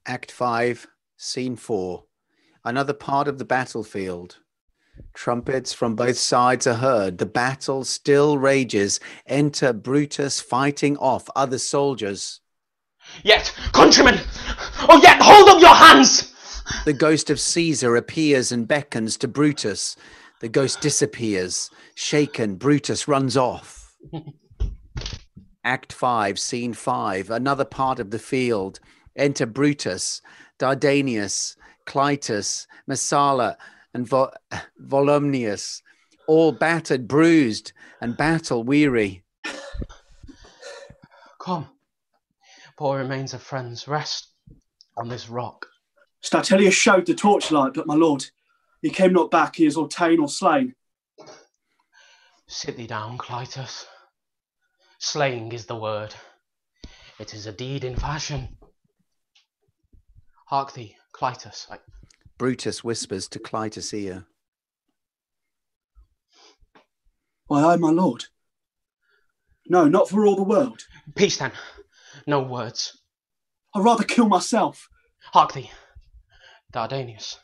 Act 5, Scene 4. Another part of the battlefield. Trumpets from both sides are heard. The battle still rages. Enter Brutus fighting off other soldiers. Yet, countrymen! Oh, yet hold up your hands! The ghost of Caesar appears and beckons to Brutus. The ghost disappears. Shaken, Brutus runs off. Act 5, Scene 5. Another part of the field. Enter Brutus, Dardanius, Clitus, Messala, and Volumnius, all battered, bruised, and battle-weary. Come, poor remains of friends, rest on this rock. Statilius showed the torchlight, but my lord, he came not back, he is or ta'en or slain. Sit thee down, Clitus. Slaying is the word. It is a deed in fashion. Hark thee, Clitus. Brutus whispers to Clitus' ear. Why, I, my lord. No, not for all the world. Peace then. No words. I'd rather kill myself. Hark thee, Dardanius.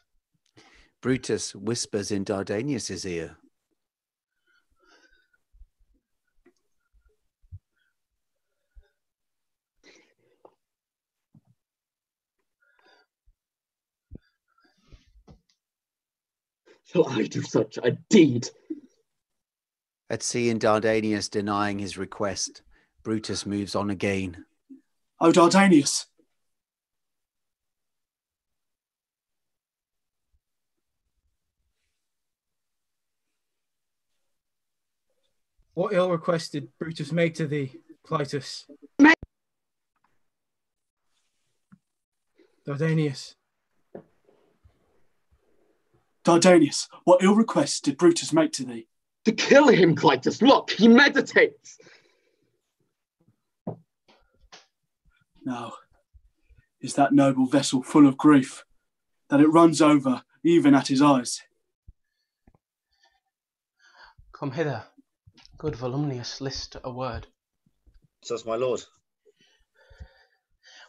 Brutus whispers in Dardanius' ear. Shall I do such a deed? At sea and Dardanius denying his request, Brutus moves on again. Oh, Dardanius. What ill request did Brutus make to thee, Clitus? Dardanius. Dardanius, what ill request did Brutus make to thee? To kill him, Clitus. Look, he meditates. Now, is that noble vessel full of grief, that it runs over even at his eyes? Come hither, good Volumnius, list a word. So's my lord.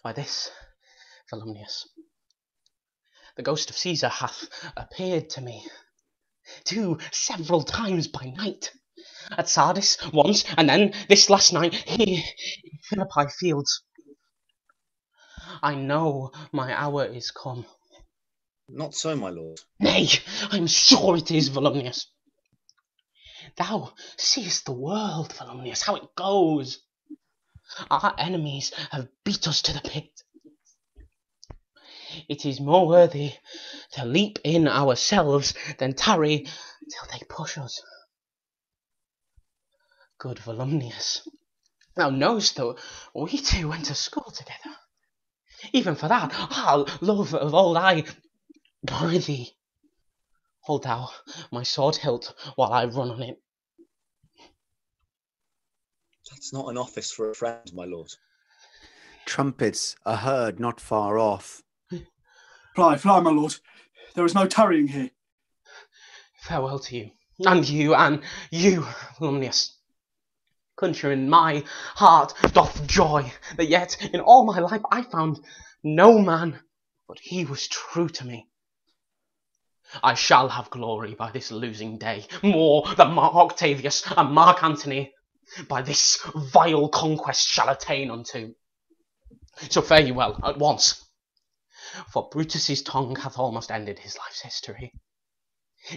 Why this, Volumnius, the ghost of Caesar hath appeared to me, several times by night. At Sardis once, and then this last night here in Philippi fields. I know my hour is come. Not so, my lord. Nay, I'm sure it is, Volumnius. Thou seest the world, Volumnius, how it goes. Our enemies have beat us to the pit. It is more worthy to leap in ourselves than tarry till they push us. Good Volumnius, thou knowest that we two went to school together. Even for that, our love of old I buy thee. Hold thou my sword hilt while I run on it. That's not an office for a friend, my lord. Trumpets are heard not far off. Fly, fly, my lord. There is no tarrying here. Farewell to you, and you, Volumnius. Countryman, my heart doth joy that yet in all my life I found no man but he was true to me. I shall have glory by this losing day, more than Mark Octavius and Mark Antony by this vile conquest shall attain unto. So fare you well at once, for Brutus's tongue hath almost ended his life's history.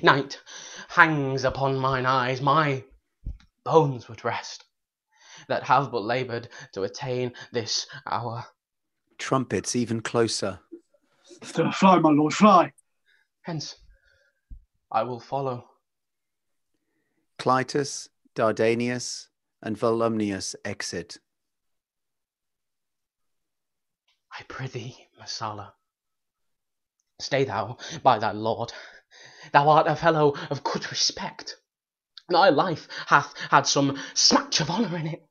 Night hangs upon mine eyes, my bones would rest, that have but laboured to attain this hour. Trumpets even closer. Fly, my lord, fly. Hence, I will follow. Clitus, Dardanius, and Volumnius exit. I prithee, Messala, stay thou by thy lord. Thou art a fellow of good respect. Thy life hath had some smatch of honour in it.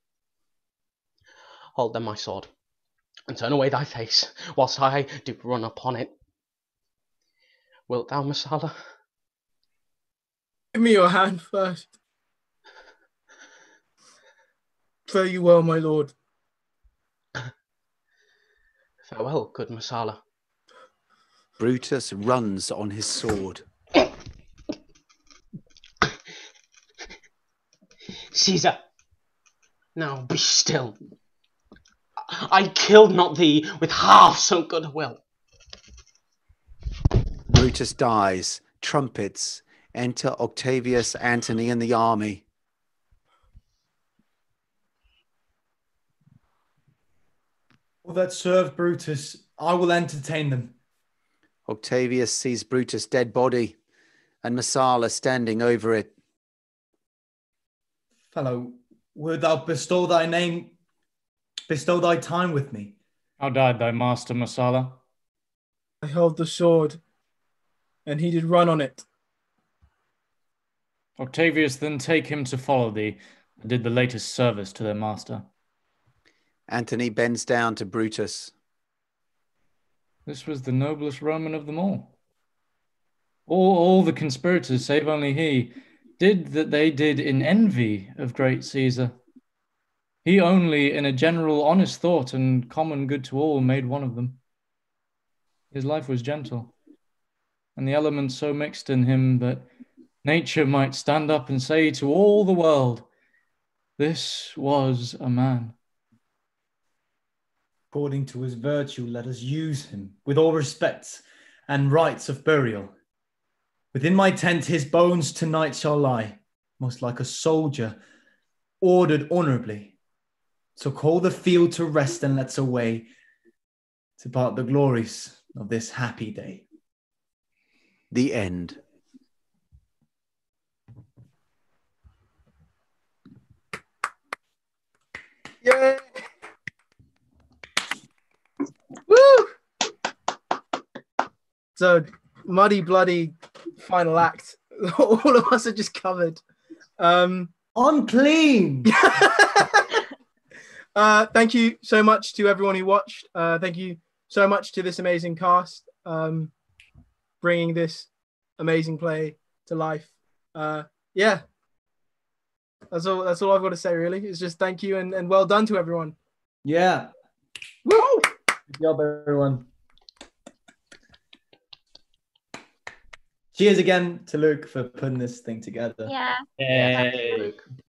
Hold then my sword, and turn away thy face, whilst I do run upon it. Wilt thou, Messala? Give me your hand first. Fare you well, my lord. Farewell, good Messala. Brutus runs on his sword. Caesar, now be still. I killed not thee with half so good a will. Brutus dies. Trumpets. Enter Octavius, Antony, and the army. All that serve Brutus, I will entertain them. Octavius sees Brutus' dead body, and Messala standing over it. Fellow, wilt thou bestow thy time with me? How died thy master, Messala? I held the sword, and he did run on it. Octavius, then take him to follow thee, and did the latest service to their master. Antony bends down to Brutus. This was the noblest Roman of them all. All the conspirators, save only he, did that they did in envy of great Caesar. He only, in a general honest thought and common good to all, made one of them. His life was gentle, and the elements so mixed in him that nature might stand up and say to all the world, this was a man. According to his virtue, let us use him with all respects and rites of burial. Within my tent his bones tonight shall lie, most like a soldier, ordered honourably. So call the field to rest and let's away to part the glories of this happy day. The end. Yay! Woo! So muddy, bloody final act. All of us are just covered. Unclean. Thank you so much to everyone who watched. Thank you so much to this amazing cast, bringing this amazing play to life. Yeah, that's all I've got to say, really. It's just thank you and well done to everyone. Yeah. Woo! Good job, everyone. Cheers again to Luke for putting this thing together. Yeah. Yeah. Luke.